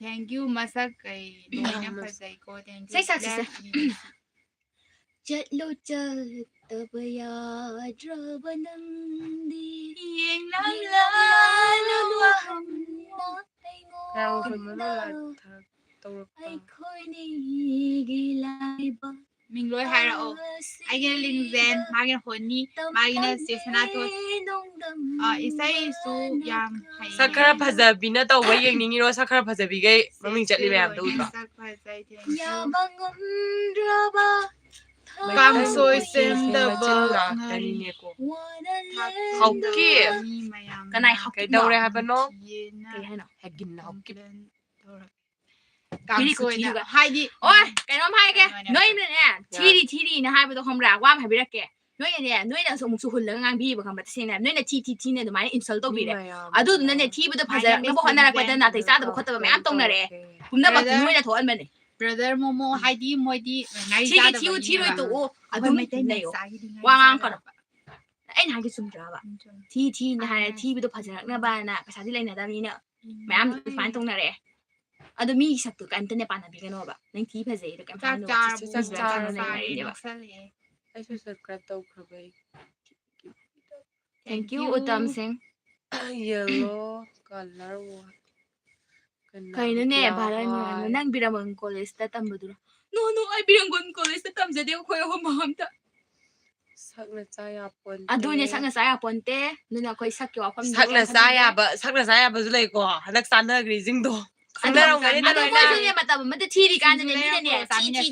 ꯊꯦꯡꯛ ꯌꯨ ꯃꯁꯛ ꯀꯩ ꯂꯣꯏꯅ ꯐꯖꯩꯀꯣ ꯊꯦꯡꯛ ꯌꯨ ꯏꯁꯩ ꯁꯛꯁꯤꯁꯦ ꯆꯠꯂꯣ ꯆꯠꯇꯕ ꯌꯥꯗ꯭ꯔꯕ ꯅꯪꯗꯤ ꯌꯦꯡꯂꯝꯂꯅꯨ ꯋꯥꯍꯪꯅ ꯑꯩꯉꯣꯟꯗ ꯑꯩꯈꯣꯏꯅꯤꯒꯤ ꯂꯥꯏꯕꯛ ꯃꯤꯡ ꯂꯣꯏ ꯍꯥꯏꯔꯛꯑꯣ ꯑꯩꯒꯤꯅ ꯂꯤꯡꯖꯦꯟ ꯃꯥꯒꯤꯅ ꯍꯣꯅꯤ ꯃꯥꯒꯤꯅ ꯆꯦ ꯁꯅꯥꯊꯣꯏ ꯏꯁꯩꯁꯨ ꯌꯥꯝ ꯍꯩꯌꯦ ꯁꯛ ꯈꯔ ꯐꯖꯕꯤꯅ ꯇꯧꯕ ꯌꯦꯡꯅꯤꯡꯉꯤꯔꯣ ꯁꯛ ꯈꯔ ꯐꯖꯕꯤꯒꯩ ꯃꯃꯤꯡ ꯆꯠꯂꯤ ꯃꯌꯥꯝꯗꯣ ꯎꯗ꯭ꯔꯣ ꯁꯛ ꯐꯖꯩ ꯌꯥꯕ ꯉꯝꯗ꯭ꯔꯕ ꯀꯥꯡꯁꯣꯏ ꯃꯆꯤꯟ ꯁꯦꯝꯗꯕ ꯉꯥꯛꯇꯅꯤꯅꯦꯀꯣ ꯍꯥꯎꯀꯤ ꯉꯥꯔꯤ ꯃꯌꯥꯝ ꯀꯅꯥꯏ ꯍꯥꯎꯀꯤꯅꯣ ꯀꯩꯗꯧꯔꯦ ꯍꯥꯏꯕꯅꯣ ꯀꯩ ꯍꯥꯏꯅꯣ ꯍꯦꯒꯤꯟ ꯍꯥꯎꯀꯤ ꯀꯥꯡꯁꯣꯏꯗ ꯍꯥꯏꯗꯤ ꯑꯣꯏ ꯀꯩꯅꯣꯝ ꯍꯥꯏꯒꯦ ꯅꯣꯏꯅꯅꯦ ꯊꯤꯔꯤꯅ ꯍꯥꯏꯕꯗꯣ ꯈꯪꯕ꯭ꯔꯥ ꯋꯥ ꯑꯃ ꯍꯥꯏꯕꯤꯔꯛꯀꯦ ꯅꯣꯏꯅꯁꯨ ꯑꯃꯨꯛꯁꯨ ꯍꯨꯜꯂꯒ ꯉꯥꯡꯕꯤꯌꯦꯕ ꯈꯪꯕ꯭ꯔꯥ ꯇꯁꯦꯡꯅ ꯅꯣꯏꯅ ꯊꯤꯅ ꯑꯗꯨꯃꯥꯏꯅ ꯏꯟꯁꯜ ꯃꯤ ꯇꯧꯕꯤꯔꯦ ꯃꯌꯥꯝꯅ ꯑꯗꯨꯗꯨꯅꯅꯦ ꯊꯤꯕꯗ ꯐꯖꯔꯛꯅꯕ ꯍꯣꯠꯅꯔꯛꯄꯗ ꯅꯥꯇꯩ ꯆꯥꯗꯕ ꯈꯣꯠꯇꯕ ꯃꯌꯥꯝ ꯇꯧꯅꯔꯛꯑꯦ ꯄꯨꯝꯅꯃꯛꯇꯤ ꯅꯣꯏꯅ ꯊꯣꯛꯍꯟꯕꯅꯦ ꯕ꯭ꯔꯗꯔ ꯃꯣꯃꯣ ꯍꯥꯏꯗꯤ ꯃꯣꯏꯗꯤ ꯉꯥꯔꯤ ꯊꯤꯔꯣꯏ ꯇꯣꯛꯑꯣ ꯑꯗꯨꯝ ꯑꯗꯨꯝ ꯃꯩꯇꯩ ꯂꯩꯌꯣ ꯃꯆꯥꯒꯤꯗꯤ ꯋꯥ ꯉꯥꯔꯤ ꯉꯥꯡꯉꯛꯀꯅꯣ ꯆꯥꯒꯗꯕ ꯑꯩꯅ ꯍꯥꯏꯒꯦ ꯆꯨꯝꯗ꯭ꯔꯕ ꯊꯤꯅ ꯍꯥꯏꯔꯦ ꯊꯤꯕꯗꯣ ꯐꯖꯔꯛꯅꯕꯅ ꯄꯩꯁꯥꯗꯤ ꯂꯩꯅꯗꯕꯅꯤꯅ ꯃꯌꯥꯝ ꯑꯗꯨꯃꯥꯏꯅ ꯇꯧꯅꯔꯛꯑꯦ ꯑꯗꯣ ꯃꯤ ꯁꯛꯇꯨ ꯀꯩꯝꯇꯅꯦ ꯄꯥꯟꯅꯕꯤꯒꯅꯣꯕ ꯅꯪ ꯊꯤ ꯐꯖꯩꯗꯣ ꯀꯩꯝ ꯆꯥꯛ ꯍꯥꯏꯅꯣ ꯆꯥꯔꯕꯣ ꯆꯥꯔꯦ. ꯅꯣꯛꯁꯜꯂꯛꯑꯦ ꯑꯩꯁꯨ ꯁꯕꯁꯀ꯭ꯔꯥꯏꯕ ꯇꯧꯈ꯭ꯔꯕꯩ. ꯊꯦꯡꯛ ꯌꯨ ꯎꯇꯝ ꯁꯤꯡ ꯌꯦꯜꯂꯣ ꯀꯂꯔ ꯀꯩꯅꯣꯅꯦ ꯚꯥꯔꯠ ꯅꯪ ꯕꯤꯔꯃꯟ ꯀꯣꯂꯦꯖꯇ ꯇꯝꯕꯗꯨꯔꯣ ꯅꯣ ꯑꯩ ꯕꯤꯔꯃꯟ ꯀꯣꯂꯦꯖꯇ ꯇꯝꯖꯗꯦ ꯑꯩꯈꯣꯏ ꯑꯍꯨꯝ ꯑꯝꯇ ꯁꯛꯅ ꯆꯥ ꯌꯥꯄꯣꯟꯇꯦ. ꯑꯗꯨꯅꯦ ꯁꯛꯅ ꯆꯥ ꯌꯥꯄꯣꯟꯇꯦ ꯑꯗꯨꯅ ꯑꯩꯈꯣꯏ ꯁꯛꯀꯤ ꯋꯥꯐꯝꯗꯤ ꯁꯛꯅ ꯆꯥ ꯌꯥꯕꯁꯨ ꯂꯩꯀꯣ ꯍꯟꯗꯛ ꯆꯥꯟꯅꯈ꯭ꯔꯤꯁꯤꯡꯗꯣ ꯑꯗꯣ ꯈꯪꯅꯔꯝꯒꯅꯤꯗ ꯂꯣꯏꯅ. ꯑꯩꯈꯣꯏꯁꯨꯅꯦ ꯃꯇꯝ ꯑꯃꯗ ꯊꯤꯔꯤꯀꯥꯟꯗꯅꯦ ꯃꯤꯅꯅꯦ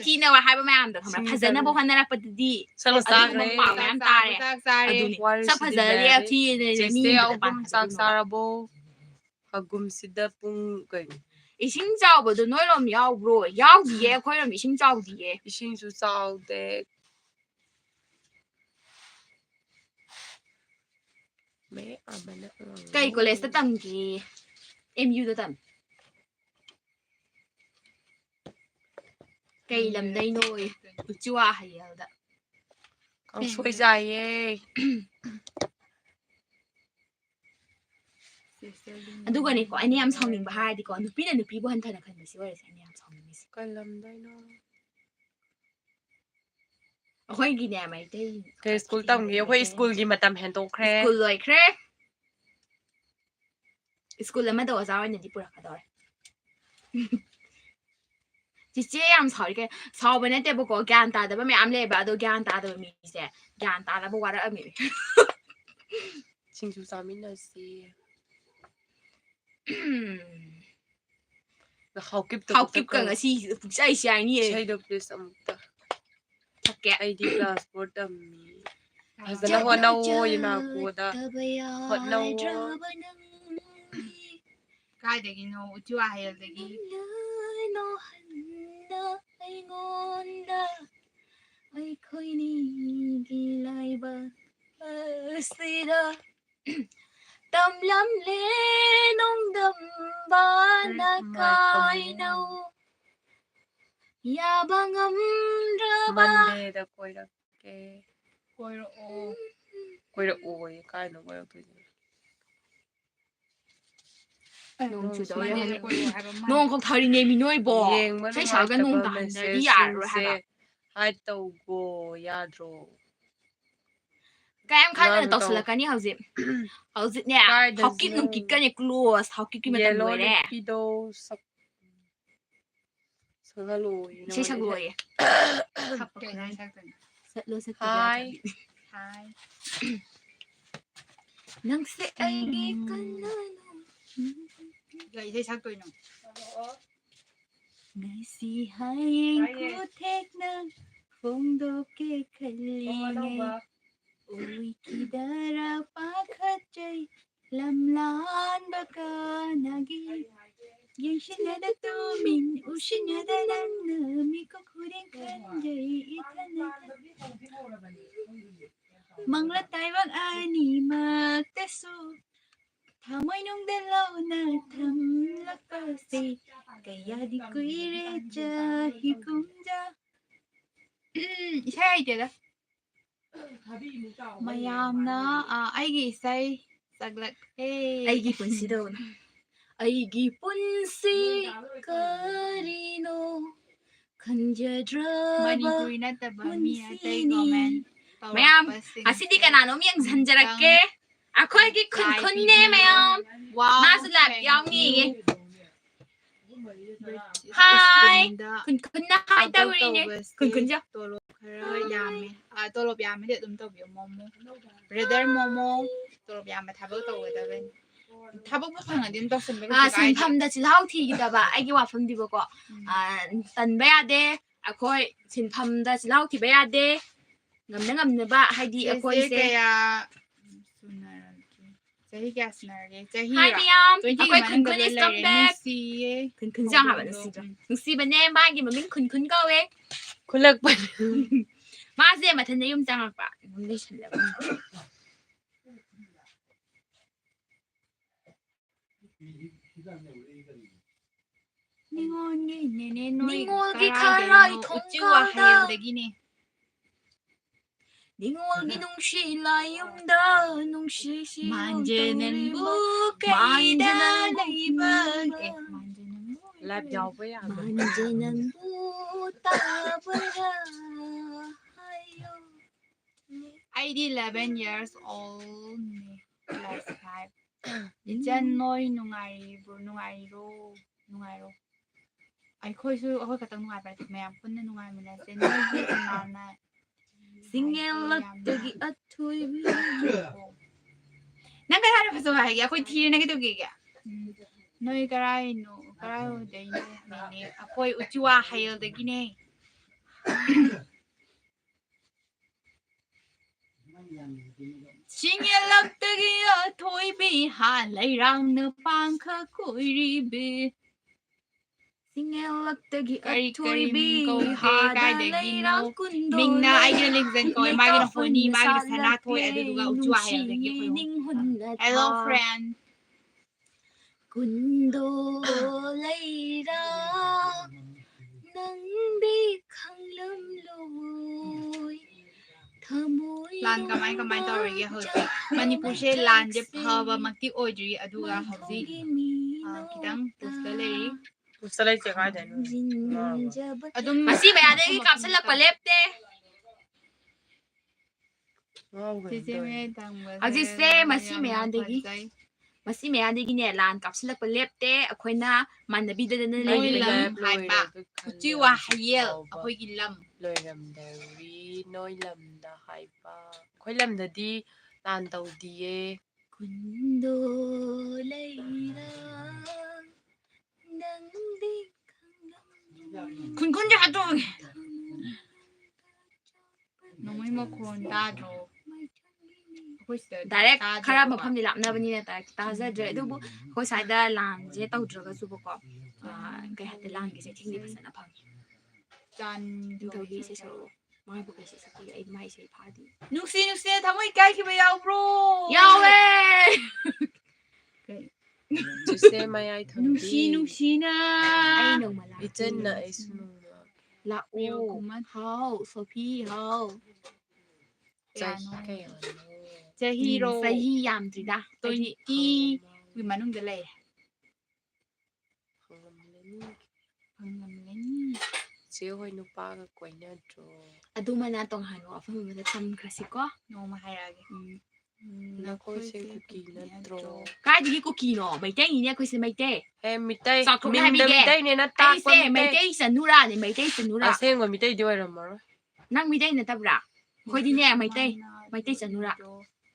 ꯊꯤꯅ ꯍꯥꯏꯕ ꯃꯌꯥꯝꯗꯣ ꯈꯪꯕ꯭ꯔꯥ ꯐꯖꯅꯕ ꯍꯣꯠꯅꯔꯛꯄꯗꯗꯤ ꯁꯛꯅ ꯑꯗꯨꯒꯨꯝꯕ ꯆꯥꯈ꯭ꯔꯦ. ꯄꯥꯎ ꯃꯌꯥꯝ ꯇꯥꯔꯦ ꯆꯥꯛ ꯆꯥꯔꯦ ꯑꯗꯨꯅꯤ ꯁꯛ ꯋꯥꯔꯤꯁꯤꯗꯤ ꯐꯖꯔꯗꯤ ꯕꯦꯔꯤ. ꯊꯤꯅ ꯃꯤ ꯆꯦꯆꯦ ꯑꯃꯗ ꯑꯍꯨꯝ ꯆꯥꯛ ꯄꯥꯟꯅꯒꯗꯣꯏꯅꯣꯕ ꯆꯥꯔꯕꯣ? ꯍꯒꯨꯝꯁꯤꯗ ꯄꯨꯡ ꯀꯩꯅꯣ ꯏꯁꯤꯡ ꯆꯥꯎꯕꯗꯣ ꯅꯣꯏꯔꯣꯝ ꯌꯥꯎꯕ꯭ꯔꯣ? ꯌꯥꯎꯗꯤꯌꯦ ꯑꯩꯈꯣꯏꯔꯣꯝ ꯏꯁꯤꯡ ꯆꯥꯎꯗꯤꯌꯦ. ꯏꯁꯤꯡꯁꯨ ꯆꯥꯎꯗꯦ. ꯀꯩ ꯀꯣꯂꯦꯖꯇ ꯇꯝꯒꯦ? MUꯗ ꯇꯝ. ꯀꯩ ꯂꯝꯗꯩꯅꯣ? ꯎꯆꯤꯋꯥ ꯍꯩꯌꯦꯜꯗ. ꯀꯥꯡꯁꯣꯏ ꯆꯥꯏꯌꯦ. ꯑꯗꯨꯒꯅꯦꯀꯣ ꯑꯩꯅ ꯌꯥꯝ ꯁꯥꯎꯅꯤꯡꯕ ꯍꯥꯏꯔꯗꯤꯀꯣ ꯅꯨꯄꯤꯅ ꯅꯨꯄꯤꯕꯨ ꯍꯟꯊꯅ ꯈꯟꯕꯁꯤ ꯑꯣꯏꯔꯁꯦ ꯑꯩꯅ ꯌꯥꯝ ꯁꯥꯎꯅꯤꯡꯉꯤꯁꯦ. ꯀꯩ ꯂꯝꯗꯩꯅꯣ? ꯑꯩꯈꯣꯏꯒꯤꯅꯦ ꯃꯩꯇꯩ ꯀꯩ ꯁ꯭ꯀꯨꯜ ꯇꯝꯒꯦ? ꯑꯩꯈꯣꯏ ꯁ꯭ꯀꯨꯜꯒꯤ ꯃꯇꯝ ꯍꯦꯟꯗꯣꯛꯈ꯭ꯔꯦ. ꯁ꯭ꯀꯨꯜ ꯂꯣꯏꯈ꯭ꯔꯦ. ꯁ꯭ꯀꯨꯜ ꯑꯃꯗ ꯑꯣꯖꯥ ꯑꯣꯏꯅꯗꯤ ꯄꯨꯔꯛꯀꯗꯧꯔꯦ. ꯆꯤꯆꯦ ꯌꯥꯝ ꯁꯥꯎꯔꯤ ꯀꯩ ꯁꯥꯎꯕ ꯅꯠꯇꯦꯕꯀꯣ ꯒ꯭ꯌꯥꯟ ꯇꯥꯗꯕ ꯃꯌꯥꯝ ꯂꯩꯌꯦꯕ ꯑꯗꯣ ꯒ꯭ꯌꯥꯟ ꯇꯥꯗꯕ ꯃꯤꯁꯦ ꯒ꯭ꯌꯥꯟ ꯇꯥꯅꯕ ꯋꯥꯔꯛꯑꯝꯃꯤꯅꯦ. ꯁꯤꯡꯖꯨ ꯆꯥꯃꯤꯟꯅꯁꯤ. ꯍꯥꯎꯀꯤꯞꯀ ꯉꯁꯤ ꯄꯨꯛꯆꯥꯏ ꯆꯥꯏꯅꯤꯌꯦ. ꯏꯁꯩꯗꯣ ꯄ꯭ꯂꯤꯖ ꯑꯃꯨꯛꯇ. ꯊꯛꯀꯦ. ꯑꯩꯗꯤ ꯀ꯭ꯂꯥꯁ 4 ꯇꯝꯃꯤ. ꯐꯖꯅ ꯍꯣꯠꯅꯧꯑꯣ ꯌꯨꯅꯥꯀꯣꯗ ꯍꯣꯠꯅꯧꯑꯣ. ꯀꯥꯏꯗꯒꯤꯅꯣ? ꯎꯆꯤꯋꯥ ꯍꯩꯌꯦꯜꯗꯒꯤ. ꯑꯩꯈꯣꯏꯅꯤꯒꯤ ꯂꯥꯏꯕꯛ ꯑꯁꯤꯗ ꯇꯝꯂꯝꯂꯦ ꯅꯣꯡꯗꯝꯕꯅ ꯀꯥꯏꯅꯧ ꯌꯥꯕ ꯉꯝꯗ꯭ꯔꯕ. ꯃꯟꯗꯦꯗ ꯀꯣꯏꯔꯛꯀꯦ. ꯀꯣꯏꯔꯛꯑꯣ. ꯀꯣꯏꯔꯛꯑꯣꯌꯦ ꯀꯥꯏꯗ ꯀꯣꯏꯔꯛꯇꯣꯏꯅꯣ? ꯅꯣꯡ ꯆꯨꯗꯧꯔꯦ ꯃꯟꯗꯦꯗ ꯍꯧꯖꯤꯛ ꯀꯣꯏꯔꯛꯑꯣ ꯍꯥꯏꯕ ꯅꯣꯡ ꯈꯛ ꯊꯥꯔꯤꯅꯦꯃꯤ ꯅꯣꯏꯕꯣ. ꯌꯦꯡꯕ ꯏꯁꯩ ꯁꯛꯑꯒ ꯅꯣꯡ ꯅꯨꯡꯉꯥꯏꯇꯕ ꯇꯥꯍꯟꯗ꯭ꯔꯗꯤ ꯌꯥꯔꯔꯣꯏ ꯃꯦꯁꯦꯖꯁꯤꯡꯁꯦ ꯍꯥꯏꯕ. ꯍꯥꯏꯠ ꯇꯧꯒꯣ ꯌꯥꯗ꯭ꯔꯣ? ꯀꯌꯥꯝ ꯈꯪꯗꯅ ꯅꯪꯁꯨ ꯇꯧ. ꯇꯧꯁꯤꯜꯂꯛꯀꯅꯤ ꯍꯧꯖꯤꯛ. ꯍꯧꯖꯤꯛꯅꯦ ꯍꯥꯎꯀꯤꯛ ꯀꯥꯏꯗꯁꯅꯣ? ꯅꯨꯡꯀꯤꯛꯀꯅꯦ ꯀ꯭ꯂꯣꯁ ꯍꯥꯎꯀꯤꯛꯀꯤ ꯃꯇꯝ ꯌꯦꯂꯣ ꯂꯣꯏꯔꯦ. ꯂꯤꯞꯄꯤꯗꯣ ꯁꯛꯍꯜꯂꯣꯌꯦ ꯏꯁꯩ ꯅꯉꯣꯟꯗ ꯁꯛꯂꯛꯑꯣꯌꯦ. ꯀꯩ ꯏꯁꯩ ꯁꯛꯇꯣꯏꯅꯣ? ꯁꯛꯂꯣ ꯁꯛꯇꯕ ꯍꯥꯏ. ꯌꯥꯗ꯭ꯔꯗꯤ. ꯍꯥꯏ. ꯅꯪꯁꯦ ꯑꯩꯒꯤ ꯀꯅꯥꯅꯣ? ꯀꯩ ꯏꯁꯩ ꯁꯛꯇꯣꯏꯅꯣ? ꯉꯁꯤ ꯍꯌꯦꯡ ꯈꯨꯊꯦꯛꯅ ꯐꯣꯡꯗꯣꯛꯀꯦ ꯈꯜꯂꯤꯉꯩ ꯑꯣꯏꯈꯤꯗꯔꯥ ꯄꯥꯈꯠꯆꯩ ꯂꯝꯂꯥꯟꯕ ꯀꯅꯥꯒꯤ ꯌꯦꯡꯁꯤꯟꯅꯗ ꯇꯨꯃꯤꯟ ꯎꯁꯤꯟꯅꯗ ꯅꯪꯅ ꯃꯤꯀꯨꯞ ꯈꯨꯗꯤꯡ ꯈꯟꯖꯩ ꯏꯊꯟ ꯃꯪꯂꯥ ꯇꯥꯏꯕꯪ ꯑꯅꯤꯃꯛꯇꯁꯨ ꯊꯃꯣꯏꯅꯨꯡꯗ ꯂꯧꯅ ꯊꯝꯂꯛꯄꯁꯦ ꯀꯌꯥꯗꯤ ꯀꯨꯏꯔꯦ ꯆꯍꯤ ꯀꯨꯝꯖꯥ. ꯏꯁꯩ ꯍꯩꯇꯦꯗ. ꯃꯌꯥꯝꯅ ꯑꯩꯒꯤ ꯏꯁꯩ ꯁꯛꯂꯛꯑꯦ. ꯑꯩꯒꯤ ꯄꯨꯟꯁꯤꯗꯣ ꯑꯩꯒꯤ ꯄꯨꯟꯁꯤ ꯀꯔꯤꯅꯣ ꯈꯟꯖꯗ꯭ꯔꯕ ꯃꯅꯤꯄꯨꯔꯤ ꯅꯠꯇꯕ ꯃꯤ ꯑꯇꯩ ꯄꯨꯟꯁꯤꯅꯤ. ꯀꯣꯃꯦꯟ ꯃꯌꯥꯝ ꯇꯧꯔꯛꯄꯁꯤꯡ ꯑꯁꯤꯗꯤ ꯀꯅꯥꯅꯣꯝ ꯌꯦꯡꯁꯤꯟꯖꯔꯛꯀꯦ. ꯑꯩꯈꯣꯏꯒꯤ ꯈꯨꯟ ꯈꯨꯟꯅꯦ ꯃꯌꯥꯝ ꯃꯥꯁꯨ ꯂꯥꯏꯚ ꯌꯥꯎꯅꯤꯌꯦ. ꯍꯥꯏ ꯈꯨꯟ ꯈꯨꯟꯅ ꯍꯥꯏ ꯇꯧꯔꯤꯅꯦ. ꯈꯨꯟ ꯈꯨꯟꯖ ꯇꯣꯂꯣꯞ ꯈꯔ ꯌꯥꯝꯃꯦ. ꯇꯣꯂꯣꯞ ꯌꯥꯝꯃꯗꯤ ꯑꯗꯨꯝ ꯇꯧꯕꯤꯌꯨ ꯃꯣꯃꯣ. ꯕ꯭ꯔꯗꯔ ꯃꯣꯃꯣ ꯇꯣꯂꯣꯞ ꯌꯥꯝꯕ ꯊꯕꯛ ꯇꯧꯒꯗꯕꯅꯤ. ꯊꯕꯛꯄꯨ ꯐꯪꯉꯗꯤ ꯑꯗꯨꯝ ꯇꯧꯁꯟꯕ ꯀꯩꯁꯨ ꯀꯥꯏꯗꯦ. ꯁꯤꯟꯐꯝꯗ ꯆꯤꯜꯍꯥꯎ ꯊꯤꯒꯗꯕ ꯑꯩꯒꯤ ꯋꯥꯐꯝꯗꯤꯕꯀꯣ ꯇꯟꯕ ꯌꯥꯗꯦ. ꯑꯩꯈꯣꯏ ꯁꯤꯟꯐꯝꯗ ꯆꯤꯜꯍꯥꯎ ꯊꯤꯕ ꯌꯥꯗꯦ. ꯉꯝꯅ ꯉꯝꯅꯕ ꯍꯥꯏꯗꯤ ꯆꯦꯆꯦ ꯑꯩꯈꯣꯏꯁꯦ ꯀꯌꯥ ꯁꯨꯅꯔꯒꯦ? ꯆꯍꯤ ꯀꯌꯥ ꯁꯨꯅꯔꯒꯦ? ꯍꯥꯏ ꯆꯍꯤꯔꯣ? ꯃꯌꯥꯝ 20ꯒꯤ ꯑꯩꯈꯣꯏ ꯈꯨꯟ ꯃꯅꯨꯡꯗ ꯈꯨꯟ ꯂꯣꯏ ꯏꯁ ꯀꯝ ꯂꯩꯔꯦ. ꯕꯦꯛ. ꯅꯨꯡꯁꯤꯌꯦ. ꯈꯨꯟ ꯈꯨꯟꯁꯦ ꯍꯥꯏꯕ ꯅꯨꯡꯁꯤꯗ꯭ꯔꯣ? ꯅꯨꯡꯁꯤꯕꯅꯦ ꯃꯥꯒꯤ ꯃꯃꯤꯡ ꯈꯨꯟ ꯈꯨꯟ ꯀꯧꯋꯦ. ꯈꯨꯜꯂꯛꯄꯅꯤ. ꯃꯥꯁꯦ ꯃꯊꯟꯗ ꯌꯨꯝ ꯆꯪꯉꯛꯄ ꯂꯩꯁꯜꯂꯒ. ꯅꯤꯉꯣꯟꯒꯤ ꯅꯦꯅꯦ ꯅꯣꯏ ꯅꯤꯉꯣꯜꯒꯤ ꯈꯔꯥꯏ ꯀꯔꯥꯏꯗꯩꯅꯣ? ꯎꯆꯤꯋꯥ ꯊꯣꯡꯒꯥꯜꯗ ꯍꯩꯌꯦꯜꯗꯒꯤꯅꯦ. ꯅꯤꯉꯣꯜꯒꯤ ꯅꯨꯡꯁꯤ ꯂꯥꯏꯌꯨꯝꯗ ꯅꯨꯡꯁꯤꯁꯤ ꯃꯥꯟꯖꯅꯪꯕꯨ ꯀꯩꯗ ꯀꯩꯗ ꯂꯩꯕꯒꯦ. ꯃꯥꯟꯖꯅꯪꯕꯨ ꯂꯥꯏꯞ ꯌꯥꯎꯕ ꯌꯥꯕ 만지는부 따라버려 하요 I did 11 years old plus 5 Lingjen noi nungairo ꯑꯩꯈꯣꯏꯁꯨ ꯑꯩꯈꯣꯏ ꯈꯛꯇꯪ ꯅꯨꯡꯉꯥꯏꯕ ꯅꯠꯇꯦ ꯃꯌꯥꯝ ꯄꯨꯟꯅ ꯅꯨꯡꯉꯥꯏꯃꯤꯟꯅꯁꯦ ꯅꯣꯏꯒꯤ ꯀꯅꯥꯅ ꯁꯤꯡꯒꯦꯜꯂꯛꯇꯒꯤ ꯑꯊꯣꯏꯕꯤ ꯅꯪ ꯀꯅꯥꯅ ꯐꯖꯕ ꯍꯥꯏꯒꯦ ꯑꯩꯈꯣꯏ ꯊꯤꯔꯦꯅ ꯀꯩꯗꯧꯒꯦ ꯅꯣꯏ ꯀꯔꯥꯏꯗꯩꯅꯣ ꯍꯪꯉꯤꯅꯦ ꯑꯩꯈꯣꯏ ꯎꯆꯤꯋꯥ ꯍꯌꯦꯜꯗꯒꯤꯅꯦ ꯁꯤꯡꯒꯦꯜꯂꯛꯇꯒꯤ ꯑꯊꯣꯏꯕꯤ ꯂꯩꯔꯥꯡꯅ ꯄꯥꯡꯈ ꯀꯣꯏꯔꯤꯕꯤ ꯁꯤꯡꯒꯦꯜꯂꯛꯇꯒꯤ ꯀꯔꯤ ꯑꯊꯣꯏꯕꯤ ꯃꯤꯡ ꯀꯧꯒꯦ ꯍꯥꯗ ꯀꯥꯏꯗꯒꯤꯅꯣ ꯂꯩꯔꯥꯡ ꯀꯨꯟꯗꯣ ꯃꯤꯡꯅ ꯑꯩꯒꯤꯅ ꯂꯤꯡꯖꯟ ꯀꯧꯋꯦ ꯃꯥꯒꯤꯅ ꯍꯣꯅꯤ ꯃꯥꯒꯤꯅ ꯁꯅꯥꯊꯣꯏ ꯁꯥꯠꯂꯛꯂꯦ ꯑꯗꯨꯗꯨꯒ ꯎꯆꯤꯋꯥ ꯍꯌꯦꯜꯗꯒꯤ ꯅꯨꯡꯁꯤꯌꯦ ꯑꯩꯈꯣꯏ ꯅꯤꯡꯍꯨꯟꯅ ꯍꯦꯜꯂꯣ ꯊꯥ ꯐ꯭ꯔꯦꯟ ꯀꯨꯟꯗꯣ ꯂꯩꯔꯥꯡ ꯅꯪꯗꯤ ꯈꯪꯂꯝꯂꯣꯏ ꯊꯃꯣꯏ ꯂꯥꯟ ꯀꯃꯥꯏ ꯇꯧꯔꯤꯒꯦ ꯍꯧꯖꯤꯛ ꯃꯅꯤꯄꯨꯔꯁꯦ ꯂꯥꯟꯁꯦ ꯐꯕꯃꯛꯇꯤ ꯑꯣꯏꯗ꯭ꯔꯤ ꯑꯗꯨꯒ ꯍꯧꯖꯤꯛ ꯈꯤꯇꯪ ꯄꯨꯁꯇ ꯂꯩꯔꯤ ꯄꯨꯁꯇ ꯂꯩꯇꯦ ꯀꯥꯏꯗꯩꯅꯣ ꯑꯗꯨꯝ ꯃꯁꯤ ꯃꯌꯥꯗꯒꯤ ꯀꯥꯞꯁꯤꯜꯂꯛꯄ ꯂꯦꯞꯇꯦ ꯆꯦꯆꯦ ꯃꯌꯥꯏ ꯇꯥꯡꯕꯁꯦ ꯍꯧꯖꯤꯛꯁꯦ ꯃꯁꯤ ꯌꯥꯝꯅ ꯃꯌꯥꯗꯒꯤ ꯐꯖꯩ ꯃꯁꯤ ꯃꯌꯥꯗꯒꯤꯅꯦ ꯂꯥꯟ ꯀꯥꯞꯁꯤꯜꯂꯛꯄ ꯂꯦꯞꯇꯦ ꯑꯩꯈꯣꯏꯅ ꯃꯥꯟꯅꯕꯤꯗꯗꯅ ꯅꯣꯏ ꯑꯩꯗꯤ ꯂꯝ ꯂꯥꯏꯞ ꯍꯥꯏꯕ ꯂꯣꯏꯔꯦꯒ ꯈꯜꯂꯦ ꯎꯆꯤꯋꯥ ꯍꯧꯖꯤꯛ ꯍꯌꯦꯜ ꯐꯥꯎꯕ ꯑꯩꯈꯣꯏꯒꯤ ꯂꯝ ꯂꯣꯏꯔꯝꯗꯧꯔꯤ ꯅꯣꯏ ꯂꯝꯗ ꯍꯥꯏꯕ ꯑꯩꯈꯣꯏ ꯂꯝꯗꯗꯤ ꯂꯥꯟ ꯇꯧꯗꯤꯌꯦ ꯀꯨꯟꯗꯣ ꯂꯩꯔꯥꯡ ꯅꯪꯗꯤ ꯈꯨꯟꯈꯨꯟꯁꯦ ꯍꯥꯠꯇꯣꯛꯑꯒꯦ ꯅꯣꯡꯃꯩ ꯃꯈꯣꯟ ꯇꯥꯗ꯭ꯔꯣ ꯑꯩꯈꯣꯏ ꯁꯤꯗ ꯗꯥꯏꯔꯦꯛ ꯈꯔ ꯇꯥꯗ꯭ꯔꯕ ꯃꯐꯝꯗꯤ ꯂꯥꯞꯅꯕꯅꯤꯅ ꯗꯥꯏꯔꯦꯛ ꯇꯥꯖꯗ꯭ꯔꯦ ꯑꯗꯨꯕꯨ ꯑꯩꯈꯣꯏ ꯁ꯭ꯋꯥꯏꯗ ꯂꯥꯟꯁꯦ ꯇꯧꯗ꯭ꯔꯒꯁꯨꯕꯀꯣ ꯀꯩ ꯍꯥꯏꯇꯥꯔꯦ ꯂꯥꯟꯒꯤ ꯆꯩꯊꯦꯡꯗꯤ ꯐꯖꯅ ꯐꯪꯉꯤ ꯅꯤꯡꯊꯧꯒꯤ ꯏꯁꯩ ꯁꯛꯎ ꯃꯥꯕꯨ ꯀꯩ ꯏꯁꯩ ꯁꯛꯄꯤꯒꯦ ꯑꯩ ꯃꯥ ꯏꯁꯩ ꯐꯥꯗꯤ ꯅꯨꯡꯁꯤꯅ ꯊꯃꯣꯏ ꯀꯥꯏꯈꯤꯕ ꯌꯥꯎꯕ꯭ꯔꯣ ꯌꯥꯎꯋꯦ ꯆꯦꯆꯦ ꯃꯌꯥꯏ ꯊꯪꯕꯤ ꯅꯨꯡꯁꯤꯅ ꯑꯩ ꯅꯣꯡꯃ ꯂꯥꯛꯀꯦ ꯏꯆꯟꯅ ꯑꯩꯁꯨ ꯅꯣꯡꯃ ꯂꯥꯛꯑꯣ ꯍꯥꯎ ꯁꯣꯐꯤ ꯍꯥꯎ ꯆꯍꯤ ꯀꯌꯥꯅꯣ ꯆꯍꯤꯔꯣ ꯆꯍꯤ ꯌꯥꯝꯗ꯭ꯔꯤꯗ 20 ꯃꯅꯨꯡꯗ ꯂꯩ ꯍꯪꯉꯝꯂꯅꯤ ꯆꯦ ꯍꯣꯏ ꯅꯨꯄꯥꯒ ꯀꯣꯏꯅꯗ꯭ꯔꯣ ꯑꯗꯨꯃꯅ ꯇꯣꯉꯥꯟꯕ ꯋꯥꯐꯝ ꯑꯃꯗ ꯊꯝꯈ꯭ꯔꯁꯤꯀꯣ ꯅꯣꯡꯃ ꯍꯥꯏꯔꯛꯑꯒꯦ ꯅꯈꯣꯏꯁꯦ ꯀꯨꯀꯤ ꯅꯠꯇ꯭ꯔꯣ ꯀꯥꯏꯗꯒꯤ ꯀꯨꯀꯤꯅꯣ ꯃꯩꯇꯩꯅꯤꯅꯦ ꯑꯩꯈꯣꯏꯁꯦ ꯃꯩꯇꯩ ꯍꯦ ꯃꯤꯇꯩ ꯆꯥꯎꯊꯣꯛꯅ ꯃꯤꯡꯗ ꯍꯥꯏꯕꯤꯒꯦ ꯃꯤꯇꯩꯅꯦꯅ ꯇꯥꯛꯄ ꯑꯩꯁꯦ ꯃꯩꯇꯩ ꯆꯅꯨꯔꯥꯅꯦ ꯃꯩꯇꯩ ꯆꯅꯨꯔꯥ ꯑꯁꯦꯡꯕ ꯃꯤꯇꯩꯗꯤ ꯑꯣꯏꯔꯝꯃꯔꯣꯏ ꯅꯪ ꯃꯤꯇꯩ ꯅꯠꯇꯕ꯭ꯔꯥ ꯑꯩꯈꯣꯏꯗꯤꯅꯦ ꯃꯩꯇꯩ ꯆꯅꯨꯔꯥ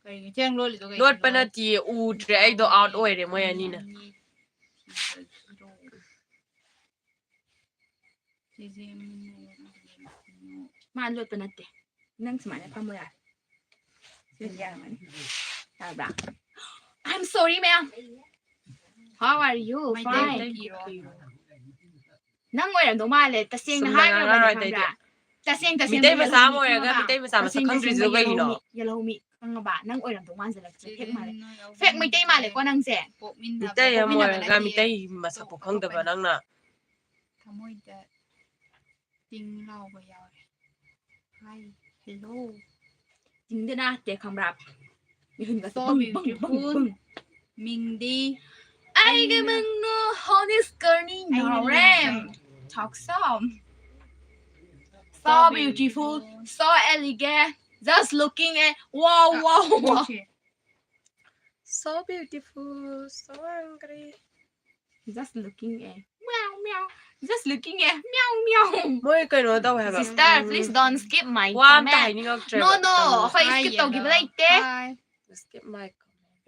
ꯀꯩꯒꯤ ꯆꯦꯡ ꯂꯣꯜꯂꯤꯗꯣ ꯀꯩꯒꯤꯅꯣ ꯂꯣꯠꯄ ꯅꯠꯇꯤꯌꯦ ꯎꯗ꯭ꯔꯦ ꯑꯩꯗꯣ ꯑꯥꯎꯠ ꯑꯣꯏꯔꯦ ꯃꯣꯏ ꯑꯅꯤꯅ ꯃꯥ ꯂꯣꯠꯄ ꯅꯠꯇꯦ ꯅꯪ ꯁꯨꯃꯥꯏꯅ ꯐꯝꯃꯨ ꯌꯥꯔꯦ ꯌꯥꯔꯕ꯭ꯔꯥ I'm sorry ma'am how are you fine ꯅꯪ ꯑꯣꯏꯔꯝꯗꯧ ꯃꯥꯜꯂꯦ ꯇꯁꯦꯡꯅ ꯆꯨꯝꯅ ꯍꯥꯏꯈ꯭ꯔꯕꯅꯦ ꯉꯥꯡꯉꯔꯣꯏ ꯈꯪꯕ꯭ꯔꯥ ꯇꯁꯦꯡꯕ ꯃꯤꯇꯩ ꯃꯆꯥ ꯑꯃ ꯌꯦꯜꯍꯧꯃꯤ ꯑꯣꯏꯔꯒ ꯈꯪꯉꯕ ꯃꯤꯇꯩ ꯃꯆꯥ ꯃꯁꯛ ꯇꯁꯦꯡ ꯈꯪꯗ꯭ꯔꯤꯁꯤꯕꯨ ꯀꯩꯒꯤꯅꯣ ꯌꯦꯜꯍꯧꯃꯤ ꯈꯪꯉꯕ ꯅꯪ ꯑꯣꯏꯔꯝꯗꯧ ꯃꯥꯟꯁꯤꯜꯂꯛꯇ꯭ꯔꯦ ꯐꯦꯛ ꯃꯥꯜꯂꯦ ꯐꯦꯛ ꯃꯩꯇꯩ ꯃꯥꯜꯂꯦꯀꯣ ꯅꯪꯁꯦ ꯃꯤꯇꯩ ꯑꯃ ꯑꯣꯏꯔꯒ ꯃꯤꯇꯩ ꯃꯁꯛꯄꯨ ꯈꯪꯗꯕ ꯅꯪꯅ ꯊꯃꯣꯏꯗ ꯇꯤꯡ ꯂꯥꯎꯕ ꯌꯥꯎꯔꯦ ꯍꯥꯏ ꯍꯦꯜꯂꯣ ꯆꯤꯡꯗꯅ ꯅꯠꯇꯦ ꯈꯪꯕ꯭ꯔꯥ ꯃꯤꯍꯨꯟꯒꯁꯦ So ꯕꯪ ꯕꯪ ꯕꯪ beautiful ꯕꯪ ꯃꯤꯡꯗꯤ ꯑꯩꯒꯤ ꯃꯤꯡꯅ ꯍꯣꯅꯤꯁꯀꯔꯅꯤ ꯅꯥꯎꯔꯦꯝ ꯊꯣꯛꯁꯝ so beautiful so elegant just looking at wow wow so beautiful so angry just looking at meow meow just looking at meow meow ꯃꯣꯏ ꯀꯩꯅꯣ ꯇꯧꯋꯦ ꯍꯥꯏꯕ sister please don't skip my ꯋꯥ ꯑꯝꯇ comment ꯍꯥꯏꯅꯤꯡꯉꯛꯇ꯭ꯔꯦꯕ no ꯑꯩꯈꯣꯏ skip ꯇꯧꯈꯤꯕ ꯂꯩꯇꯦ skip my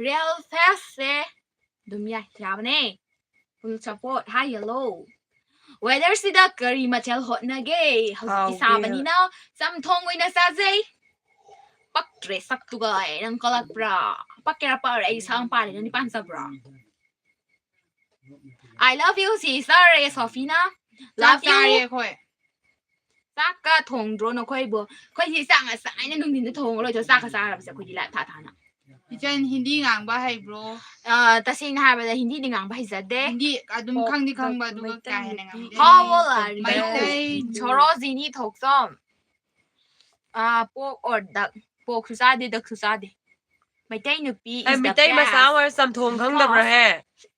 real fast ꯁꯦ ꯑꯗꯨꯝ ꯌꯥꯕꯅꯦ full support hi hello ꯋꯦꯗꯔꯁꯤꯗ ꯀꯔꯤ ꯃꯊꯦꯜ ꯍꯣꯠꯅꯒꯦ ꯍꯧꯖꯤꯛꯇꯤ ꯁꯥꯕꯅꯤꯅ ꯆꯝꯊꯣꯡ ꯑꯣꯏꯅ ꯆꯥꯖꯩ ꯄꯛꯇ꯭ꯔꯦ ꯁꯛꯇꯨꯒ ꯅꯪ ꯀꯂꯛꯄ꯭ꯔꯥ ꯄꯛꯀꯦꯔꯥ ꯄꯛꯑꯔ ꯑꯩ ꯁꯥꯡ ꯄꯥꯜꯂꯦ ꯅꯪꯗꯤ ꯄꯥꯟꯖꯕ꯭ꯔꯥ I love you sister ꯁꯣꯐꯤꯅꯥ love you ꯑꯩꯈꯣꯏ ꯆꯥꯛꯀ ꯊꯣꯡꯗ꯭ꯔꯣ ꯅꯈꯣꯏꯕꯨ ꯑꯩꯈꯣꯏꯁꯤ ꯆꯥꯛ ꯉꯁꯥꯏꯅ ꯅꯨꯡꯊꯤꯟꯗ ꯊꯣꯡꯉꯔꯣꯏꯗ꯭ꯔꯣ ꯆꯥꯛꯀ ꯆꯥꯔꯕꯁꯦ ꯑꯩꯈꯣꯏꯗꯤ ꯂꯥꯏꯞ ꯊꯥꯅ ꯏꯆꯟ ꯍꯤꯟꯗꯤ ꯉꯥꯡꯕ ꯍꯩꯕ꯭ꯔꯣ ꯇꯁꯦꯡꯅ ꯍꯥꯏꯔꯕꯗ ꯍꯤꯟꯗꯤꯗꯤ ꯉꯥꯡꯕ ꯍꯩꯖꯗꯦ ꯍꯤꯟꯗꯤ ꯑꯗꯨꯝ ꯈꯪꯗꯤ ꯈꯪꯕ ꯑꯗꯨꯒ ꯀꯥ ꯍꯦꯟꯅ ꯉꯥꯡꯗꯦ How old are you? Meitei Sarojini Thokchom pork or duck porkꯁꯨ ꯆꯥꯗꯦ duckꯁꯨ ꯆꯥꯗꯦ Maitai nupi Ai is mi the tai ma sa best. war sam thong khang da bra he.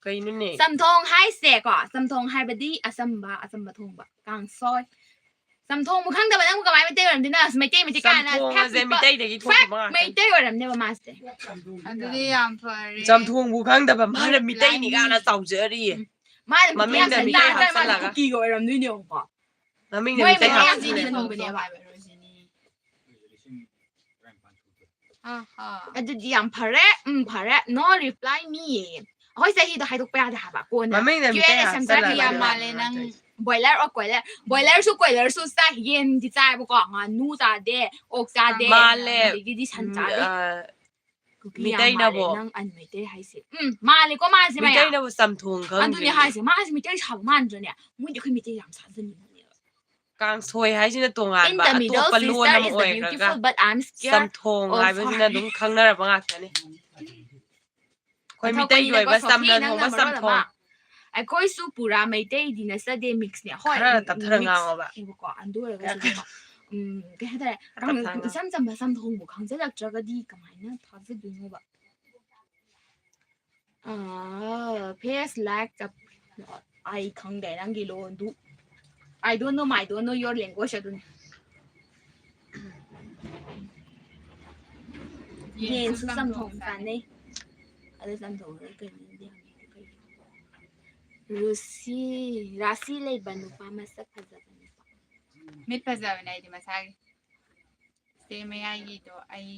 Kai nu ni. Sam thong hai se ko. Sam thong hai badi asamba thong ba. Kang soy. Sam thong mu khang da ba nang ka mai maitai ram dina. Maitai maitai Sam ka na. thong ze mi tai de gi thok ma. Maitai ram ne ba maste. ꯑꯗꯨꯗꯤ ꯌꯥꯝ ꯐꯔꯦ Sam thong bu khang da ba ma da mi tai ni ga na chau je ri. Ma da Mami mi da tai mi ta tai ma ha da ki go ram ni ne ba. Ma mi da Moi mi tai mi ha. tai ꯁꯤꯗꯤ ꯁꯤꯗꯤ ꯊꯣꯛꯇꯣ ꯊꯣꯛꯄꯅꯦꯕ. ꯍꯥꯏꯕ ꯔꯣꯖꯤꯅꯤ ꯑꯍꯥ ꯑꯗꯨꯗꯤ ꯌꯥꯝ ꯐꯔꯦ ꯐꯔꯦ ꯅꯣ reply ꯃꯤ ꯑꯩꯈꯣꯏ ꯆꯍꯤꯗꯣ ꯍꯥꯏꯗꯣꯛꯄ ꯌꯥꯗꯦ ꯍꯥꯏꯕ ꯀꯣꯟꯅ Mami da mi tai ha. ꯁꯤ ꯌꯥꯝ ꯃꯥꯜꯂꯦ ꯅꯪ ꯕꯣꯏꯂꯔ ꯑꯣ ꯀꯣꯏꯂꯔꯁꯨ ꯆꯥꯏ ꯌꯦꯟꯗꯤ ꯆꯥꯏꯕꯀꯣ ꯉꯥꯅꯨ ꯆꯥꯗꯦ ꯑꯣꯛ ꯆꯥꯗꯦ Male. ꯑꯗꯒꯤꯗꯤ ꯁꯟ ꯆꯥꯗꯦ ꯀꯨꯀꯤ ꯌꯥꯝ Mitai na ꯃꯥꯜꯂꯦ bo. ꯅꯪ ꯑꯟꯃꯩꯇꯩ ꯍꯥꯏꯁꯦ ꯃꯥꯜꯂꯦꯀꯣ ꯃꯥꯁꯦ Mi tai ꯃꯌꯥꯝ na bo sam thong khang ꯑꯗꯨꯅꯦ ꯍꯥꯏꯁꯦ ꯃꯥꯁꯦ ꯃꯩꯇꯩ ꯁꯥꯕ ꯃꯥꯟꯗ꯭ꯔꯅꯦ ꯃꯣꯏꯗꯤ ꯑꯩꯈꯣꯏ ꯃꯩꯇꯩ ꯌꯥꯝ ꯁꯥꯖꯅꯤꯡꯕꯅꯦꯕ Kang soi hai sina tongan In ba the middle atop lon sister am is the oi ga beautiful but I'm sam scared thong of hai ba sina her dum khang na ra ba ngak ne. Khoi mi tai yoi ba sam na thong ba sam thong. ꯑꯩꯈꯣꯏꯁꯨ ꯄꯨꯔꯥ ꯃꯩꯇꯩꯗꯤ ꯅꯠꯆꯗꯦ ꯃꯤꯛꯁꯅꯦ ꯍꯣꯏ Khara tapthara ngao ba. ꯃꯤꯛꯁꯅꯦꯕꯀꯣ ꯑꯗꯨ ꯑꯣꯏꯔꯒꯁꯨ ꯀꯩ ꯍꯥꯏꯇꯥꯔꯦ Tapthang. ꯏꯆꯝ ꯆꯝꯕ ꯁꯝꯊꯣꯡꯕꯨ ꯈꯪꯖꯤꯜꯂꯛꯇ꯭ꯔꯒꯗꯤ ꯀꯃꯥꯏꯅ ꯊꯥꯖꯗꯣꯏꯅꯣꯕ ꯐꯦꯁ ꯂꯥꯏꯛ ꯑꯩ ꯈꯪꯗꯦ ꯅꯪꯒꯤ ꯂꯣꯟꯗꯨ I don't know your language ꯑꯗꯨꯅꯤ ꯌꯦꯟꯁꯨ ꯆꯝꯊꯣꯡ ꯆꯥꯅꯩ ꯑꯗꯨ ꯆꯝꯊꯣꯡꯗ ꯀꯩꯅꯣꯗꯤ ꯔꯥꯁꯤ ꯂꯩꯕ ꯅꯨꯄꯥ ꯃꯁꯛ ꯐꯖꯕ ꯅꯨꯄꯥ ꯃꯤꯠ ꯐꯖꯕꯅꯦ ꯑꯩꯗꯤ ꯃꯁꯥꯒꯤ ꯁꯦ ꯃꯌꯥꯏꯒꯤꯗꯣ ꯑꯩ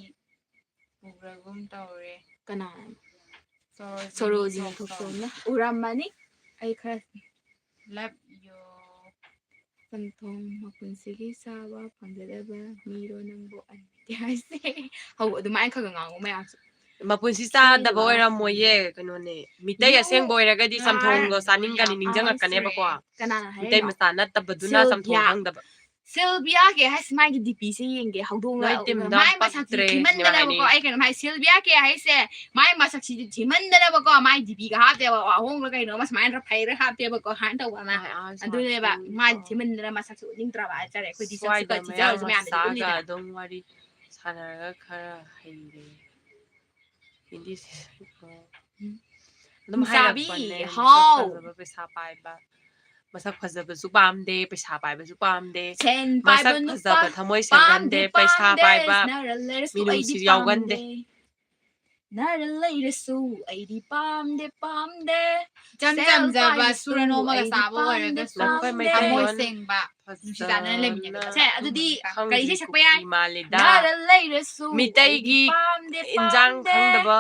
ꯎꯈ꯭ꯔꯒꯨꯝ ꯇꯧꯔꯦ ꯀꯅꯥꯅ ꯁꯣꯔꯣꯖꯤꯅꯤ ꯁꯣꯔꯣꯖꯤꯅꯤ ꯊꯣꯛꯇꯣꯛꯅ ꯎꯔꯝꯃꯅꯤ ꯑꯩ ꯈꯔ ꯂꯞ ꯌꯨ ꯆꯝꯊꯣꯡ ꯃꯄꯨꯟꯁꯤꯒꯤ ꯆꯥꯕ ꯐꯪꯖꯗꯕ ꯃꯤꯔꯣ ꯅꯪꯕꯨ ꯑꯟꯇꯤ ꯍꯥꯏꯁꯦ ꯍꯧ ꯑꯗꯨꯃꯥꯏꯅ ꯈꯒ ꯉꯥꯡꯉꯨ ꯃꯌꯥꯝꯁꯨ Mapunsi ꯆꯥꯗꯕ ꯑꯣꯏꯔꯝꯃꯣꯏꯌꯦ ꯀꯩꯅꯣꯅꯦ ꯃꯤꯇꯩ ꯑꯁꯦꯡꯕ ꯑꯣꯏꯔꯒꯗꯤ ꯆꯝꯊꯣꯡꯗꯣ ꯆꯥꯅꯤꯡꯒꯅꯤ ꯅꯤꯡꯁꯤꯡꯉꯛꯀꯅꯦꯕꯀꯣ ꯃꯤꯇꯩ ꯃꯆꯥ ꯅꯠꯇꯕꯗꯨꯅ ꯆꯝꯊꯣꯡ ꯈꯪꯗꯕ ꯁꯤꯜꯕꯤꯌꯥꯒꯤ ꯍꯥꯏꯁꯤ ꯃꯥꯒꯤ ꯗꯤꯄꯤꯁꯦ ꯌꯦꯡꯒꯦ ꯍꯧꯗꯣꯡꯅ ꯅꯣꯏ ꯇꯤꯝꯗꯣ ꯃꯥꯏ ꯃꯁꯛꯁꯤ ꯄꯛꯇ꯭ꯔꯦ ꯁꯤꯅꯦꯕ ꯊꯤꯃꯟꯗꯅꯕꯀꯣ ꯍꯥꯏꯅꯤꯡꯉꯤ ꯑꯩ ꯀꯩꯅꯣꯝ ꯍꯥꯏ ꯁꯤꯜꯕꯤꯌꯥꯒꯤ ꯍꯥꯏꯁꯦ ꯃꯥꯏ ꯃꯁꯛꯁꯤꯗꯤ ꯊꯤꯃꯟꯗꯅꯕꯀꯣ ꯃꯥꯏ ꯗꯤꯄꯤꯒ ꯍꯥꯞꯇꯦꯕ ꯑꯍꯣꯡꯕ ꯀꯩꯅꯣꯃ ꯁꯨꯃꯥꯏꯅ ꯐꯩꯔ ꯍꯥꯞꯇꯦꯕꯀꯣ ꯍꯥꯏꯅ ꯇꯧꯕ ꯑꯃ ꯑꯗꯨꯅꯦꯕ ꯃꯥꯗꯤ ꯊꯤꯃꯟꯗꯅ ꯃꯁꯛꯁꯨ ꯎꯠꯅꯤꯡꯗ꯭ꯔꯕ ꯍꯥꯏꯇꯥꯔꯦ ꯑꯩꯈꯣꯏꯗꯤ ꯁꯛꯁꯨ ꯁ꯭ꯋꯥꯏꯗ ꯃꯌꯥꯡ ꯊꯤꯖꯔꯁꯨ ꯃꯌꯥꯝꯗꯗꯤ ꯃꯆꯥꯒ ꯎꯠꯂꯤꯗꯅ ꯑꯗꯨꯝ ꯋꯥꯔꯤ ꯁꯥꯟꯅꯔꯒ ꯈꯔ ꯍꯩꯔꯦ ꯍꯤꯟꯗꯤꯁꯦ ꯑꯗꯨꯝ ꯆꯥꯕꯤ ꯍꯥꯏꯔꯛꯄꯅꯦ ꯃꯁꯛ ꯍꯥꯎ ꯐꯖꯕ ꯄꯩꯁꯥ ꯄꯥꯏꯕ ꯃꯁꯛ ꯐꯖꯕꯁꯨ ꯄꯥꯝꯗꯦ ꯄꯩꯁꯥ ꯄꯥꯏꯕꯁꯨ ꯄꯥꯝꯗꯦ ꯁꯦꯟ ꯃꯁꯛ ꯄꯥꯏꯕ ꯅꯨꯄꯥ ꯐꯖꯕ ꯊꯃꯣꯏ ꯄꯥꯝꯗꯦ ꯁꯦꯡꯒꯟꯗꯦ ꯄꯩꯁꯥ ꯄꯥꯝꯗꯦ ꯄꯥꯏꯕ ꯅꯔ ꯂꯩꯔꯁꯨ ꯑꯩꯗꯤ ꯃꯤꯅꯨꯡꯁꯤ ꯌꯥꯎꯒꯟꯗꯦ ꯄꯥꯝꯗꯦ ꯅꯔ ꯂꯩꯔꯁꯨ ꯑꯩꯗꯤ ꯄꯥꯝꯗꯦ ꯄꯥꯝꯗꯦ ꯏꯆꯝ ꯁꯦꯜ ꯆꯝꯖꯕ ꯄꯥꯏꯔꯁꯨ ꯁꯨꯔ ꯅꯣꯝꯃꯒ ꯑꯩꯗꯤ ꯆꯥꯕ ꯄꯥꯝꯗꯦ ꯑꯣꯏꯔꯒꯁꯨ ꯅꯈꯣꯏ ꯄꯥꯝꯗꯦ ꯊꯃꯣꯏ ꯃꯩꯇꯩꯂꯣꯟ ꯁꯦꯡꯕ ꯅꯨꯡꯁꯤ ꯆꯥꯟꯅꯅ ꯂꯩꯃꯤꯟꯅꯒꯗꯕ ꯁꯦ ꯑꯗꯨꯗꯤ ꯀꯔꯤ ꯈꯪꯗ꯭ꯔꯤ ꯏꯁꯩ ꯁꯛꯄ ꯌꯥꯏ ꯀꯨꯀꯤ ꯃꯥꯜꯂꯤꯗ ꯅꯔ ꯂꯩꯔꯁꯨ ꯑꯩꯗꯤ ꯃꯤꯇꯩꯒꯤ ꯄꯥꯝꯗꯦ ꯏꯟꯖꯥꯡ ꯄꯥꯝꯗꯦ ꯈꯪꯗꯕ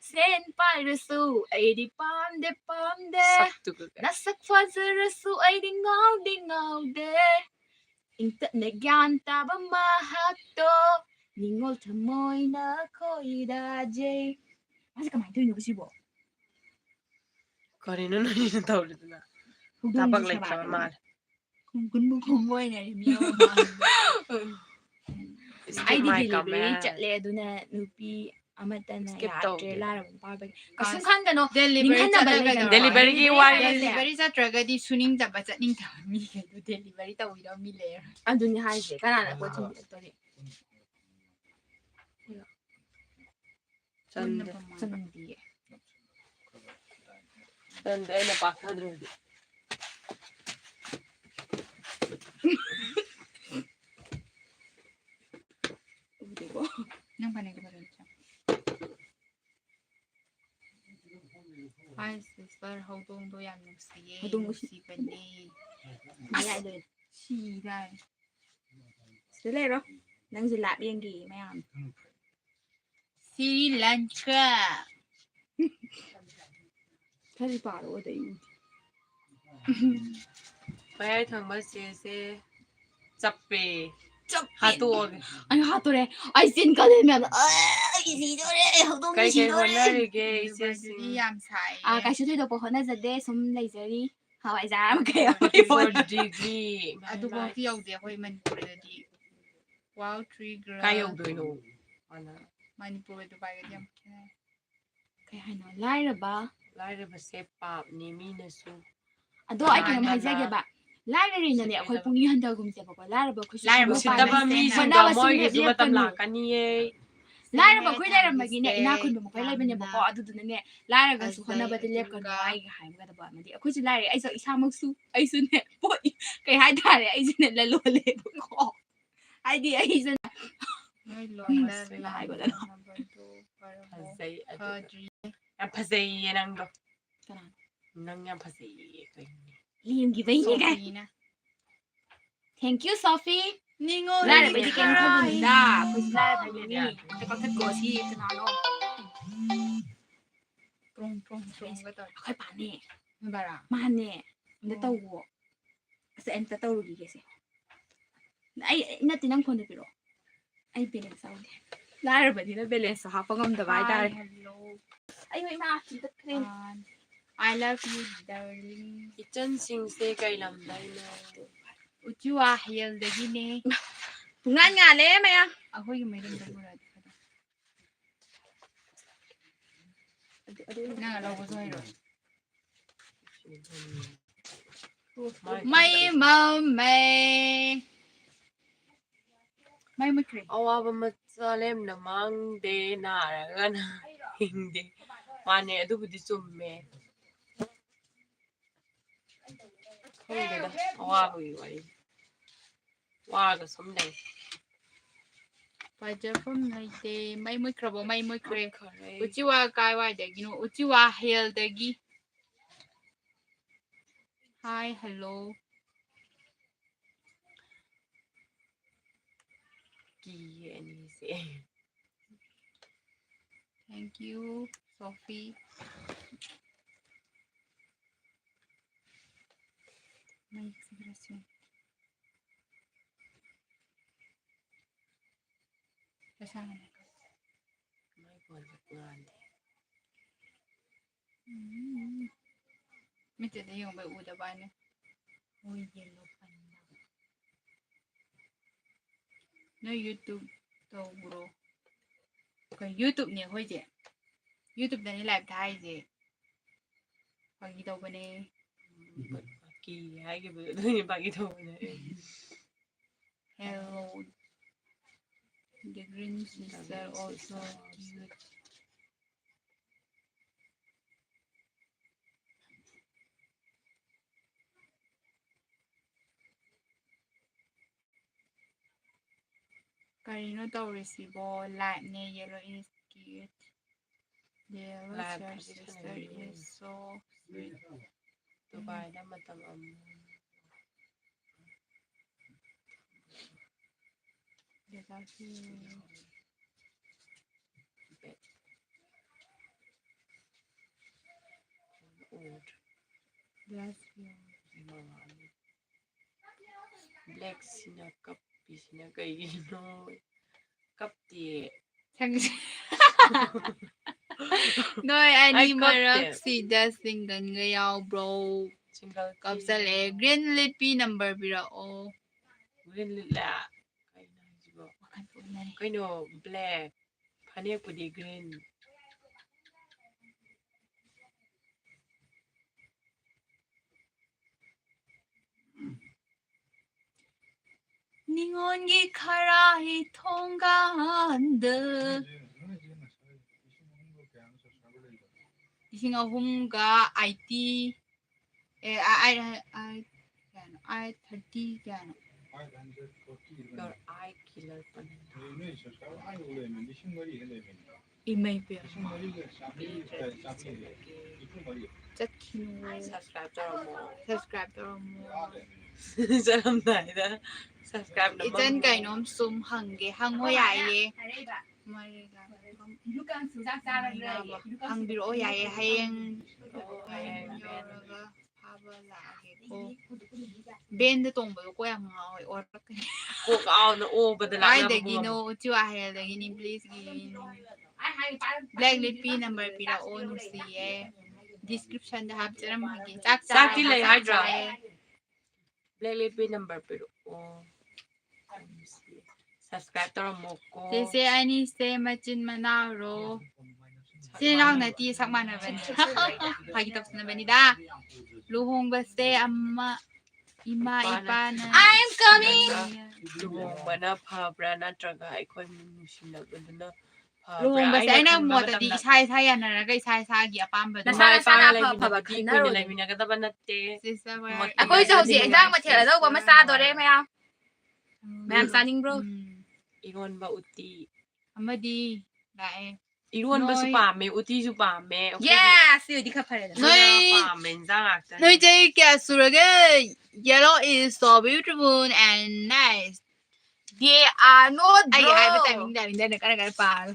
ꯁꯦꯟ ꯄꯥꯏꯔꯁꯨ ꯑꯩꯗꯤ ꯄꯥꯝꯗꯦ ꯄꯥꯝꯗꯦ ꯁꯛꯇꯨꯒ ꯅꯁꯛ ꯐꯖꯔꯁꯨ ꯑꯩꯗꯤ ꯉꯥꯎꯗꯦ ꯉꯥꯎꯗꯦ ꯏꯪꯇꯞꯅ ꯒ꯭ꯌꯥꯟ ꯇꯥꯕ ꯃꯍꯥꯛꯇꯣ ꯅꯤꯡꯉꯣꯜ ꯊꯃꯣꯏꯅ ꯈꯣꯏꯗꯥꯖꯩ ꯃꯥꯁꯦ ꯀꯃꯥꯏꯅ ꯇꯧꯔꯤꯅꯣ ꯁꯤꯕꯣ ꯀꯔꯤꯅꯣ ꯅꯣꯏꯅ ꯇꯧꯔꯤꯗꯨꯅ ꯊꯕꯛ ꯍꯧꯗꯣꯡꯁꯨ ꯁꯦꯕꯥ ꯂꯩꯇ꯭ꯔꯕ ꯇꯧꯋꯤ ꯃꯥꯜꯂꯦ ꯈꯨꯝꯒꯨꯟꯕꯨ ꯈꯨꯝꯕꯣꯏꯅꯔꯤ ꯃꯤ ꯑꯃ skip ꯑꯩꯗꯤ my ꯗꯦꯂꯤꯚꯔꯤ comment ꯆꯠꯂꯦ ꯑꯗꯨꯅ ꯅꯨꯄꯤ ꯑꯃꯠꯇꯅ skip ꯌꯥꯗ꯭ꯔꯦ ꯇꯧꯗꯦ ꯂꯥꯏꯔꯕ ꯅꯨꯄꯥ ꯑꯣꯏꯕꯒꯤ ꯀꯩꯁꯨꯝ ꯈꯟꯒꯅꯣ ꯗꯦꯂꯤꯚꯔꯤ ꯅꯤꯡꯍꯟꯅꯕ ꯆꯠꯂꯒ ꯂꯩꯒꯅꯣ ꯗꯦꯂꯤꯚꯔꯤꯒꯤ ꯋꯥꯔꯤ ꯗꯦꯂꯤꯚꯔꯤ ꯆꯠꯇ꯭ꯔꯒꯗꯤ ꯁꯨꯅꯤꯡꯗꯕ ꯆꯠꯅꯤꯡꯗꯕ ꯃꯤꯈꯩꯗꯣ ꯗꯦꯂꯤꯚꯔꯤ ꯇꯧꯕꯤꯗꯕ ꯃꯤ ꯂꯩꯔꯣꯏ ꯑꯗꯨꯅꯤ ꯍꯥꯏꯁꯦ ꯀꯅꯥꯅ ꯄꯣꯠ ꯊꯤꯟꯕꯤꯔꯛꯇꯣꯔꯤ ꯆꯟꯗꯦ ꯆꯟꯗꯤꯌꯦ ꯆꯟꯗꯦ ꯑꯩꯅ ꯄꯥꯛꯊꯗ꯭ꯔꯗꯤ ꯎꯗꯦꯀꯣ ꯅꯪ ꯐꯅꯦꯛꯇꯣ ꯐꯖꯅ ꯆꯥꯎ ꯍꯥꯏ ꯁꯤꯁꯇꯔ ꯍꯧꯗꯣꯡꯗꯣ ꯌꯥꯝ ꯅꯨꯡꯁꯤꯌꯦ ꯍꯧꯗꯣꯡ ꯅꯨꯡꯁꯤꯕꯅꯦ ꯃꯌꯥꯏꯗ ꯁꯤꯗꯥꯏ ꯁꯤꯗ ꯂꯩꯔꯣ ꯅꯪꯁꯦ ꯂꯥꯞ ꯌꯦꯡꯒꯤ ꯃꯌꯥꯝ ꯁꯤꯔꯤ ꯂꯪꯀꯥ ꯈꯔꯗꯤ ꯄꯥꯔꯛꯑꯣ ꯑꯗꯩ ꯃꯌꯥꯏ ꯊꯪꯕ ꯆꯦꯁꯦ ꯆꯞꯄꯦ ꯆꯞꯄꯦ ꯍꯥꯠꯇꯣꯛꯑꯒꯦ ꯑꯩ ꯍꯥꯠꯇꯣꯔꯦ ꯑꯩ ꯆꯤꯟ ꯀꯜꯂꯦ ꯃꯌꯥꯝ ꯑꯩ ꯁꯤꯗꯣꯔꯦ ꯍꯧꯗꯣꯡꯁꯦ ꯀꯩ ꯀꯩ ꯁꯤꯗꯣꯔꯦ ꯍꯣꯠꯅꯔꯤꯒꯦ ꯃꯅꯤꯄꯨꯔꯗꯗꯤ ꯏꯆꯦꯁꯤꯡ ꯌꯥꯝ ꯁꯥꯏꯌꯦ ꯀꯩꯁꯨ ꯊꯣꯏꯗꯣꯛꯄ ꯍꯣꯠꯅꯖꯗꯦ ꯁꯨꯝ ꯂꯩꯖꯔꯤ ꯍꯋꯥꯏꯖꯥꯔ ꯑꯃ ꯀꯩ ꯑꯃ ꯐꯣꯔ ꯗꯤꯒ꯭ꯔꯤ ꯑꯗꯨꯐꯥꯎꯗꯤ ꯌꯧꯗꯦ ꯑꯩꯈꯣꯏ ꯃꯅꯤꯄꯨꯔꯗꯗꯤ ꯋꯥꯎ ꯊ꯭ꯔꯤ ꯀꯥꯏ ꯒ꯭ꯔꯥ ꯌꯧꯗꯣꯏꯅꯣ ꯃꯅꯤꯄꯨꯔ ꯗꯨꯕꯥꯏꯒꯗꯤ ꯌꯥꯝ ꯈꯦꯠꯅꯩ ꯀꯩ ꯍꯥꯏꯅꯣ ꯂꯥꯏꯔꯕ ꯂꯥꯏꯔꯕꯁꯦ ꯄꯥꯞꯅꯤ ꯃꯤꯅꯁꯨ ꯑꯗꯣ ꯑꯩ ꯀꯩꯅꯣꯝ ꯍꯥꯏꯖꯒꯦꯕ ꯂꯥꯏꯔꯔꯤꯅꯅꯦ ꯑꯩꯈꯣꯏ ꯄꯨꯛꯅꯤꯡ ꯍꯟꯊꯒꯨꯝꯁꯦꯕꯀꯣ ꯂꯥꯏꯔꯕ ꯂꯥꯏꯔꯕ ꯎꯁꯤꯠꯇꯕ ꯄꯥꯝꯕꯁꯦ ꯃꯤꯁꯤꯡꯗꯣ ꯍꯣꯠꯅꯕ ꯁꯨꯡꯂꯦꯞ ꯃꯣꯏꯒꯤꯁꯨ ꯃꯇꯝ ꯂꯦꯞꯀꯅꯨ ꯂꯥꯛꯀꯅꯤꯌꯦ ꯂꯥꯏꯔꯕ ꯑꯩꯈꯣꯏ ꯂꯩꯔꯝꯕꯒꯤꯅꯦ ꯏꯅꯥꯛ ꯈꯨꯟꯕ ꯃꯈꯣꯏ ꯂꯩꯕꯅꯦꯕꯀꯣ ꯑꯗꯨꯗꯨꯅꯅꯦ ꯂꯥꯏꯔꯒꯁꯨ ꯍꯣꯠꯅꯕꯗꯤ ꯂꯦꯞꯀꯅꯨ ꯑꯩꯒ ꯍꯥꯏꯒꯗꯕ ꯑꯃꯗꯤ ꯑꯩꯈꯣꯏꯁꯨ ꯂꯥꯏꯔꯦ ꯑꯩꯁꯨ ꯏꯁꯥꯃꯛꯁꯨ ꯑꯩꯁꯨꯅꯦ ꯄꯣꯠ ꯀꯩ ꯍꯥꯏꯇꯥꯔꯦ ꯑꯩꯁꯨꯅꯦ ꯂꯂꯣꯟꯂꯦꯕꯀꯣ ꯍꯥꯏꯗꯤ ꯑꯩꯁꯨ ꯅꯣꯏ ꯂꯣꯟꯗ ꯁꯤꯅ ꯍꯥꯏꯕꯗꯅ ꯐꯖꯩ ꯑꯗꯨꯗ ꯌꯥꯝ ꯐꯖꯩꯌꯦ ꯅꯪꯗꯣ ꯅꯪ ꯌꯥꯝ ꯐꯖꯩꯌꯦ ꯀꯩꯅꯣ ꯂꯦꯝꯈꯤꯕꯩꯅꯦ ꯀꯥꯏ ꯁꯣꯐꯤꯅ ꯊꯦꯡꯛ ꯌꯨ ꯁꯣꯐꯤ ꯅꯤꯡꯉꯣꯜ ꯂꯥꯏꯔꯕꯩꯗꯤ ꯀꯩꯝ ꯈꯜꯂꯨꯅꯨꯗ ꯑꯩꯈꯣꯏꯁꯨ ꯂꯥꯏꯔꯕꯩꯅꯤ ꯑꯝꯇ ꯀꯛꯊꯠꯀꯣ ꯁꯤ ꯀꯅꯥꯅꯣ ꯇ꯭ꯔꯣꯡ ꯇ꯭ꯔꯣꯡ ꯇ꯭ꯔꯣꯡꯒ ꯇꯧꯔꯦ ꯑꯩꯈꯣꯏ ꯄꯥꯅꯦ ꯕꯔꯥ ꯃꯥꯅꯦ ꯑꯝꯇ ꯇꯧꯋꯣ ꯑꯁ ꯑꯝꯇ ꯇꯧꯔꯨꯈꯤꯒꯦꯁꯦ ꯑꯩ ꯅꯠꯇꯦ ꯅꯪ ꯐꯣꯟꯗ ꯄꯤꯔꯛꯑꯣ ꯑꯩ ꯕꯦꯂꯦꯟꯁ ꯌꯥꯎꯗꯦ ꯂꯥꯏꯔꯕꯅꯤꯅ ꯕꯦꯂꯦꯟꯁꯁꯨ ꯍꯥꯞꯄ ꯉꯝꯗꯕ ꯍꯥꯏꯇꯥꯔꯦ hello ꯑꯩ ꯏꯃꯥ ꯆꯠꯈ꯭ꯔꯦ I love you darling ꯏꯆꯟꯁꯤꯡꯁꯦ ꯀꯩ ꯂꯝꯗꯩꯅꯣ ꯎꯆꯨꯋꯥ ꯍꯦꯜꯗꯒꯤꯅꯦ ꯄꯨꯡꯉꯥꯟ ꯉꯥꯜꯂꯦ ꯃꯌꯥꯝ ꯑꯩꯈꯣꯏꯒꯤ ꯃꯩꯔꯝꯗ ꯄꯨꯔꯛꯑꯗꯤ ꯅꯪ ꯂꯧꯕꯁꯨ ꯍꯩꯔꯣꯏ ꯃꯩ ꯃꯝꯃꯦ ꯃꯩ ꯃꯨꯠꯈ꯭ꯔꯦ ꯑꯋꯥꯕ ꯃꯆꯥ ꯂꯦꯝꯅ ꯃꯥꯡꯗꯦ ꯅꯥꯔꯒꯅ ꯍꯤꯡꯗꯦ ꯃꯥꯅꯦ ꯑꯗꯨꯕꯨꯗꯤ ꯆꯨꯝꯃꯦ ꯈꯪꯗꯦꯗ ꯑꯋꯥꯕꯒꯤ ꯋꯥꯔꯤ ꯋꯥꯔꯒ ꯁꯨꯝ ꯂꯩ ꯄꯥꯏꯖꯐꯝ ꯂꯩꯇꯦ ꯃꯩ ꯃꯨꯠꯈ꯭ꯔꯕꯣ ꯃꯩ ꯃꯨꯠꯈ꯭ꯔꯦ ꯎꯆꯤꯋꯥ ꯀꯥꯏꯋꯥꯏꯗꯒꯤꯅꯣ ꯎꯆꯤꯋꯥ ꯍꯦꯜꯗꯒꯤ ꯍꯥꯏ ꯍꯜꯂꯣ ꯀꯤꯌꯦ ꯑꯅꯤꯁꯦ ꯊꯦꯡk you ꯁꯣꯐꯤ ꯃꯤꯠꯇꯗꯤ ꯌꯦꯡꯕ ꯎꯗꯕꯅꯦ ꯃꯣꯏ ꯌꯦꯡꯕ ꯐꯪꯗꯕ ꯅꯣꯏ ꯌꯨꯇꯨꯕ ꯇꯧꯕ꯭ꯔꯣ ꯑꯩꯈꯣꯏ ꯌꯨꯇꯨꯕꯅꯦ ꯑꯩꯈꯣꯏꯁꯦ ꯌꯨꯇꯨꯕꯇꯅꯤ ꯂꯥꯏꯚ ꯊꯥꯔꯤꯁꯦ ꯐꯥꯒꯤ ꯇꯧꯕꯅꯦ ꯀꯤ ꯍꯥꯏꯈꯤꯕꯗꯣ ꯑꯗꯨꯏꯅꯦ ꯐꯥꯒꯤ ꯇꯧꯕꯅꯦ hello the green sister also cute Karino tꯧꯔꯤꯁꯤꯕꯣ ꯂꯥꯏꯚꯅꯦ yellow is cute the yellow sister is so sweet ꯗꯨꯕꯥꯏꯗ ꯃꯇꯝ ꯑꯃ ꯕ꯭ꯂꯦꯛꯁꯤꯅ ꯀꯞꯄꯤꯁꯤꯅ ꯀꯩꯒꯤꯅꯣ ꯀꯞꯇꯤꯌꯦ ꯅꯣꯏ ꯑꯅꯤ ꯑꯩ ꯀꯞꯇꯦ ꯃꯔꯛꯁꯤꯗ ꯁꯤꯡꯒꯟꯒ ꯌꯥꯎꯕ꯭ꯔꯣ ꯁꯤꯡꯒꯜ ꯀꯞꯆꯜꯂꯛꯑꯦ ꯒ꯭ꯔꯤꯟ ꯂꯤꯠꯄꯤ ꯅꯝꯕꯔ ꯄꯤꯔꯛꯑꯣ ꯒ꯭ꯔꯤꯟ ꯂꯤꯠꯂꯦ ꯀꯩꯅꯣ ꯍꯥꯏꯁꯤꯕꯣ ꯀꯩꯅꯣ black ꯐꯅꯦꯛꯄꯨꯗꯤ green ꯅꯤꯉꯣꯟꯒꯤ ꯈꯔꯥꯏ ꯊꯣꯡꯒꯥꯟꯗ 3,080 830 kano your eye killer imay pe chakinu subscribe tawamo Salamdayda subscribe naman itan kainom sum hange hango yaye hangbiro yaye hayeng yoraga haba laage bend tongba ko yam ngawe orakani ko kaawna obada la kaidagino uchiwa heldagini please gini black lippy number pirao nusiye description da hapcharamhage Sakti lay hydra black lippy number pero subscribe tawamo ko Sese ani se machin manaro Sinang nati sak manabani Pagi tapos na banida Luhong baste amma Ima ipana I'm coming luhongba na phabra natraga aikoy nungsinabaduna luhong basta aina mo tadi isay na kay isay-isay apamba do. Nasa sana pa pa di khanaro ko nila minagadaban natte. Ako'y sa hausi enjang mathel do ba masadore mayam saning bro Iron ba uti. amadi lae. Iron ba su pame, uti su pame. yes you di ka phare Pame jang akta. Noi jay kya suraga yellow is so beautiful and nice. they are not Ay bro ay bata minda kana pa.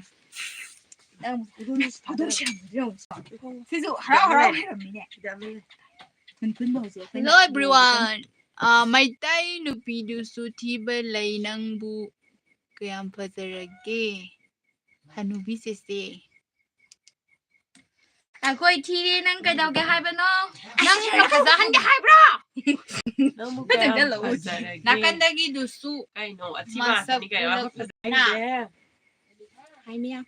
sisu harau Hello everyone. May tay nupi du su tiba lay nang bu kayam fazarage. Hanubi sese. ako'y thi nang kai dau ge hai ba no nang ka phaza han ge hai bro Nakandagi du su. Ay no, at si Ma, ni kayo ako pa na. hai mia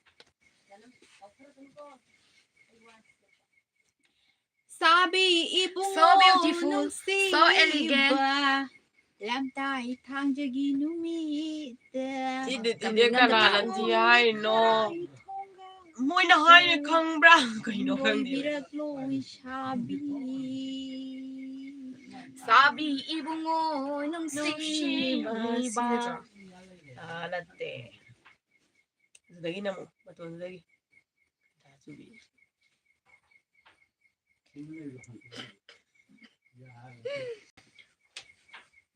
Sabi ibong So beautiful, so elegant. Lam tay thang jagi numit. Hindi ka nalang tiyay, no. Moy na hay ni kang bra. Kay no kang di. sabi ibungo nung siba Alate. Lagi na mo. Matulog lagi. Subi.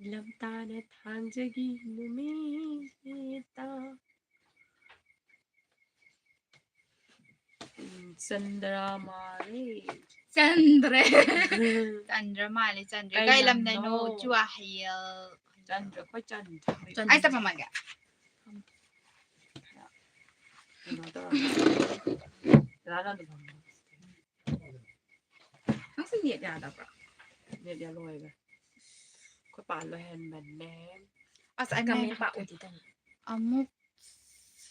Lamta na tanjagi numita. Sandra Mare. Chandre Chandra mali Chandra. Kay lam na no chua hayal. Chandra ko Chandra. Ay sa pamaga. Lala na ba? ang sinye da da broเนี่ยเดี๋ยวรวยไปก็ป่านรวยแฮนด์แมนแนม as ay kami pa uti tan Amok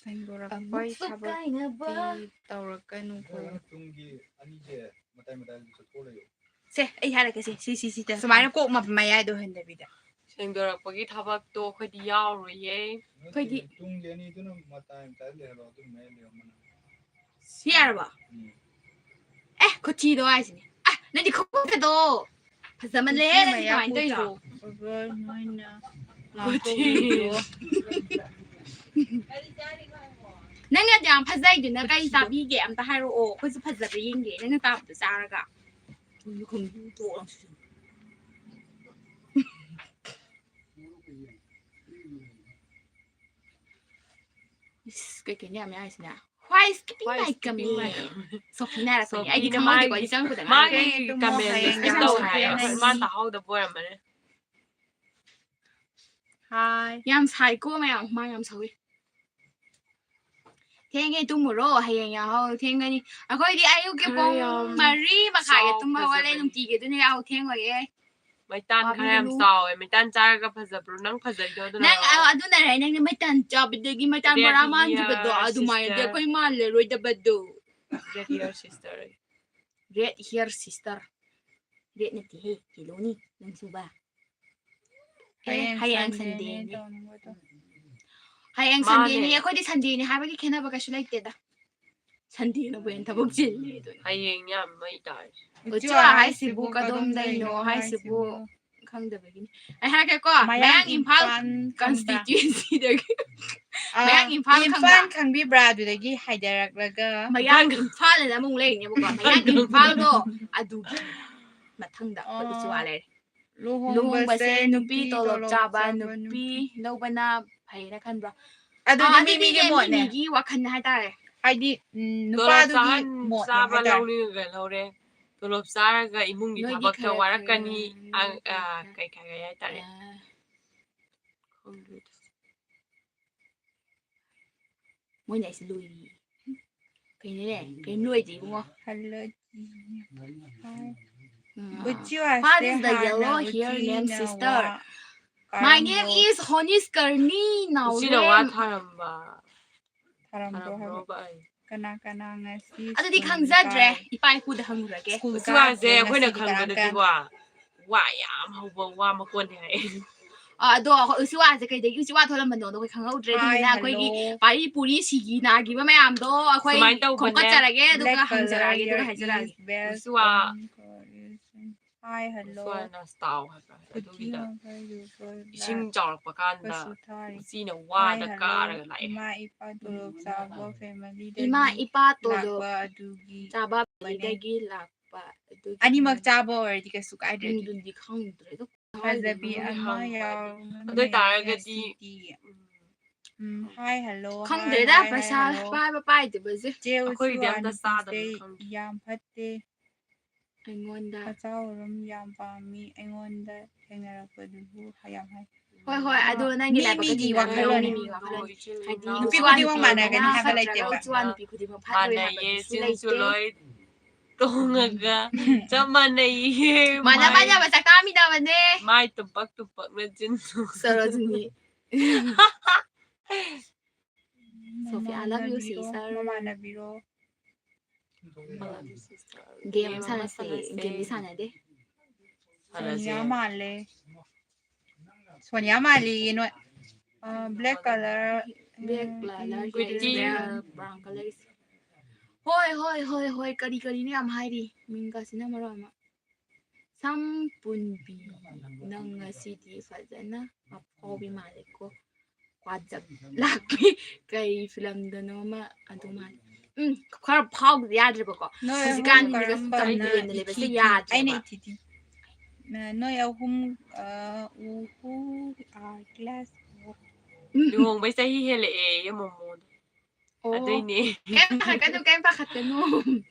생도라 거의 잡을 떠올까는 거. 동기 아니제 마다마다 저토래요. se ay hala kasi si Sumayo ko mapmayado hindi bida. เชิงตัวปกี้ทับตัวคดียาวรวยเย่ Pwede. 동기 아니도는 마다임 달래로 또 매려 mana. siya ba ko ti do ay sini nandi ko ka do pasaman le na ito ito nanga jang pasay din na kay sabi ge am ta haro o ko sa pasay ring ge nanga ta ta sara ka yu kung to lang siya cái nhà mẹ ai xin à why skipping like kami so finara so ai di kamau di ko isang koมา da ที่กำเนิดเป็นตัวไหนมาต่อเขาเดบวยมันเนี่ย Hi. yam sai ko ma yam ma yam sawi thiên cái tung mồ rô hay nhà hao thiên cái đi à coi đi ai yêu cái bông Marie mà khai cái tung mà qua lên nông chị cái tung này thiên rồi cái ไม่ตันใครทำสาวไม่ตันจ้าก็ภาษาปรุนังภาษาเดียวตัว nang adu na rin nang may tan job dagi may tan maraman di ba do adu may di ko mal roy da ba do red hair sister red hair sister red na ti he kilo ni nang suba hayang Sunday ni hayang Sunday ni ako di Sunday ni habang kena ba kasi like da Sunday na ba yung tabog jil ni do ให้ยังเนี่ยไม่ได้ Ucua hai Cebu kadom dai no hai Cebu khang da begini ai ha ke ko mayang Impal constituency da mayang Impal khang bi bra du dagi haidarak laga mayang Impal na mong le ni bo ko mayang Impal do adu mathang da ucua le luhong ba se nupi tolop chaba nupi no bana phai na khan bra adu ni mi ge mo ne gi wa khan hai ta ai di nupa du gi mo ซาบะเรานี่กันเราเด้ตัวลบซาก็อีมุงอีทับก็ว่ากันนี่ไก่ๆตาเลยคงดู mỗi ngày sẽ lùi cái này cái nuôi gì đúng không hello what is the yellow hair name sister my name is Honey Skarni now ชื่อว่าทารัมบา Tarambo kana ngasi ada di kang zadre ipai ku da hang rage ชื่อว่าเจ้าคนน่ะคังกันดีกว่าว่าอย่ามาบ่ว่ามาควรให้ ꯑꯗꯣ ꯑꯩꯈꯣꯏ ꯎꯆꯤꯋꯥꯁꯦ ꯀꯩꯗꯒꯤ ꯎꯆꯤꯋꯥ ꯊꯣꯛꯂꯝꯕꯅꯣꯗꯣ ꯑꯩꯈꯣꯏ ꯈꯪꯍꯧꯗ꯭ꯔꯦ ꯑꯗꯨꯗꯨꯅ ꯑꯩꯈꯣꯏꯒꯤ ꯄꯥꯔꯤ ꯄꯨꯔꯤ ꯁꯤꯒꯤ ꯅꯥꯈꯤꯕ ꯃꯌꯥꯝꯗꯣ ꯑꯩꯈꯣꯏ ꯈꯣꯝꯀꯠꯆꯔꯒꯦ ꯑꯗꯨꯒ ꯍꯪꯖꯔꯛꯑꯒꯦ ꯑꯗꯨꯒ ꯍꯥꯏꯖꯔꯛꯑꯒꯦ 우수와 Hi hello 우수와나 스타우 하다. Kuchi 여기다 Hi 이싱 ꯆꯥꯎꯔꯛꯄ ꯀꯥꯟꯗ Pasutari 우찌ꯅ 와ꯗ 까ꯔꯒ ꯂꯥꯛꯑꯦ. Ima ipa tulog chaba family 이마 이빠 또도 lakba adugi 짜바 ꯗꯒꯤ ꯂꯥꯛꯄ ꯑꯗꯨꯒꯤ animak chaba ꯑꯣꯏꯔꯗꯤ ꯀꯩꯁꯨ ꯀꯥꯏꯗ꯭ꯔꯦ ꯃꯤꯡꯗꯨꯗꯤ ꯈꯪꯗ꯭ꯔꯦꯗꯣ ꯐꯖꯕꯤ ꯃꯣꯏ ꯑꯃ ꯍꯪꯕ ꯌꯥꯎꯔꯝꯒꯅꯤ ꯑꯗꯨ ꯑꯣꯏꯇꯥꯔꯒꯗꯤ Hi hello ꯈꯪꯗ꯭ꯔꯦꯗ ꯄꯩꯁꯥ ꯄꯥꯏꯕ ꯄꯥꯏꯗꯕꯁꯦ ꯆꯦ ꯑꯩꯈꯣꯏꯒꯤꯗꯤ ꯎꯆꯨꯋꯥ ꯑꯝꯇ ꯅꯨꯄꯤꯁꯦ ꯆꯥꯗꯕꯅꯤ ꯈꯪꯗꯦ. ꯌꯥꯝ ꯐꯠꯇꯦ ꯑꯩꯉꯣꯟꯗ ꯑꯆꯥꯎꯔꯝ ꯌꯥꯝ ꯄꯥꯝꯃꯤ ꯑꯩꯉꯣꯟꯗ ꯊꯦꯡꯅꯔꯛꯄꯗꯨꯕꯨ ꯌꯥꯝ ꯍꯥꯏ ꯍꯣꯏ ꯑꯗꯣ ꯅꯪꯒꯤ ꯂꯥꯏꯕꯛꯀ ꯃꯤꯒꯤ ꯊꯦꯡꯅꯔꯝꯒꯅꯤ ꯋꯥꯈꯜꯂꯣꯟꯅꯤ ꯃꯤꯒꯤ ꯋꯥꯈꯜꯂꯣꯟ ꯍꯥꯏꯗꯤ ꯅꯨꯄꯤ ꯎꯆꯤꯋꯥ ꯈꯨꯗꯤꯡꯃꯛ ꯅꯨꯄꯤ ꯃꯥꯟꯅꯒꯅꯤ ꯑꯃꯅ ꯍꯥꯏꯕ ꯐꯠꯇ꯭ꯔꯒ ꯂꯩꯇꯦꯕ ꯎꯆꯤꯋꯥ ꯅꯨꯄꯤ ꯈꯨꯗꯤꯡꯃꯛ ꯐꯠꯂꯣꯏ ꯃꯥꯟꯅꯩꯌꯦ ꯍꯥꯏꯕꯗꯨꯁꯨ ꯆꯤꯟꯁꯨ ꯂꯩꯇꯦ ꯂꯣꯏ ꯇꯣꯡꯉꯒ ꯆꯞ ꯃꯥꯟꯅꯩꯌꯦ ꯃꯥꯟꯅ ꯃꯥꯟꯅꯕ ꯆꯥꯛꯇꯥꯃꯤꯟꯅꯕꯅꯦ ꯃꯥꯏ ꯇꯨꯄꯛꯅ ꯆꯤꯟꯁꯨ ꯁꯔꯣꯖꯤꯅꯤ Sophie, I love you, ꯃꯃꯥꯟꯅꯕꯤꯔꯣ sister. ꯃꯃꯥꯟꯅꯕꯤꯔꯣ ꯒꯦꯝ ꯁꯥꯟꯅꯁꯦ ꯒꯦꯝꯗꯤ ꯁꯥꯟꯅꯗꯦ ꯁꯣꯅꯤꯌꯥ ꯃꯥꯜꯂꯦ ꯁꯣꯅꯤꯌꯥ ꯃꯥꯜꯂꯤ ꯅꯣꯏ black colour Black color Pretty. brown color ꯍꯣꯏ ꯀꯔꯤꯅꯣ ꯌꯥꯝ ꯍꯥꯏꯔꯤ ꯃꯤꯡꯒꯁꯤꯅ ꯃꯔꯣꯟ ꯑꯃ ꯁꯝꯄꯨꯟꯕꯤ ꯅꯪ ꯉꯁꯤꯗꯤ ꯐꯖꯅ ꯑꯐꯥꯎꯕꯤ ꯃꯥꯜꯂꯦꯀꯣ ꯋꯥꯖꯛ ꯂꯥꯛꯄꯤ ꯀꯩ ꯐꯤꯂꯝꯗꯅꯣꯃ ꯑꯗꯨ ꯃꯥꯜꯂꯦ ꯈꯔ ꯐꯥꯎꯕꯗꯤ ꯌꯥꯗ꯭ꯔꯦꯕꯀꯣ ꯅꯣꯏ ꯑꯍꯨꯝ ꯍꯧꯖꯤꯛꯀꯥꯟ ꯀꯔꯝꯕꯅ ꯀꯝꯄ꯭ꯂꯦꯟꯗ ꯂꯩꯕꯁꯦ ꯑꯩꯅ ꯌꯥꯗ꯭ꯔꯦꯕ ꯏꯊꯤ ꯅꯣꯏ ꯑꯍꯨꯝ ꯎꯍꯨ ꯀ꯭ꯂꯥꯁ ꯂꯨꯍꯣꯡꯕꯩ ꯆꯍꯤ ꯍꯦꯜꯂꯛꯑꯦ ꯃꯣꯃꯣꯗꯣ ꯑꯗꯨꯏꯅꯦ ꯀꯩꯝ ꯄꯥꯈꯠꯀꯅꯨ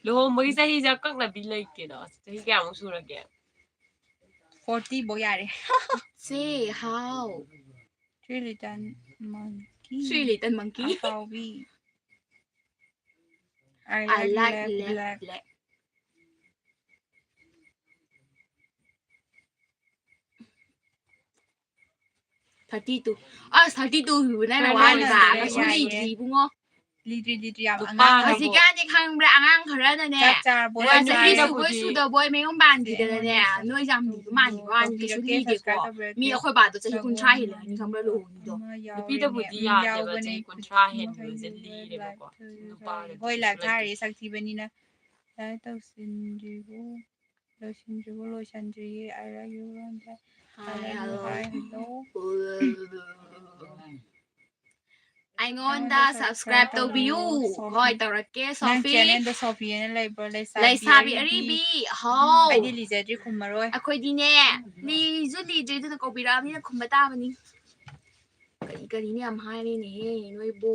ꯂꯨꯍꯣꯡꯕꯒꯤ ꯆꯍꯤꯁꯦ ꯑꯀꯛꯅꯕꯤ ꯂꯩꯇꯦꯗ ꯆꯍꯤ ꯀꯌꯥꯃꯨꯛ ꯁꯨꯔꯒꯦ 40 ꯐꯧ ꯌꯥꯔꯦ Say how 3 little monkey 3 little monkey ꯑꯐꯥꯎꯕꯤ I I like black black 32 ꯑꯁ 32 ꯅꯪꯅ ꯋꯥꯔꯤꯕ ꯀꯩꯁꯨ ꯂꯤꯗ꯭ꯔꯤ ꯏꯕꯨꯡꯉꯣ ꯂꯤꯗ꯭ꯔꯤ ꯌꯥꯝ ꯅꯨꯄꯥꯅꯕꯨ ꯑꯉꯥꯡ ꯍꯧꯖꯤꯛꯀꯥꯟꯗꯤ ꯈꯪꯕ꯭ꯔꯥ ꯑꯉꯥꯡ ꯈꯔꯅꯅꯦ ꯆꯥꯛ ꯆꯥꯔꯕꯣ ꯆꯍꯤ ꯆꯥꯔꯦ ꯁꯨꯕꯣꯏ ꯁꯨꯗꯕꯣꯏ ꯃꯌꯨꯝ ꯄꯥꯟꯈꯤꯗꯅꯅꯦ ꯅꯣꯏ ꯌꯥꯝ ꯂꯤꯕ ꯃꯥꯟꯈꯤꯕ ꯋꯥꯅꯤ ꯀꯩꯁꯨ ꯂꯤꯗꯦꯀꯣ ꯃꯤ ꯑꯩꯈꯣꯏ ꯕꯥꯗꯣ ꯆꯍꯤ 30 ꯍꯦꯜꯂꯅꯤ ꯈꯪꯕ꯭ꯔꯥ ꯂꯨꯍꯣꯡꯉꯤꯗꯣ ꯅꯨꯄꯤꯗꯕꯨꯗꯤ ꯌꯥꯗꯦꯕ ꯆꯍꯤ 30 ꯍꯦꯟꯕꯁꯦ ꯂꯤꯔꯦꯕꯀꯣ ꯅꯨꯄꯥꯗꯗꯤ ꯍꯣꯏ ꯀꯩꯁꯨ ꯂꯥꯏꯞ ꯂꯩꯇꯦ. ꯊꯥꯔꯤ ꯁꯛꯊꯤꯕꯅꯤꯅ ꯂꯥꯏꯛ ꯂꯣꯏꯁꯤꯟꯗ꯭ꯔꯤꯌꯦ ꯑꯩꯉꯣꯟꯗ ꯁꯕꯁꯀ꯭ꯔꯥꯏꯕ ꯇꯧꯕꯤꯌꯨ ꯍꯣꯏ ꯇꯧꯔꯛꯀꯦ ꯅꯪ ꯁꯣꯐꯤ ꯆꯦꯅꯦꯜꯗ ꯁꯣꯐꯤꯅ ꯂꯩꯕ꯭ꯔꯣ ꯂꯩꯁꯥꯕꯤ ꯑꯔꯤꯕꯤ ꯍꯥꯎ ꯑꯩꯗꯤ ꯂꯤꯖꯗ꯭ꯔꯤ ꯈꯨꯝꯃꯔꯣꯏ ꯑꯩꯈꯣꯏꯗꯤꯅꯦ ꯂꯤꯁꯨ ꯂꯤꯗ꯭ꯔꯤ ꯑꯗꯨꯅ ꯀꯧꯕꯤꯔꯛꯑꯕꯅꯤꯅ ꯈꯨꯝꯕ ꯇꯥꯕꯅꯤ ꯀꯔꯤꯅꯣ ꯌꯥꯝ ꯍꯥꯏꯔꯤꯅꯦꯍꯦ ꯅꯣꯏꯕꯨ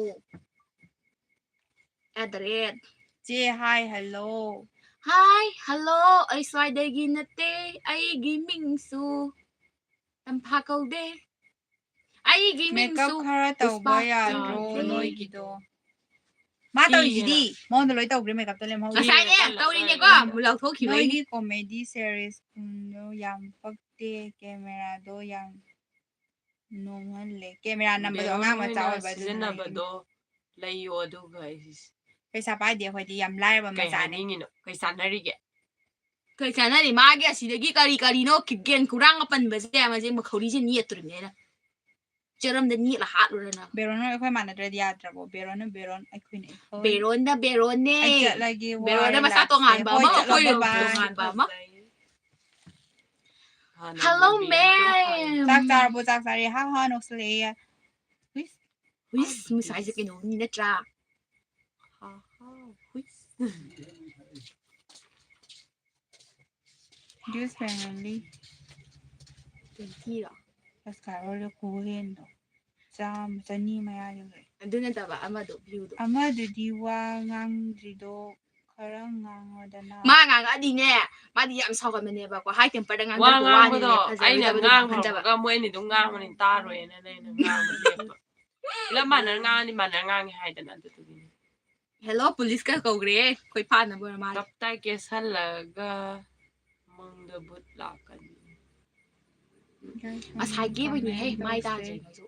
@ ꯆꯦ ꯍꯥꯏ ꯍꯜꯂꯣ ꯍꯥꯏ ꯍꯜꯂꯣ ꯑꯩ ꯁ꯭ꯋꯥꯏꯗꯒꯤ ꯅꯠꯇꯦ ꯑꯩꯒꯤ ꯃꯤꯡꯁꯨ ꯇꯝꯐꯥ ꯀꯧꯗꯦ ꯑꯩꯒꯤ ꯃꯦꯀꯞ ꯃꯤꯡꯁꯨ ꯈꯔ ꯄꯨꯁꯄꯥ ꯇꯧꯕ ꯌꯥꯗ꯭ꯔꯣ ꯀꯧꯗꯦ ꯅꯣꯏꯒꯤꯗꯣ ꯃꯥ ꯊꯤꯌꯦꯅ ꯇꯧꯔꯤꯁꯤꯗꯤ ꯃꯉꯣꯟꯗ ꯂꯣꯏ ꯇꯧꯈ꯭ꯔꯦ ꯃꯦꯀꯞꯇꯣ ꯂꯦꯝꯍꯧꯔꯤ ꯉꯁꯥꯏꯅꯦ ꯇꯧꯔꯤꯅꯦꯀꯣ ꯂꯧꯊꯣꯛꯈꯤꯕꯩꯅꯦ ꯅꯣꯏꯒꯤ ꯀꯣꯃꯦꯗꯤ ꯁꯦꯔꯤꯁ ꯌꯥꯝ ꯄꯛꯇꯦ ꯀꯦꯃꯦꯔꯥꯗꯣ ꯌꯥꯝ ꯅꯣꯡꯍꯜꯂꯦ ꯀꯦꯃꯦꯔꯥ ꯅꯝꯕꯗꯣ ꯕꯦꯔꯣꯟ ꯑꯉꯥꯡ ꯃꯆꯥ ꯍꯣꯏꯅ ꯑꯣꯏꯕ ꯑꯗꯨꯗꯨꯅ ꯁꯤꯖꯤꯟꯅꯕꯗꯣ ꯂꯩꯌꯣ ꯑꯗꯨꯒ ꯄꯩꯁꯥ ꯄꯥꯏꯗꯦ ꯑꯩꯈꯣꯏꯗꯤ ꯌꯥꯝ ꯂꯥꯏꯔꯕ ꯀꯩ ꯃꯆꯥꯅꯦ ꯍꯥꯏꯅꯤꯡꯉꯤꯅꯣ ꯀꯩ ꯆꯥꯟꯅꯔꯤꯒꯦ ꯀꯩ ꯆꯥꯟꯅꯔꯤ ꯃꯥꯒꯤ ꯑꯁꯤꯗꯒꯤ ꯀꯔꯤꯅꯣ ꯒꯦꯟ ꯈꯨꯔꯥꯡ ꯄꯟꯕꯁꯦ ꯃꯁꯤ ꯃꯈꯧꯔꯤꯁꯦ ꯅꯦꯠꯇꯣꯔꯤꯕꯅꯦ ꯑꯩꯅ ꯆꯔꯝꯗ ꯅꯦꯠꯂ ꯍꯥꯠꯂꯨꯔꯅ ꯕꯦꯔꯣꯟ ꯑꯩꯈꯣꯏ ꯃꯥꯟꯅꯗ꯭ꯔꯗꯤ ꯌꯥꯗ꯭ꯔꯕꯣ ꯕꯦꯔꯣꯟ ꯑꯩꯈꯣꯏꯅ ꯕꯦꯔꯣꯟꯗ ꯕꯦꯔꯣꯟꯅꯦ ꯑꯩ ꯆꯠꯂꯒꯦ ꯕꯦꯔꯣꯟꯗ ꯋꯥꯔꯦ ꯃꯆꯥ ꯂꯥꯛꯁꯦ ꯇꯣꯉꯥꯟꯕ ꯍꯣꯏ ꯑꯃ ꯆꯠꯂꯣ ꯑꯩꯈꯣꯏ ꯕꯥꯏ ꯇꯣꯉꯥꯟꯕ ꯑꯃ ꯍꯜꯂꯣ ꯃꯦꯝ ꯆꯥꯛ ꯆꯥꯔꯕꯣ ꯆꯥꯛ ꯆꯥꯔꯦ ꯍꯥ ꯅꯣꯛꯁꯜꯂꯛꯑꯦ ꯍꯨꯏꯁ ꯃꯁꯥꯏꯁꯦ ꯀꯩꯅꯣꯝꯅꯤ ꯅꯠꯇ꯭ꯔꯥ ꯗ꯭ꯌꯨꯁ ꯐꯦꯃꯤꯂꯤ 20ꯔꯣ ꯁꯕꯁꯀ꯭ꯔꯥꯏꯕꯔꯗꯣ ꯈꯨꯍꯦꯟꯗꯣ 100 ꯃꯌꯥ ꯌꯧꯔꯦ ꯑꯗꯨ ꯅꯠꯇꯕ ꯑꯃꯗꯣ ꯚ꯭ꯌꯨꯗꯣ ꯑꯃꯗꯨꯗꯤ ꯋꯥ ꯉꯥꯡꯗ꯭ꯔꯤꯗꯣ ꯈꯔ ꯉꯥꯡꯉꯣꯗꯅ ꯃꯥ ꯉꯥꯡꯉꯛꯑꯗꯤꯅꯦ ꯃꯥꯗꯤ ꯌꯥꯝ ꯁꯥꯎꯒꯟꯕꯅꯦꯕꯀꯣ ꯍꯥꯏ ꯇꯦꯝꯄꯔꯗ ꯋꯥ ꯉꯥꯡꯊꯔꯛꯄ ꯉꯥꯡꯕꯗꯣ ꯋꯥꯅꯤꯅꯦ ꯑꯩꯅ ꯐꯖꯔꯣꯏꯗꯕꯗꯣ ꯉꯥꯡ ꯉꯥꯡꯍꯟꯗꯕ ꯍꯧꯔꯛꯄꯒ ꯃꯣꯏ ꯑꯗꯨꯝ ꯉꯥꯡꯕꯅꯤ ꯇꯥꯔꯣꯏꯅ ꯑꯩꯅ ꯉꯥꯡꯕ ꯂꯦꯞꯄ ꯄꯨꯂꯞ ꯃꯥꯟꯅꯔ ꯉꯥꯡꯉꯗꯤ ꯃꯥꯟꯅꯔ ꯉꯥꯡꯉꯦ ꯍꯥꯏꯗꯅ ꯑꯗꯨꯗꯨꯒꯤꯅꯤ ꯍꯦꯜꯂꯣ ꯄꯨꯂꯤꯁꯀ ꯀꯧꯈ꯭ꯔꯦ ꯑꯩꯈꯣꯏ ꯐꯥꯅꯕ ꯑꯣꯏꯔ ꯃꯥꯜꯂꯦ ꯇꯞꯇꯥꯏ ꯀꯦꯁꯜꯂꯒ ꯃꯪꯗ ꯚꯨꯠ ꯂꯥꯛꯀꯅꯤ ꯉꯁꯥꯏ ꯀꯦꯕꯩꯅꯤꯍꯦ ꯃꯥꯏ ꯇꯥꯗ꯭ꯔꯦ ꯅꯣꯏꯁꯨ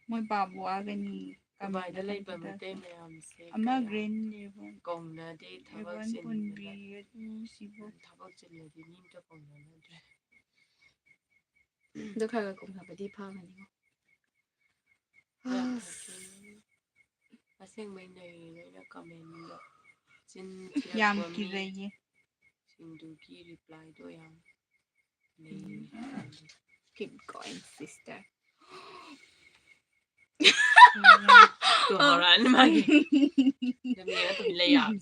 ꯃꯣꯏ ꯄꯥꯕ ꯋꯥꯒꯅꯤ Dubai lay ba mate mayam se. Ama green ribbon. Kong na di tabak Ribbon sin. punbi atu sibo. Tabak sin na di nim ta kong na na. Đó khai là cùng hợp với đi phong này Asing may na comment na. Sin Yam kizeye. Sin du ki reply do yang. keep going sister Tuharan magi. Demi na to layam.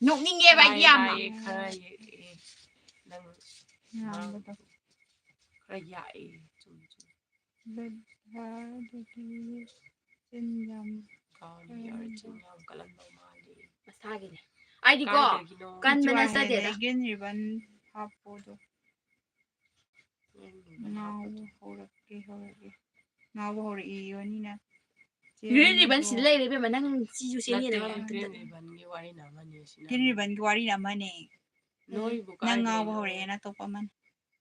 nhục như nghe bài gì mà Khai nang Yam betul. rayai. Bed ha jadi sen yam. Kali origin yang kalam mali. massage này ai đi có Kan mana saja dah. Green ribbon apa tu? Now hore. Now hore iyo ni na. green ribbon xin lấy đấy mà năng chi chu xin như này Green ribbon ni wari nama ni sina. Green ribbon gwari na man eh. Noi bukan. Nang ngaw hore na to pa man.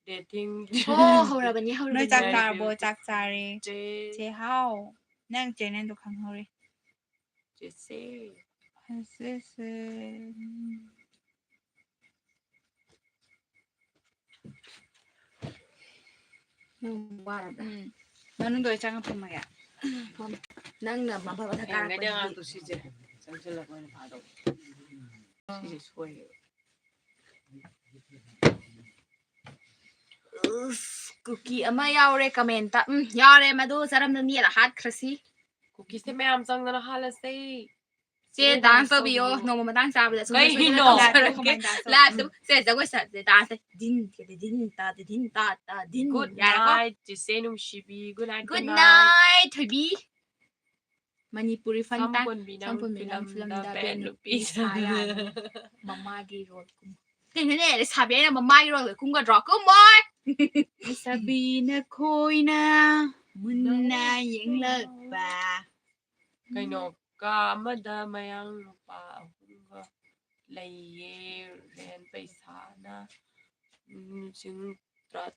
Dating. oh hầu ra bên nhà hầu ra Noi bên chak nhà char bo chak chare. Je Je hao. Nang je nan to khang hore. se. Se. qua rồi Nanu doi chang pa ma ya. năng là mà phải Ang ganda nga to si Je. Sang sila ko na pado. Si Sway. cookie ama yao recommend ta yao re mà đu saram nên là hot crazy Cookies se may am sang na hala say. sẽ dance to bio no mà dance bây giờ Cái hino. là sẽ giờ quay sẽ dance din ta din ta din Good ya ko night. Je se num shibi. Good night. good night thôi bi Manipuri fanta Sampun binang film da Ben Lupis. mama gi rồi cũng cái này là sao vậy là mama gi rồi cũng có rõ cũng mỏi Sabina khôi na. Mun na những lời bà. Kay no ka mada mayang pa hunga laye ren paisa na sing trat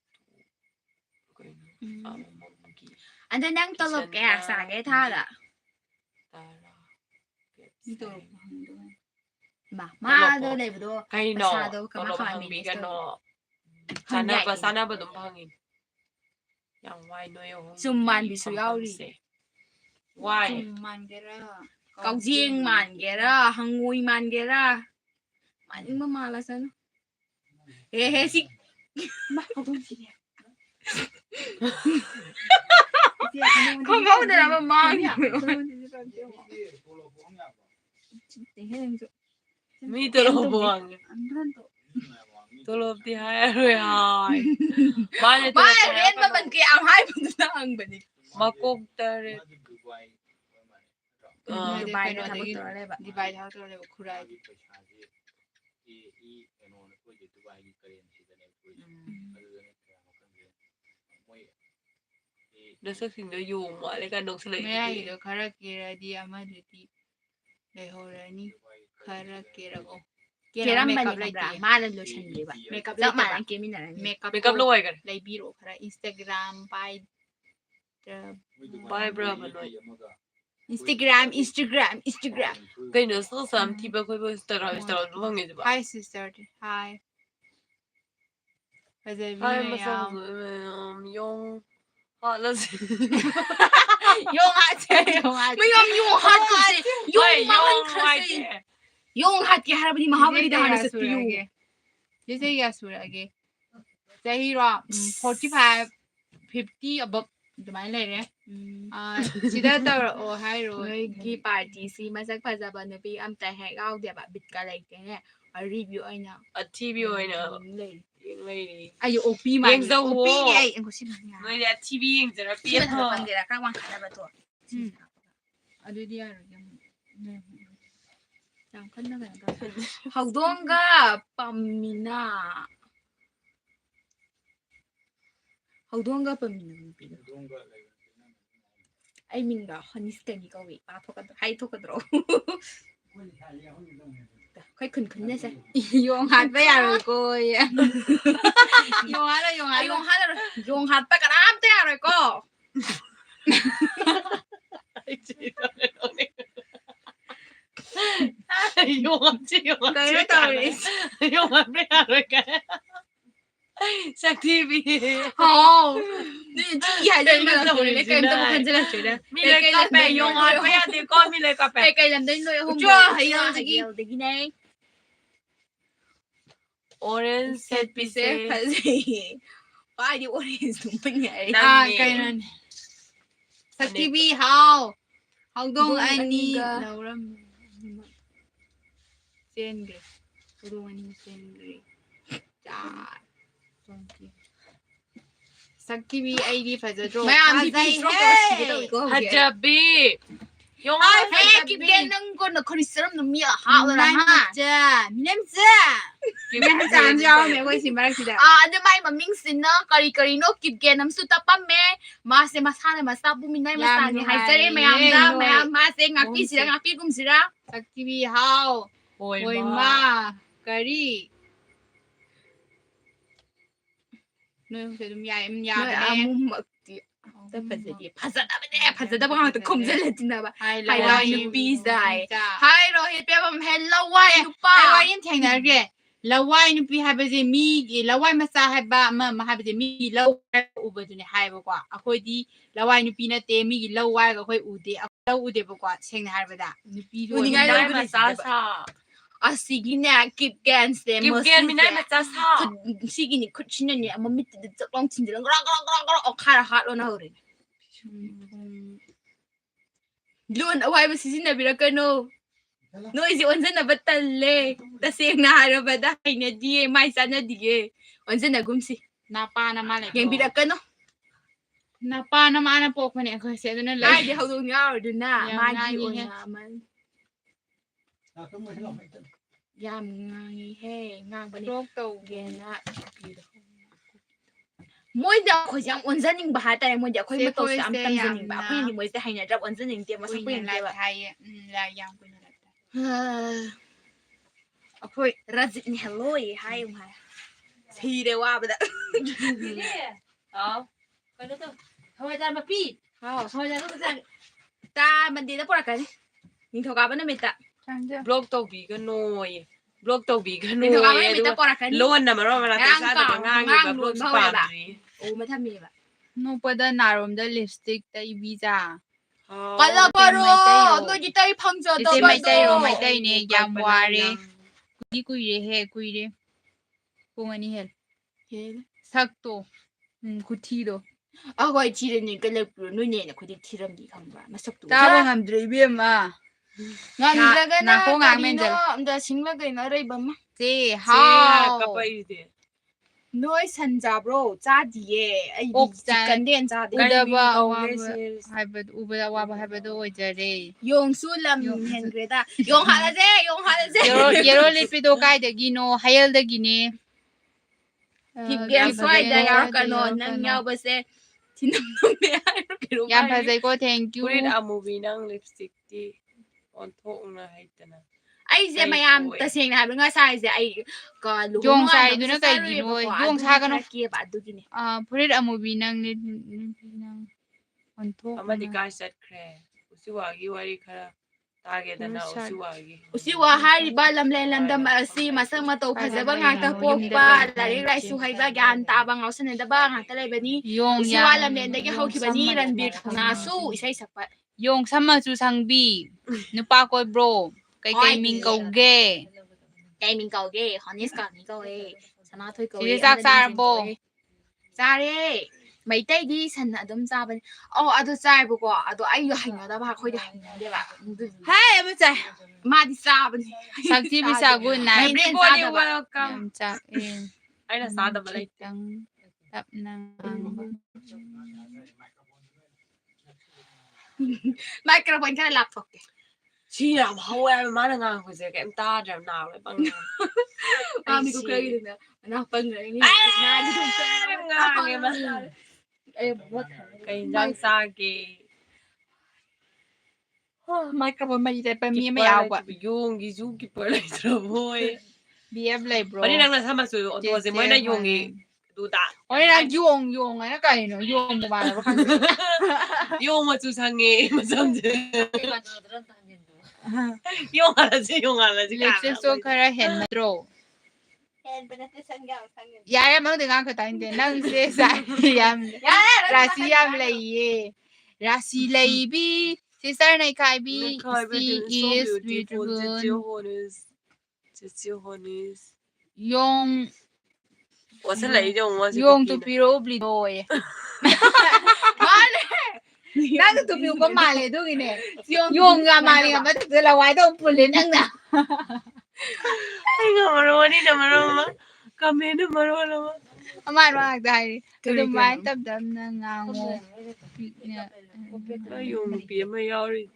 kay no amamgi anh ta đang tao lộc cái xả cái tha là tara Ito. mà đâu này vừa kay no Pasado ka tolo makain hangbi minister. ka no Hangay. sana ba dum hangin yang why no yo Summan bi su yao ri. why Man kera. cậu riêng màn kia đó hằng ngồi màn kia đó mà nhưng mà là sao hê hê xí không có thể nào mà mang mi tolo buang tolo ti hai rồi hai ba ba em mà mình kia áo hai mình nó ăn bệnh ma kok tare bài nó thằng tôi đây bạn Di bai thao to le khurai. nó sẽ khiến nó dùng mọi cái nông sản Me ai do khara kera di ama de ti. Le hore ni khara kera go. kia lắm mình làm mà lên lotion gì bạn Makeup lắm mà lại anh kia mình là makeup. makeup lôi cái Lai biro khara Instagram pai. bye bro mà nói Instagram. cái nó sẽ làm thì bao nhiêu Instagram đúng không nghe chưa Hi sister. Hi. Bây giờ hai mà vi sao dùng họ là gì Yung ate. mới dùng hot cái gì dùng mà dùng cái gì dùng hot cái hai bên mà hai bên đó là sự tiêu Jese ya surage. Zahira 45 50 above. Dumai le re. Sida ta o hai rồi. người ghi bài tí xí mà chắc phải ra bạn bị âm tại hệ gạo để bạn bịt cả lại cái này ở review anh nào ở TV rồi nè lên những người đi Ayo opi man. Yang dâu Opi wo. ni ai ang ko siman nga. người là TV những giờ chỉ biết là thằng thôi bạn để là các quan khả là bạn tuổi Adu dia ro yang. chẳng có nó cái hậu đông ga pamina hậu đông ga pamina ai mình đã honey skin đi câu vị ba thuốc hay thuốc cái đóค่อยขึ้นเนี่ยใช่ Yung hat ba ya ro ko ya. Yung hat用下用下ไปกระน้ำเตี้ยเลยก็用啊这用啊，对了道理，用啊不要了该。Sakti 好，你记还是那个对，你跟都不看这个对的，mi le cà phê用啊不要的讲mi le cà phê cái làm đến nơi hôm Chưa, hay là gì? cái này orange set bị piece xếp phải gì ai đi orange tụi mình vậy cái này Sakti bi hao hao dong anh đi lâu lắm sen ghê hao dong anh sen ghê chà Sakti bi ai đi phải giờ rồi mày ăn thì dây hết hajabi yung ai ah phải kịp đen nâng con nó không đi sớm nó mía hao rồi ha cha nem cha nem cha ăn rau mẹ quay xin bà chị đã nhưng mà mà mình xin nó cari cari nó kịp đen nắm sút tapam mẹ mà sẽ mà sang mà sao bumi này mà sang thì hay chơi mày ăn ra mày ăn mà sẽ ngaki gì ngaki cũng gì ra Sakti bi hao Ôi ma curry nơi không thể đúng dài em nơi dài ăn một tất phải gì phát ra bằng từ không dễ là chính là hay hay là là những bi dài hay rồi hiện bây giờ hello why you pa hay là những thằng nào kìa là why những bi hay bây giờ mi là why mà sao hay ba mà hay bây giờ mi lâu u bây giờ này hay bao quát à khôi đi là why những bi nó tê mi lâu why cái khôi u tê à lâu u tê bao quát xem này hay bây giờ những bi Ủa, rồi nhưng ai nai đâu ma sa sa sige na keep gan ste kim gen mi nai ma sa sa sige ni kuchina ni ama mit de long tin de long o khara hat on hore luôn awai ba sizin na birakano no isi onzen na batalle ta seng na haro ba da na die mai sa na die onzen na gumsi napa na malay yang birakano napa na mana pok man yan kasi ano na ai lang di hawdo nga do na Yang mai nga di ni on he. naman yam ngangi he ngang ba ni rok to gena moi da ko jam onzaning ba hata moi da khoi ma to sam tam zaning ba khoi ni moi se haina rap onzaning te ma sa quên khoi lại te ba thay là yang quên lại khoi razit ni hello ye hai um hai thi de wa ba da cái đó thôi ra mà pi thôi ra nó ra ta man di da pora ka ni ning thoka ba na meta blog tàu bị cái nồi blog tàu bị cái ning thoka ba nồi na meta pora ka ni luôn nằm ở đó mà là cái sao được ngang như vậy blog spam gì o ma tham mi ba no pada narom da lipstick ta visa kala paro no ji tai phang jo do ese ba mai tay ne yam ware kui re he kui re kung ani hel sak to kuthi do a hoi chi re ni ka le pro no ne na khoi di thiram di khang ba ma sak tu ta ba ngam dre bi ma ngan Na- ra ga na na ko ko ngang ngang men men jal. da sing la ga na rei ba ma se how how cái bấy gì noi san ja bro cha di ye ai Ok, di cha. kan den cha de Uda ba câu wa cái ba series haibad uba wa ba haibad o jare yong su lam hen greda yong hala je yero lipido kai da gino hayal da gine Keep game swai da yar ka no nang yaw ba se tinam no me ai ro ke ro yam pa zai ko thank you put it a movie nang lipstick đi on thok na hay tana ai je mayam ta seng na nga sai je ai ka lu Yong sai du na kai gino yong sa ka no ki ba du gi ni put it a movie nang ni nang on to ama di ka set kre usi wagi wari khara tage dana usi wagi usi wa hari ba lam len lam dam si ma sang ma to pha ba nga ta pok ba la ri rai su hai ba gan ta ba ngau san da ba nga ta lai ba ni yong usi wa lam len da ge hau ki ba ni ran bir na su isai sak pa yong sama chu sangbi nupa ko bro kai ming kau ge cái mình cầu ghê honest còn mình cầu ghê sao nó thôi cầu Chị chắc sao bố? ra đi mấy tay đi sân ở đống ra bên ở đó ra bố quả ở đó ai hành ở đó bà khơi đi hành đi bà hai em sai mà đi xa bên sakti bi sa good night everybody welcome yam cha in ai là sao đâm lại tang tap nang microphone cái laptop kìa chi làm hậu em má là ngang của cái em ta làm nào lại bằng mình cũng cười được nữa nó phân rồi đi em ngang em em mất cái răng xa kì microphone mai dai pa mi mai au ba yung gi zu ki per lại rồi thôi bi em lai broวันนี้นังน่ะถ้ามาสู่ตัวสิไม่ได้yung gi 두다. 오늘 용 아니야 까이노 용 뭐만 봐 칸데. 용 주상에 맞am지. 용 알아지. Let's so kara hen madro. Yaya mang dengan kata ini nang se sa yam rasi yam lagi rasi lagi sister Neikhaibi she is beautiful yung 我是雷用，我是 yung tu piro bli doy male nang tu piro ko male do gini yung nga male nga mata sila wai dong pulin ang na ay nga marwani na marwama kami na marwama aman wag dahil tu man tab dam na ngango ay yung piya mayawri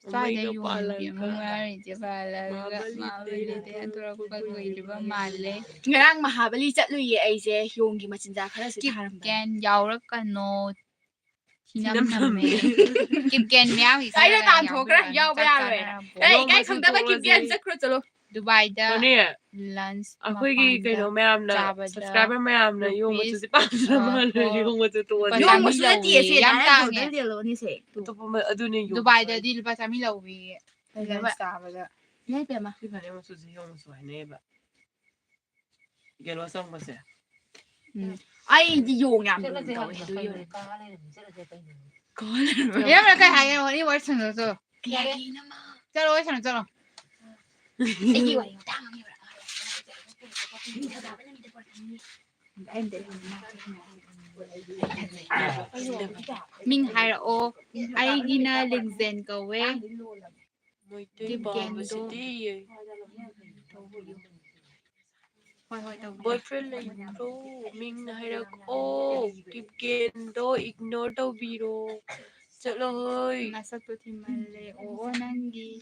Sada yung mga jabala mabalite atura pagwiliba male ngarang mahabali chatluye aise yonggi machinja khara se tharam ken yaurakano hinam namme kipken meow kai da tan thokra yaw ba ya re kai khang da ba kipken sakro chalo Dubai da Kone lunch akhoi kaino mayam na subscriber mayam na yung machu si pasama na yung machu to yong mo su ti se yam da tang de lo ni se to pa adune yung Dubai da di lupa sami lawi lunch sabada ye pe ma si pa machu si yung so ne ba gelo sang ba se ai di yong yam ko he do yo yam na kai haye wani war san so ya ki na ma chalo wai san chalo ai wa ta ma Minh hai o ai gina Lingjen ko we moi te ba si ti hoi tao boyfriend lai pro ming na hairak o tip gen do ignore tau biro chalo hoy nasa to timale o nangi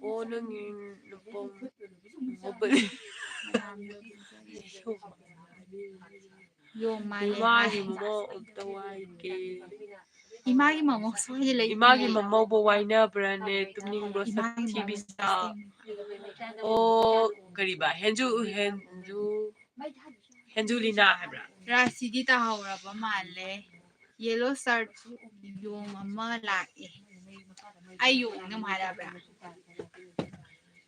o nangin lupong mobile yo male imagi mo tawai ke imagi mamo so le imagi mo bo waina brane tumning bro sa tv sa o kariba henju lina habra rasi di ta haura ba male yellow shirt yo mama la e ayung na mala bra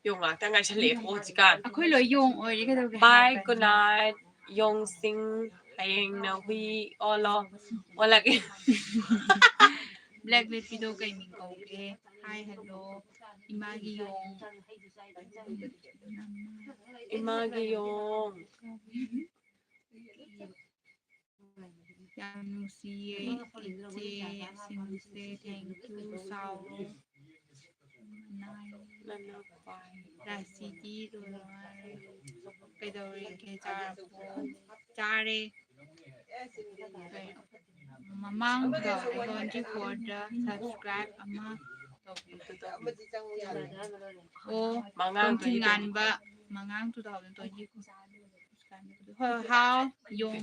yung ta ngai chale ko jikan akhoi lo yung oi ka do bye good night yong sing hayeng na hui olo wala ke black lip video kay min ko ke hi hello imagi yung yang siye ite simse thank you sauro nana pai rasi di do kay do ke char po chare mamang da 24 da subscribe ama o mangang tingan ba mangang 2020 how yung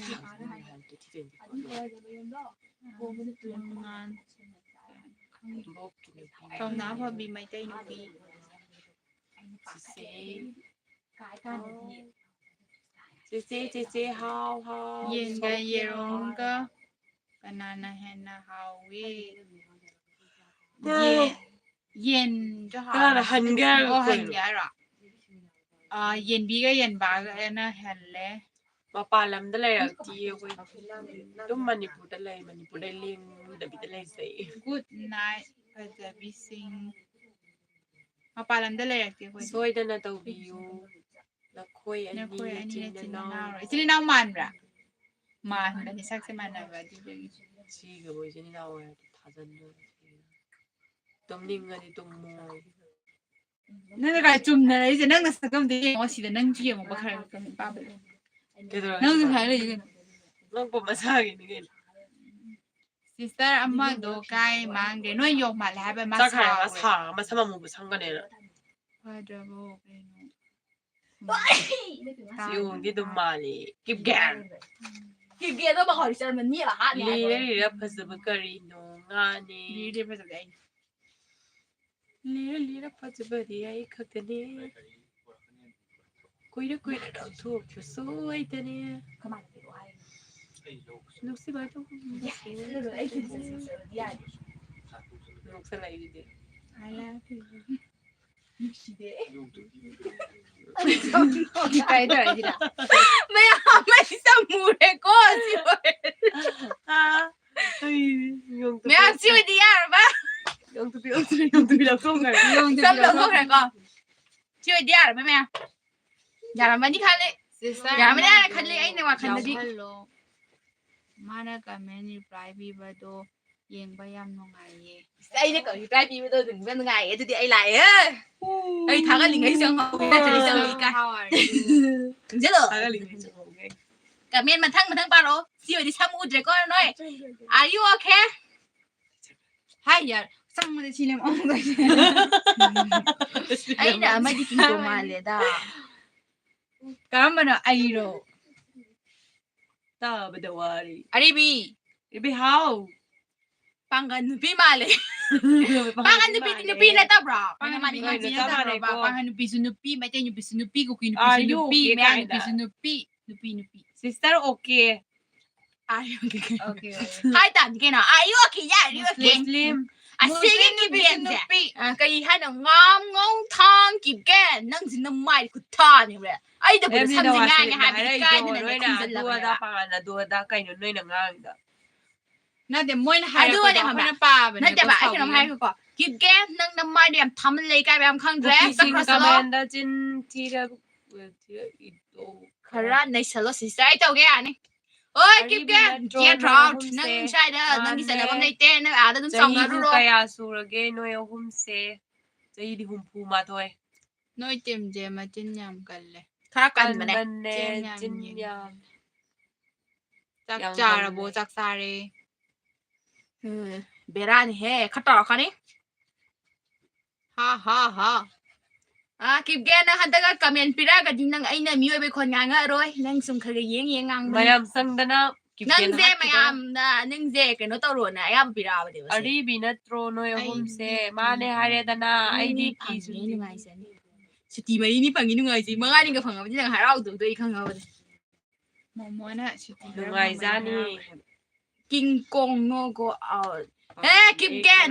mangan sau đóพอบีไม่ใจหนูบีเจhow เย็นกับเยร้องก็กันนาแฮนนาฮาวีเย็นจะหา หันแก โอ้หันแกอ่ะเย็นบีก็เย็นบาก็นะแฮนเลย มาปาลำได้เลยอ่ะที่เว้ยตุ้มมันนี่พูดได้เลยมันนี่พูดได้เลี้ยงแต่บิดได้เลยสิ Goodnight ก็จะบิซิงมาปาลันได้เลยที่เว้ย สวยแต่น่าตัววิวแล้วคุยอัน เนี่ยคุย นี้ อัน จิ นี้ น จิน น้า นาจินนามันบะมันเป็นสักเซมันนะบะดิเบกิ ชีก็บอกจินน้าว่าท่าจันด้วยตุ้มนิ่งอันนี้ตุ้มมวย นั่นก็จุ่มนะไอ้เจ้านั่งนักสักกันดี我洗的นั่งเจียมบ่ค่ะก็มีป้าไปนั่งสุดท้ายเลยกัน น้องผมมาสร้างอย่างนี้ sister อาม่าโดกายมังเดน้อยยกมาแล้วไปมา สร้าง สา มาสร้างมาสร้างมุมสร้างกันเนี่ย ว่าจะบอกเลยเนาะ สิวที่ตุ้มมาเลยกิบแกน ki ge da ba hori sar man ni la ha ลี ni เลยรับภาษาบุกรีโนงานนี่ ดีเดี๋ยวไปสักไอ้ ลีรับภาษาบุกรีไอ้ขัดเนี่ยคุยได้เราถูกสวยแต่เนี่ย ka ma ni wa ลูกสิบตัว Yeah. ลูกสไลด์ดิ I love you ไปเถอะจิล่ะไม่เอาไม่สมูเลยก็สิเว้ย อ่าเฮ้ยยงตัว ไม่เอาสิเว้ยดิอ่ะบ้าย งตัวพี่ยงตัวพี่เราส่งไง ซ้ำแล้วพวกนั้นก็สิเว้ยดิอ่ะไม่แม่อย่าละมันนี่คันเลย sister อย่าไม่ได้คันเลยไอ้เนี่ยว่าคันดิ hello mana kami private ba do yeng ba yam no ngai ไอ้เนี่ยก็อยู่ใกล้ปีไม่ตัวถึงเป็นไงไอ้ตัวที่ไอ้ไหลเอ้ยไอ้ทางก็ลิงไอ้เสียงเขาไอ้ตัวที่เสียงอีก how are you ถึงจะเหรอ อะไรลิงจะงงไง กับเมียนมันทั้งปาโรสิเว้ยดิซ้ำอุดเด็กก็น้อย Are you okay hi yaar sang ma de chilem on ga ไอ้เนี่ยไม่ได้กินตัวมาเลยด่า karamba na ai ro ตาบดวารี ari bi ไป how pangan nupi male pangan nupi na ta bro pangan mani Pangan mani nupi na ta na bro ta, pangan nupi sunupi mate nupi sunupi ko nupi Are you sunupi okay, me kinda? nupi sunupi nupi sister okay are you okay okay hai tan ke na are you okay yeah are you okay Muslim a sige ki bien ja ka i ha na ngam ngong thang ki gen nang sin na mai ku ta ni bre ai da bu sam jing nga nya ha bi kai na na kun zan la ดูดาปังนะดูดาไก่หนุ่ยหนังงางดา na de moi na ha Ai đưa này hả na mẹ? pa ba นั่นจะแบบไอ้ขนมไทยเขาก็กินแกนั่งน้ำมันเดียมทำเลยกลายเป็นข้างแรกสักครั้งสลอ da jin tira ito คาราในสลอสิใส่เจ้าแกนี่โอ้ยกินแกเจียทรอตนั่งใช่เด้อนั่งกินเสร็จแล้วก็ในเต้นนั่งอาจจะต้องส่งกันรู้ kaya surage no yo humse jai di humpu ma toy noi tem je ma chin yam kal le คารากันมาเนี่ย banne jin ya chak Yang cha ra ganne. bo chak sa re เบรานี่เฮ้ขัดต่อคันนี้ ha ha ha กินแกนะฮันตะก็กำยันปีแรกก็ดินั่งไอ้เนี่ยมีไว้เป็นคนงานก็รวยนั่งสมคดียังงัง mayam sang dana นั่งเจไม่อำนะนั่งเจกันโนตรวนะยามปีราเดี๋ยว ari binatro no yo humse mane hare dana ai di ki su นี่ไงสิสติมานี่ปังนี่ไงสิเมื่อไงนี่ก็ฟังกันยังหาเราตัวตัวอีกครั้งเอา mo mo na chi ti ngai zani กินกงโนก็เอากินแกน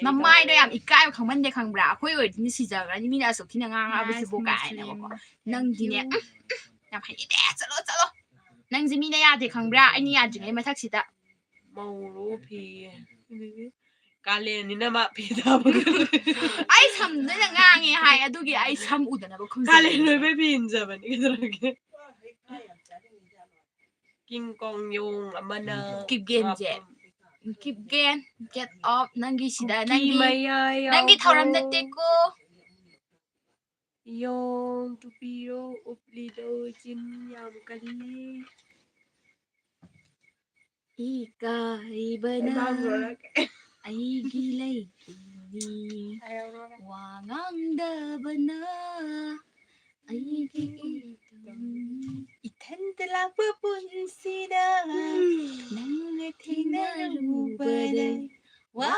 น้ำไม้ด้วยอ่ะอีกใกล้ของมันเด็กข้างบราคุยว่านี่สิจะกันนี่มีน่าสุขที่นั่งงาไปสิบกายนะบอกนั่งทีเนี้ยน้ำให้อีเด็ดจะโลนั่งจะมีนายาเด็กข้างบราไอ้นี่ยาจึงไอ้มาทักษิตะ mauru pi kalen ni na ma pi da ba ไอ้ทำได้ยังไงไงอะดูกี่ไอ้ทำอุดนะบอกคุณ kalen no be pin ja ba ni kadra ke king kong yung amana กิบเกนเจกิบเกน get off นั่งกี่สิดานั่งกี่ maya นั่งกี่เท่านั้นเด็กกู yung tupiro uplido jin yam kali อีกาอีเบนาไอ้กี่เลยว่างังเดบนาไอ้กี่ itantala pupun sida nang le thina ru ba dai wa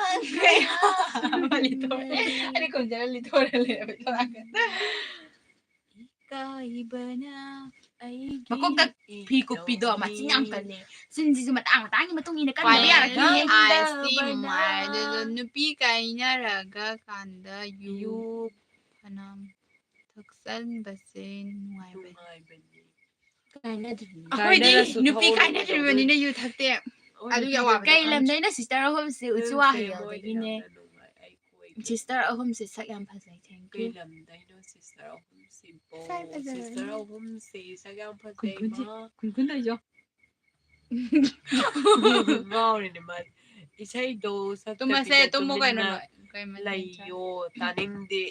malito ani kung dyan lito kai bana ai makukta pikuk pido machinyang ka ni sinji matang matang matung ina kan Why biya I ka ni see my the nupi kai nya raga kanda you panam thaksan basin nuai ba akoy di nupi kai na driven ni na you thakte adu yawa kay lam dai na sister home se uchuwa hiyo de ni sister home se sak yam phasai thank you lam dai no sister home simple sister home se sagang phasai ma kun kun dai jo ngao ni ma isai do sa tuma se tumo kai no kai ma lai yo taning de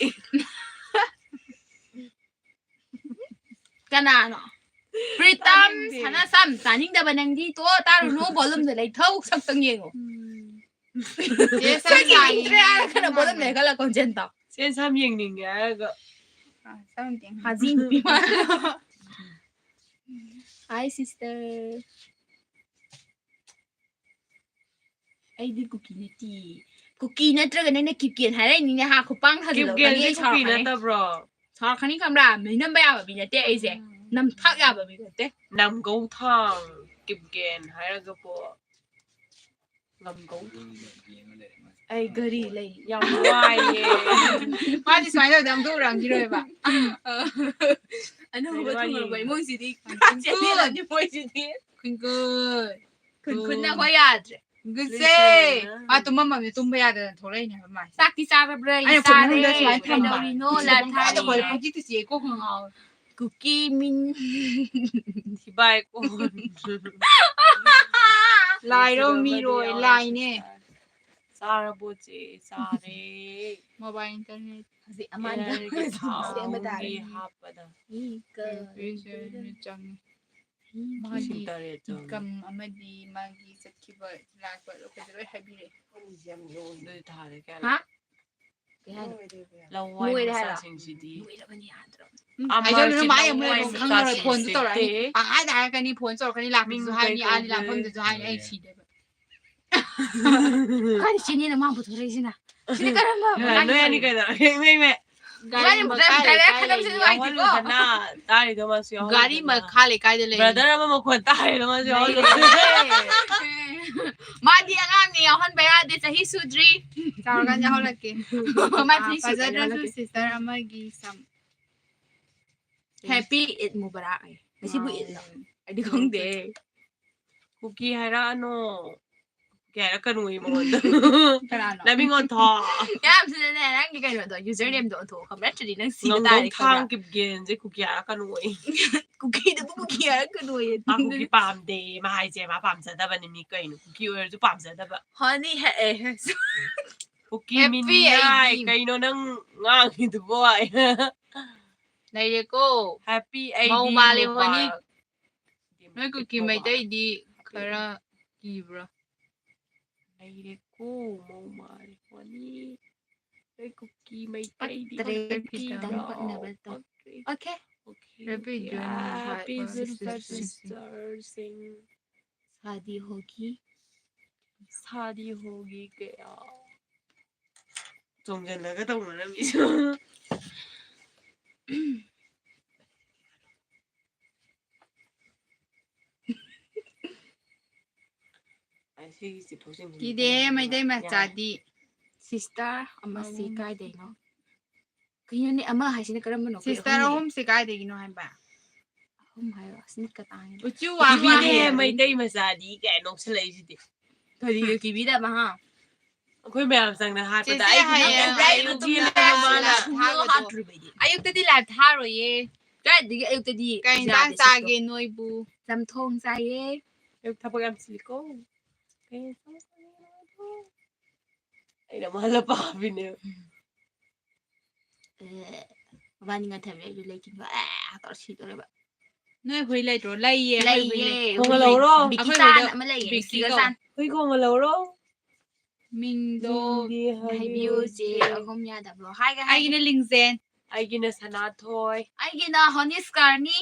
kana no Pritam sana sam taning da banang di to taru no bolum de lai thau sak tang yengo je sa sai sai ki tre kana bolum le kala contenta sen sam yeng ning ga ga something hazin pi ma hi sister ai di cookie na tra ga na kipkian ha lai ni na ha khupang ha kim lo gen ka ni ni ku pi na ta bro cha khani kamra me nam ba ya ba bi na te ai se nam thak ya ba bi te nam go thang ꯀꯤꯞ ꯒꯦꯟ ꯍꯥꯏꯔꯒ ꯄꯣ ꯉꯝꯒꯧ ꯑꯩ ꯒꯥꯔꯤ ꯂꯩ ꯌꯥꯝ ꯋꯥꯏꯌꯦ ꯃꯥꯗꯤ ꯁꯨꯃꯥꯏꯅ ꯇꯧꯗ ꯌꯥꯝ ꯇꯧꯔꯝꯈꯤꯔꯣꯏꯕ ꯑꯅꯧꯕ ꯊꯨꯡꯉꯔꯕ ꯏꯃꯨꯡꯁꯤꯗꯤ ꯃꯣꯏꯁꯤꯗꯤ ꯈꯨꯟꯅ ꯍꯣꯏ ꯌꯥꯗ꯭ꯔꯦ ꯒꯨꯠꯁꯦ ꯃꯥ ꯇꯨꯝꯃꯝꯃꯕꯅꯤ ꯇꯨꯝꯕ ꯌꯥꯗꯅ ꯊꯣꯛꯂꯛꯏꯅꯦꯕ ꯃꯥꯁꯦ ꯆꯥꯛꯇꯤ ꯆꯥꯔꯕ꯭ꯔꯥ ꯑꯩꯅ ꯆꯥꯔꯦ ꯐꯨꯠꯃꯅꯨꯡꯗ ꯁꯨꯃꯥꯏꯅ ꯊꯝꯕ ꯀꯩꯗꯧꯔꯤꯅꯣ ꯂꯥꯏꯞ ꯊꯥꯔꯤꯌꯦ ꯍꯧꯖꯤꯛꯇꯤ ꯆꯦ ꯀꯣꯛ ꯉꯥꯎꯋꯦ ꯀꯨꯀꯤ ꯃꯤꯟ ꯊꯤꯕꯥꯏ ꯀꯣꯟ ꯂꯥꯏꯔꯣ ꯃꯤꯔꯣꯏ ꯂꯥꯏꯅꯦ ꯆꯥꯔꯕꯣ ꯆꯦ ꯆꯥꯔꯦ ꯃꯣꯕꯥꯏꯜ ꯏꯟꯇꯔꯅꯦꯠ ꯍꯧꯖꯤꯛ ꯑꯃꯥꯟꯗ ꯑꯦꯅꯔꯒꯤ ꯁꯦꯝꯕ ꯇꯥꯔꯦ ꯊꯥꯎꯒꯤ ꯍꯥꯞꯄꯗ ꯃꯥꯗꯤ 8,000 ꯆꯪꯉꯦ ꯏꯟꯀꯝ ꯑꯃꯗꯤ ꯃꯥꯒꯤ ꯆꯠꯈꯤꯕ ꯂꯥꯛꯄ ꯂꯣꯏ ꯂꯣꯏ ꯍꯥꯏꯕꯤꯔꯛꯑꯦ ꯑꯗꯨꯗꯤ ꯊꯥꯗ ꯀꯌꯥ ꯍꯥ ꯀꯩ ꯍꯥꯏꯅꯣ ꯂꯋꯥꯏ ꯂꯣꯏꯔꯦ ꯍꯥꯏꯔꯣ ꯃꯆꯥꯁꯤꯡꯁꯤꯗꯤ ꯂꯣꯏꯔꯕꯅꯤ ꯌꯥꯗ꯭ꯔꯣ ꯍꯥꯏꯖꯧꯗꯅ ꯃꯥ ꯑꯃꯨꯛ ꯂꯋꯥꯏ ꯂꯩꯐꯝ ꯈꯪꯉꯔꯣꯏ ꯐꯣꯟꯁꯨ ꯃꯆꯥꯁꯤꯡꯁꯤꯗꯤ ꯇꯧꯔꯛꯑꯅꯤ ꯄꯪꯍꯥꯏꯗ ꯍꯥꯏꯔꯛꯀꯅꯤ ꯐꯣꯟ ꯇꯧꯔꯛꯀꯅꯤ ꯂꯥꯛꯄꯗꯁꯨ ꯃꯤꯡ ꯍꯥꯏꯅꯤ ꯀꯩ ꯑꯥ ꯂꯥꯛꯐꯝꯗꯁꯨ ꯍꯥꯏꯅꯤ ꯑꯩ ꯁꯤꯗꯦꯕ ꯀꯥꯏꯗ ꯆꯦꯅꯦꯅ ꯃꯥ ꯄꯨꯊꯣꯔꯛꯏꯁꯤꯅ ꯁꯤꯗꯤ ꯀꯔꯝꯕ ꯅꯣꯏ ꯑꯅꯤ ꯀꯩꯗꯧꯔꯒꯦ ꯒꯥꯔꯤ ꯃꯈꯥ ꯂꯩꯀꯥꯏ ꯂꯩꯌꯦ ꯌꯥꯎꯍꯜꯂꯨꯗꯅ ꯇꯥꯔꯤꯗꯣ ꯃꯥꯁꯨ ꯒꯥꯔꯤ ꯌꯥꯎꯍꯜꯂꯨꯗꯅ ꯃꯈꯥ ꯂꯩꯀꯥꯏꯗ ꯂꯩꯌꯦ ꯕ꯭ꯔꯗꯔ ꯑꯃ ꯃꯈꯣꯟ ꯇꯥꯔꯤꯗꯣ ꯃꯥꯁꯨ ꯌꯥꯎꯍꯜꯂꯨ ꯃꯥꯗꯤ ꯑꯉꯥꯡꯅꯤ ꯌꯥꯎꯍꯟꯕ ꯌꯥꯗꯦ ꯆꯍꯤ ꯁꯨꯗ꯭ꯔꯤ ꯆꯥꯎꯔꯀꯥꯟꯗ ꯌꯥꯎꯍꯜꯂꯛꯀꯦ ꯃꯥ ꯆꯍꯤ ꯐꯖꯗ꯭ꯔꯁꯨ ꯁꯤꯁꯇꯔ ꯑꯃꯒꯤ ꯁꯝ ꯍꯦꯄꯤ ꯏꯠ ꯃꯨꯕꯥꯔꯥꯛ ꯉꯁꯤꯕꯨ ꯏꯠꯂꯣ ꯑꯩꯗꯤ ꯈꯪꯗꯦ ꯀꯨꯀꯤ ꯍꯥꯏꯔꯛꯑꯅꯣ ꯀꯨꯀꯤ ꯍꯥꯏꯔꯛꯀꯅꯨꯌꯦ ꯃꯉꯣꯟꯗ ꯀꯅꯥꯅꯣ ꯅꯃꯤꯡ ꯑꯣꯟꯊꯣ ꯌꯥꯝ ꯊꯨꯅꯅꯦ ꯅꯪꯒꯤ ꯀꯩꯅꯣꯗꯣ ꯌꯨꯖꯔ ꯅꯦꯝꯗꯣ ꯑꯣꯟꯊꯣꯛꯑꯣ ꯈꯪꯕ꯭ꯔꯥ ꯅꯠꯇ꯭ꯔꯗꯤ ꯅꯪ ꯁꯤꯕ ꯉꯝꯒꯧ ꯇꯥꯔꯦ ꯊꯥꯡ ꯈꯪꯕ꯭ꯔꯥ ꯀꯤꯞ ꯒꯦꯟꯁꯦ ꯀꯨꯀꯤ ꯍꯥꯏꯔꯛꯀꯅꯨꯌꯦ ꯀꯨꯀꯤꯗꯨꯕꯨ ꯀꯨꯀꯤ ꯍꯥꯏꯔꯛꯀꯅꯣꯌꯦ ꯃꯥ ꯀꯨꯀꯤ ꯄꯥꯝꯗꯦ ꯃꯥ ꯍꯥꯏꯁꯦ ꯃꯥ ꯄꯥꯝꯖꯗꯕꯅꯤ ꯃꯤ ꯀꯩꯅꯣ ꯀꯨꯀꯤ ꯑꯣꯏꯔꯁꯨ ꯄꯥꯝꯖꯗꯕ ꯍꯅꯤ ꯍꯦ ꯀꯨꯀꯤ Happy ꯃꯤꯅꯥꯏ ID. ꯀꯩꯅꯣ ꯅꯪ ꯉꯥꯡꯉꯤꯗꯨꯕꯣ ꯂꯩꯔꯦꯀꯣ ꯍꯦꯄꯤ ꯃꯧ ꯑꯩꯗꯤ ꯃꯥꯜꯂꯦ ꯍꯣꯅꯤ ꯃꯨꯕꯥꯔꯛ ꯅꯣꯏ ꯀꯨꯀꯤ ꯃꯩꯇꯩꯗꯤ ꯈꯔ ꯀꯤꯕ꯭ꯔꯥ ꯂꯩꯔꯦꯀꯣ ꯃꯧ ꯃꯥꯜꯂꯦ ꯍꯣꯅꯤ ꯅꯣꯏ ꯀꯨꯀꯤ ꯃꯩꯇꯩꯗꯤ ꯄꯛꯇ꯭ꯔꯦ ꯈꯤꯇꯪ ꯈꯤꯇꯪ ꯄꯛꯅꯕ ꯇꯧ okay Happy journey Happy for sistersing शादी होगी शादी होगी गया ꯆꯣꯡꯖꯜꯂꯒ ꯇꯧꯅꯔꯝꯃꯤꯁꯨ ꯑꯁꯤꯒꯤꯁꯤ ꯊꯣꯛꯆꯤꯟ ꯀꯤꯗꯦ ꯃꯩꯇꯩ ꯃꯆꯥꯗꯤ ꯁꯤꯁꯇꯔ ꯑꯃꯁꯤ ꯀꯥꯏꯗꯩꯅꯣ ꯀꯩꯅꯣꯅꯦ ꯑꯃ ꯍꯥꯏꯁꯤꯅ ꯀꯔꯝꯕꯅꯣ ꯑꯩꯈꯣꯏ ꯁꯤꯁꯇꯔ ꯑꯍꯨꯝꯅꯦ ꯑꯍꯨꯝꯁꯦ ꯀꯥꯏꯗꯒꯤꯅꯣ ꯍꯥꯏꯕ ꯑꯍꯨꯝ ꯍꯥꯏꯔꯣ ꯑꯁꯤꯅꯀ ꯇꯥꯡꯉꯦ ꯎꯆꯨ ꯋꯥꯡꯕꯤꯅꯦ ꯃꯩꯇꯩ ꯃꯆꯥꯗꯤ ꯀꯥꯏ ꯅꯣꯛꯁꯜꯂꯛꯏꯁꯤꯗꯤ ꯀꯔꯤꯒ ꯀꯤꯕꯤꯗꯕ ꯍꯥ ꯑꯩꯈꯣꯏ ꯃꯌꯥꯝ ꯆꯪꯅ ꯍꯥꯠꯄꯗ ꯆꯦꯆꯦ ꯑꯩꯕꯨꯗꯤ ꯍꯌꯦꯡ ꯑꯌꯨꯛꯇ ꯃꯥꯅ ꯂꯥꯏꯚ ꯊꯥꯕꯗꯣ ꯑꯌꯨꯛꯇꯗꯤ ꯂꯥꯏꯚ ꯊꯥꯔꯣꯏꯌꯦ ꯀꯥꯏꯗꯒꯤ ꯑꯌꯨꯛꯇꯗꯤ ꯀꯩ ꯏꯟꯁꯥꯡ ꯆꯥꯒꯦ ꯅꯣꯏꯕꯨ ꯆꯝꯊꯣꯡ ꯆꯥꯏꯌꯦ ꯑꯌꯨꯛ ꯊꯕꯛ ꯌꯥꯝ ꯆꯤꯜꯂꯤꯀꯣ ꯑꯩꯅ ꯑꯃꯨꯛ ꯍꯜꯂ ꯄꯥꯕꯤꯅꯦꯕ ꯃꯕꯥꯅꯤ ꯉꯟꯊꯕꯤ ꯑꯩꯁꯨ ꯂꯩꯈꯤꯕ ꯇꯧꯔ ꯁꯤꯗꯣꯔꯦꯕ ꯅꯣꯏ ꯍꯨꯏ ꯂꯩꯇ꯭ꯔꯣ ꯂꯩꯌꯦ ꯑꯩꯈꯣꯏ ꯍꯨꯏ ꯂꯩꯌꯦ ꯂꯩ ꯈꯣꯡꯒ ꯂꯧꯔꯣ ꯕꯤꯀꯤ ꯑꯩꯈꯣꯏ ꯆꯥꯟ ꯍꯨꯏꯗꯣ ꯑꯃ ꯂꯩꯌꯦ ꯕꯤꯀꯤ ꯕꯤꯀꯤꯒ ꯀꯧ ꯆꯥꯟ ꯍꯨꯏ ꯈꯣꯡꯒ ꯂꯧꯔꯣ ꯃꯤꯡꯗꯣ ꯃꯤꯡꯗꯤ ꯍꯥꯏꯕꯤꯌꯨ ꯆꯦ ꯑꯍꯨꯝ ꯌꯥꯗꯕ꯭ꯔꯣ ꯍꯥꯏꯒꯦ ꯑꯩꯒꯤꯅ ꯂꯤꯡꯖꯦꯟ ꯑꯩꯒꯤꯅ ꯁꯅꯥꯊꯣꯏ ꯑꯩꯒꯤꯅ ꯍꯣꯅꯤꯁꯀꯥꯔꯅꯤ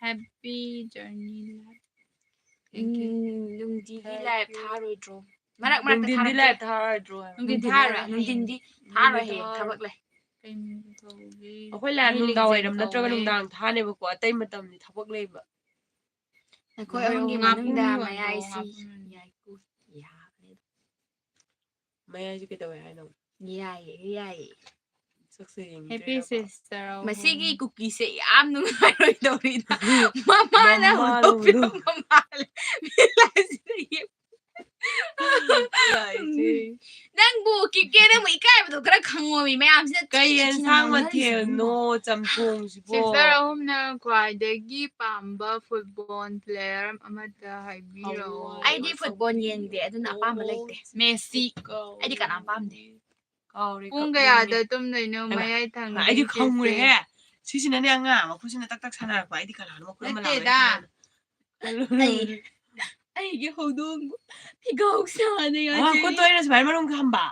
ꯍꯦꯄꯤ ꯖꯔꯅꯤ ꯅꯨꯡꯇꯤꯒꯤ ꯂꯥꯏꯚ ꯊꯥꯔꯣꯏꯗ꯭ꯔꯣ ꯃꯔꯛ ꯃꯔꯛꯇ ꯅꯨꯡꯊꯤꯟꯗꯤ ꯊꯥꯔꯛꯀꯦ ꯂꯥꯏꯚ ꯊꯥꯔꯣꯏꯗ꯭ꯔꯣ ꯅꯨꯡꯊꯤꯟ ꯊꯥꯔꯣꯏ ꯅꯨꯡꯊꯤꯟꯗꯤ ꯊꯥꯔꯣꯏ ꯍꯌꯦꯡ ꯊꯕꯛ ꯂꯩ ꯀꯩ ꯃꯤꯡ ꯀꯧꯒꯦ ꯑꯩꯈꯣꯏ ꯂꯥꯏꯚ ꯑꯩ ꯅꯨꯡꯗꯥꯡ ꯂꯤꯡꯖꯦꯟ ꯋꯥꯏꯔꯝ ꯅꯠꯇ꯭ꯔꯒ ꯀꯧꯋꯦ ꯅꯨꯡꯗꯥꯡ ꯊꯥꯅꯦꯕꯀꯣ ꯑꯇꯩ ꯃꯇꯝꯗꯤ ꯊꯕꯛ ꯂꯩꯕ ꯑꯩꯈꯣꯏ ꯑꯍꯨꯝꯒꯤ ꯉꯥꯄ꯭ꯔꯨꯝ ꯃꯅꯨꯡꯗ ꯌꯣꯟꯕ꯭ꯔꯣ ꯃꯌꯥꯏꯁꯤ ꯉꯥꯄ꯭ꯔꯨꯝ ꯌꯥꯏꯀꯨ ꯌꯥꯕꯅꯦ ꯃꯌꯥꯏꯁꯦ ꯀꯩꯗꯧꯋꯦ ꯍꯥꯏꯅꯣ ꯌꯥꯏꯌꯦ ꯁꯛꯁꯦ ꯍꯦꯄꯤ ꯌꯦꯡꯅꯤꯡꯗ꯭ꯔꯦꯕ ꯁꯤꯁꯇꯔ ꯃꯁꯤꯒꯤ ꯀꯨꯀꯤꯁꯦ ꯌꯥꯝ ꯅꯨꯡꯉꯥꯏꯔꯣꯏꯗꯧꯔꯤꯗ ꯃꯃꯥꯅ ꯃꯃꯥꯅ ꯍꯧꯗꯣꯛꯄꯤꯔꯝꯕ ꯃꯥꯜꯂꯦ ꯂꯥꯏꯁꯦ ꯅꯪꯕꯨ ꯀꯤꯀꯦꯅ ꯑꯃꯨꯛ ꯏꯀꯥꯏꯕꯗꯣ ꯈꯔ ꯈꯪꯉꯣꯃꯤ ꯃꯌꯥꯝꯁꯤꯅ ꯀꯩ ꯊꯤꯅ ꯊꯤꯅ ꯌꯦꯟꯁꯥꯡ ꯉꯥꯡꯅꯔꯤꯁꯦ ꯅꯪꯕꯣ ꯃꯊꯦꯜꯅꯣ ꯆꯝꯊꯣꯡꯁꯤꯕꯣ ꯁꯤꯁꯇꯔ ꯑꯍꯨꯝꯅ ꯈ꯭ꯋꯥꯏꯗꯒꯤ ꯄꯥꯝꯕ ꯐꯨꯠꯕꯣꯜ ꯄ꯭ꯂꯦꯌꯔ ꯑꯃꯗ ꯍꯥꯏꯕꯤꯔꯛꯑꯣ ꯑꯩꯗꯤ ꯐꯨꯠꯕꯣꯜ ꯌꯦꯡꯗꯦ ꯑꯗꯨꯅ ꯑꯄꯥꯝꯕ ꯂꯩꯇꯦ ꯃꯦꯁꯤ ꯑꯩꯗꯤ ꯀꯅꯥꯝ ꯄꯥꯝꯗꯦ ꯀꯥꯎꯔꯦ ꯄꯨꯡ ꯀꯞꯅꯤꯡꯉꯦ ꯀꯌꯥꯗ ꯇꯨꯝꯗꯣꯏꯅꯣ ꯃꯌꯥꯏ ꯊꯪꯕꯤ ꯑꯩꯗꯤ ꯆꯦꯆꯦ ꯈꯪꯉꯨꯔꯦꯍꯦ ꯁꯤꯁꯤꯅꯅꯦ ꯑꯉꯥꯡ ꯃꯈꯨꯠꯁꯤꯅ ꯇꯛ ꯇꯛ ꯁꯥꯟꯅꯔꯛꯄ ꯑꯩꯗꯤ ꯀꯅꯥꯅꯣ ꯃꯈꯨꯠ ꯑꯃ ꯅꯠꯇꯦꯗ ꯂꯥꯡꯉꯛꯏꯁꯤꯅ ꯑꯩꯒꯤ ꯍꯧꯗꯣꯡꯕꯨ ꯐꯤꯒꯧ ꯁꯥꯅ ꯈꯨꯠꯇꯣ ꯌꯥꯖꯔꯤ ꯑꯩꯅ ꯁꯨꯃꯥꯏꯅ ꯃꯅꯨꯡ ꯊꯝꯕ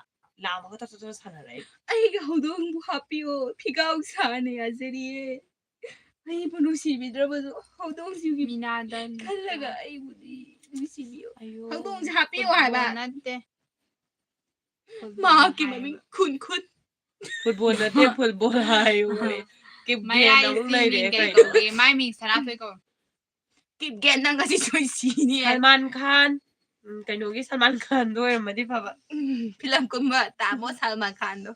ꯂꯥꯝꯃꯒ ꯇꯞ ꯇꯞ ꯁꯥꯟꯅꯔꯛꯏ ꯑꯩꯒꯤ ꯍꯧꯗꯣꯡꯕꯨ ꯍꯥꯞꯄꯤꯌꯣ ꯐꯤꯒꯥꯎ ꯁꯥꯅ ꯌꯥꯖꯔꯤꯌꯦ ꯑꯩꯕꯨ ꯅꯨꯡꯁꯤꯕꯤꯗ꯭ꯔꯕꯁꯨ ꯍꯧꯗꯣꯡꯁꯤꯡꯒꯤ ꯃꯤꯅꯥꯗꯟ ꯈꯜꯂꯒ ꯑꯩꯕꯨꯗꯤ ꯅꯨꯡꯁꯤꯕꯤꯌꯣ ꯑꯌꯣ ꯍꯧꯗꯣꯡꯁꯦ ꯍꯥꯞꯄꯤꯌꯣ ꯍꯥꯏꯕ ꯐꯨꯠꯕꯣꯜ ꯅꯠꯇꯦ ꯃꯍꯥꯛꯀꯤ ꯃꯃꯤꯡ ꯍꯥꯏꯕ ꯈꯨꯟ ꯐꯨꯠꯕꯣꯜ ꯅꯠꯇꯦ ꯐꯨꯠꯕꯣꯜ ꯍꯥꯏꯌꯨ ꯀꯤꯞ ꯒꯦꯟ ꯑꯃꯨꯛ ꯃꯌꯥꯏꯁꯤ ꯃꯤꯡ ꯂꯩꯔꯦ ꯀꯩ ꯀꯩꯅꯣ ꯀꯧꯒꯦ ꯃꯥꯏ ꯃꯤꯡ ꯁꯅꯥꯊꯣꯏ ꯀꯧ Kịp ghen năng cái gì xui xí nè. Salman Khan cái nụ cái Salman Khan thôi mà đi phà Film cũng mà ta mỗi Salman Khan đó.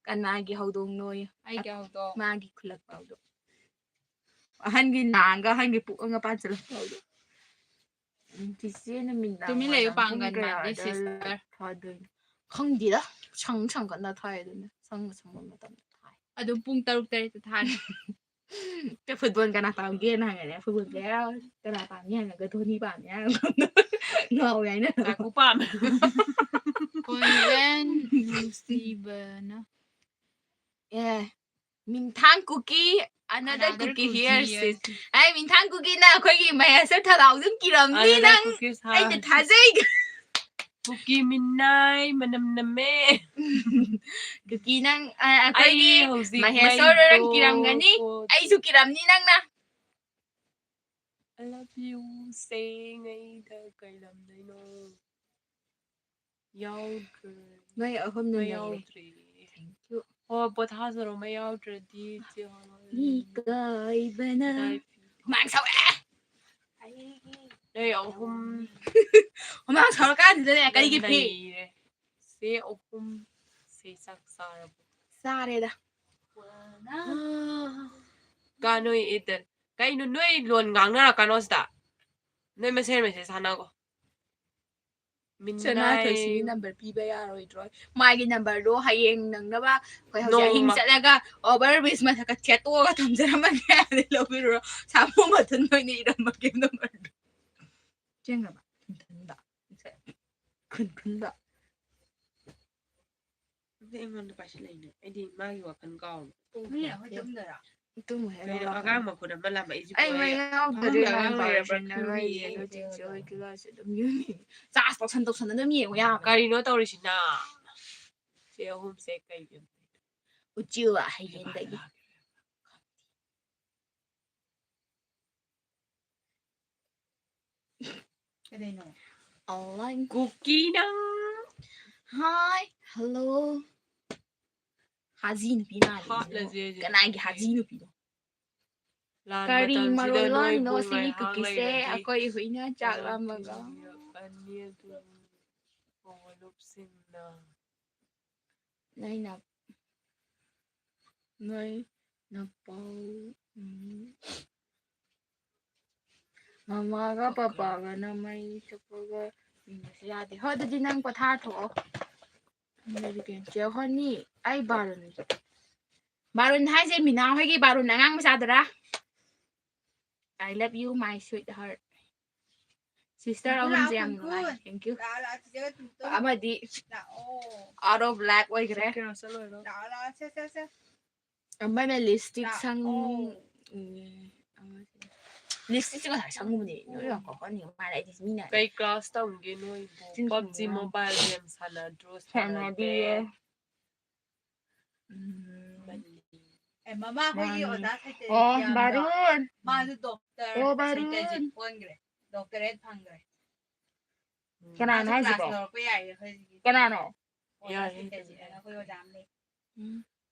Cái này cái hậu đông nôi. Ai kêu to. Mà cái khulak bao đó. Hắn cái nàng cái hắn cái phụ ang pan sila bao đó. Thì xin là mình Tụi mình lấy bằng gần mà đi sister. Thôi đừng. Không gì đó. Chẳng còn là thôi đừng. Chẳng còn là tầm thôi. Adong pung taruk tayo tatahan. Cái football cái nào tao kia này này football cái nào tao nha là cái Tony bạn nha. Ngầu vậy nữa. Aku pam. Conven Steven. Yeah. Mình thang cookie. Another cookie here sis. Ai mình thang cookie na khơi gì mày sẽ thà đầu đứng kia làm đi năng. Ai để thà gì? Cookie midnight manamname. Cookie năng khơi gì mày sẽ số rồi kia làm cái ní. Ai su kia làm ní năng na. I love you say ngay thơ cây làm đây nó. Yao cười. Ngay ở hôm nay Yao này. trì. Bố thá rồi mà yao trì đi chứ. Đi cười bên ơi. Mạng sao ạ? Đây ông hôm Hôm nay sao cái gì đây cái gì phi? Sẽ ông hôm sẽ sắc xa rồi. Xa đây đó. Cái nơi ít cái nơi luôn ngang ra cái nó sao? Nơi mà xem mình sẽ sao nào? Cho nên thời sinh number PBR rồi. Mai cái number đó hay em nâng đó ba. Phải học giải hình sẽ là cái overbase mà cái chat to cái thằng sẽ mà nghe đi lâu rồi. Sao mà thân nơi này đâu mà kiếm number. Chẳng là bạn thân đó. Khẩn đó. Em ăn được bao nhiêu này? Anh đi mang vào phần cầu. Mấy là hơi chấm rồi à? Tôi muốn Cái đó các mà cũng làm mấy gì. Ai mày không có được làm bài trên này rồi chơi chơi cái là sẽ đâm như ra tao thân nó nhiều nha. Cái nó tao đi xin à. Sẽ hôm sẽ cái gì. Ủa chưa à hay gì đấy. Cái đây nè. Online Cookie nang. hi hello. Hazin pina. Cái này cái hazin pina. Kari marolon no sini cookie se ako ihuy na chak lam mga. Này nè bao. Mama ka papa ka na may chokoga. Mình ra thì hơi tôi năng qua tha thổ. Này thì chiều hơn nhỉ. Ai Baron hai gì mình nào hay cái Baron ngang ngang sao ra. I love you my sweetheart. Sister ông Jam like. Thank you. Ama di. Auto black way cái đấy. Ama na lipstick sang. Lipstick có thể sang một gì nữa có nhiều mai lại thì mình này. Cái class tao nghe nói PUBG Mobile Games hana draw hana đi. Em mama có gì ở đó thấy thế. Baron. Mà du doctor. Baron. Doctor hết phăng rồi. Cái nào hay gì bỏ? Cái nào nọ?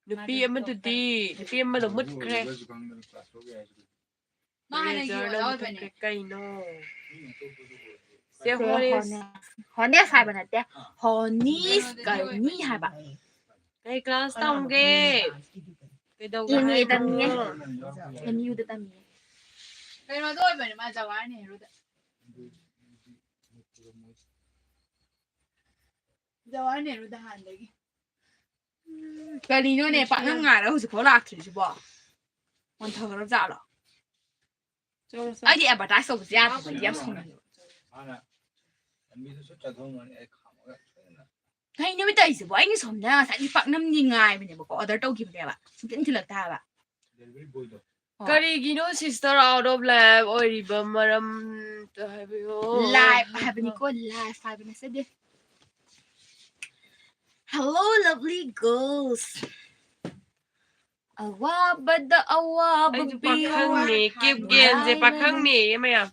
Nữ PM mình đi, nữ PM mình là mất kre. Mà này gì ở đâu vậy? Cái nó. Sẽ Honey hai bạn nè. Honey cái ni hai bạn. Cái class tao nghe. Cái đâu cái nghe tâm nghe. Em yêu được tâm nghe. Cái nó thôi vậy mà giàu ai này rồi. Giàu ai này rồi ta hành đấy. Cái lý này bạn nó ngại đâu có lạc thì chứ bỏ. Hoàn thờ nó dạ rồi. Ai đi em bảo trái sầu ra thì phải em xong. Hay nếu bây giờ anh sống nha, tại vì bạn năm như ngài mình có ở đâu kịp đẹp ạ, cũng chưa là ta ạ. Cái gì nó sister out of lab, ôi đi bấm mà live, hai bên có live, hai bên sẽ đi. Hello lovely girls. Awa bada awa babi khang nè, kịp gen gì bạc khang nè mày à?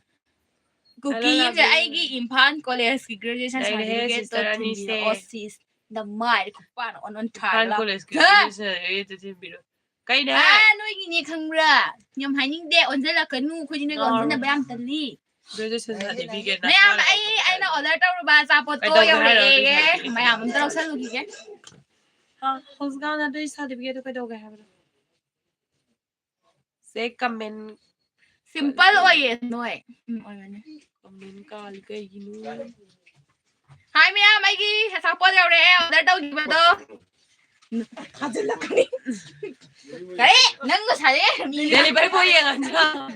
Cookie thì ai cái impan college cái graduation certificate to the OSIS the mic pan on time impan college graduation certificate cái nè nuôi gì nhỉ không ra nhom hai những đeo ôn là cái nu khôi như còn xin là bám tần ly bây giờ chân thật thì bị cái mày ai nó ở đây đâu bà ra bộ tôi yêu này cái mày mình đâu sao được cái không sao là đây sao thì bị cái đâu cái hả sẽ comment simple ôi nuôi comment cái gì nữa hai mày cái sao bộ yêu này ở đây đâu gì mà đâu cái nâng cái sao đấy delivery boy yang aja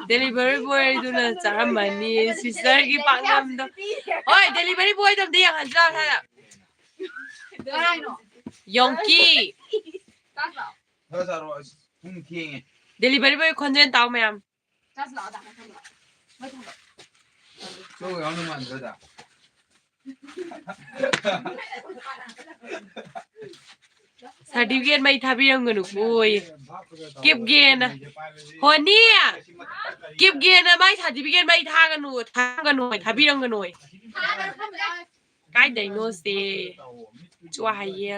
delivery boy itu na cara mani sister ki pangnam do oi delivery boy tam dia yang aja saya Yongki delivery boy konjen tau ma'am 저거 어느 만 더다. certificate mai thabirang ganu boy kip gen honi kip gen mai certificate mai thaganu thabirang ganu cái đấy nó sẽ cho hay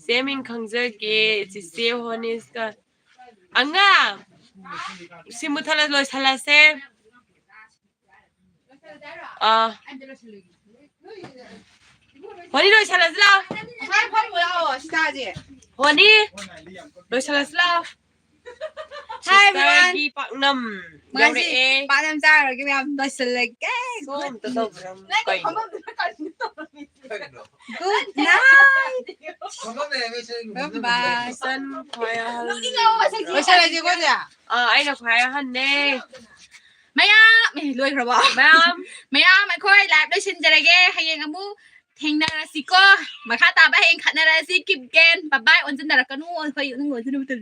sẽ mình không giờ cái chỉ sẽ honi cái anh à xin một thằng rồi thằng sẽ honi rồi thằng là hai con vừa ở xa gì honi rồi thằng là hai bạn đi bằng năm mà gì bạn em ra rồi cái em tôi xử lý cái Zoom từ đâu cái good night bye bye sân khoai hơn rồi sao lại gì có gì à anh là khoai hơn nè mày lùi rồi bỏ mày khôi làm đối xin cái ghê hay yang amu thằng nào là xí co mà khá ta bắt anh khát nào là xí kịp gen bye bye ôn xin là cái nu khôi những người xin được từ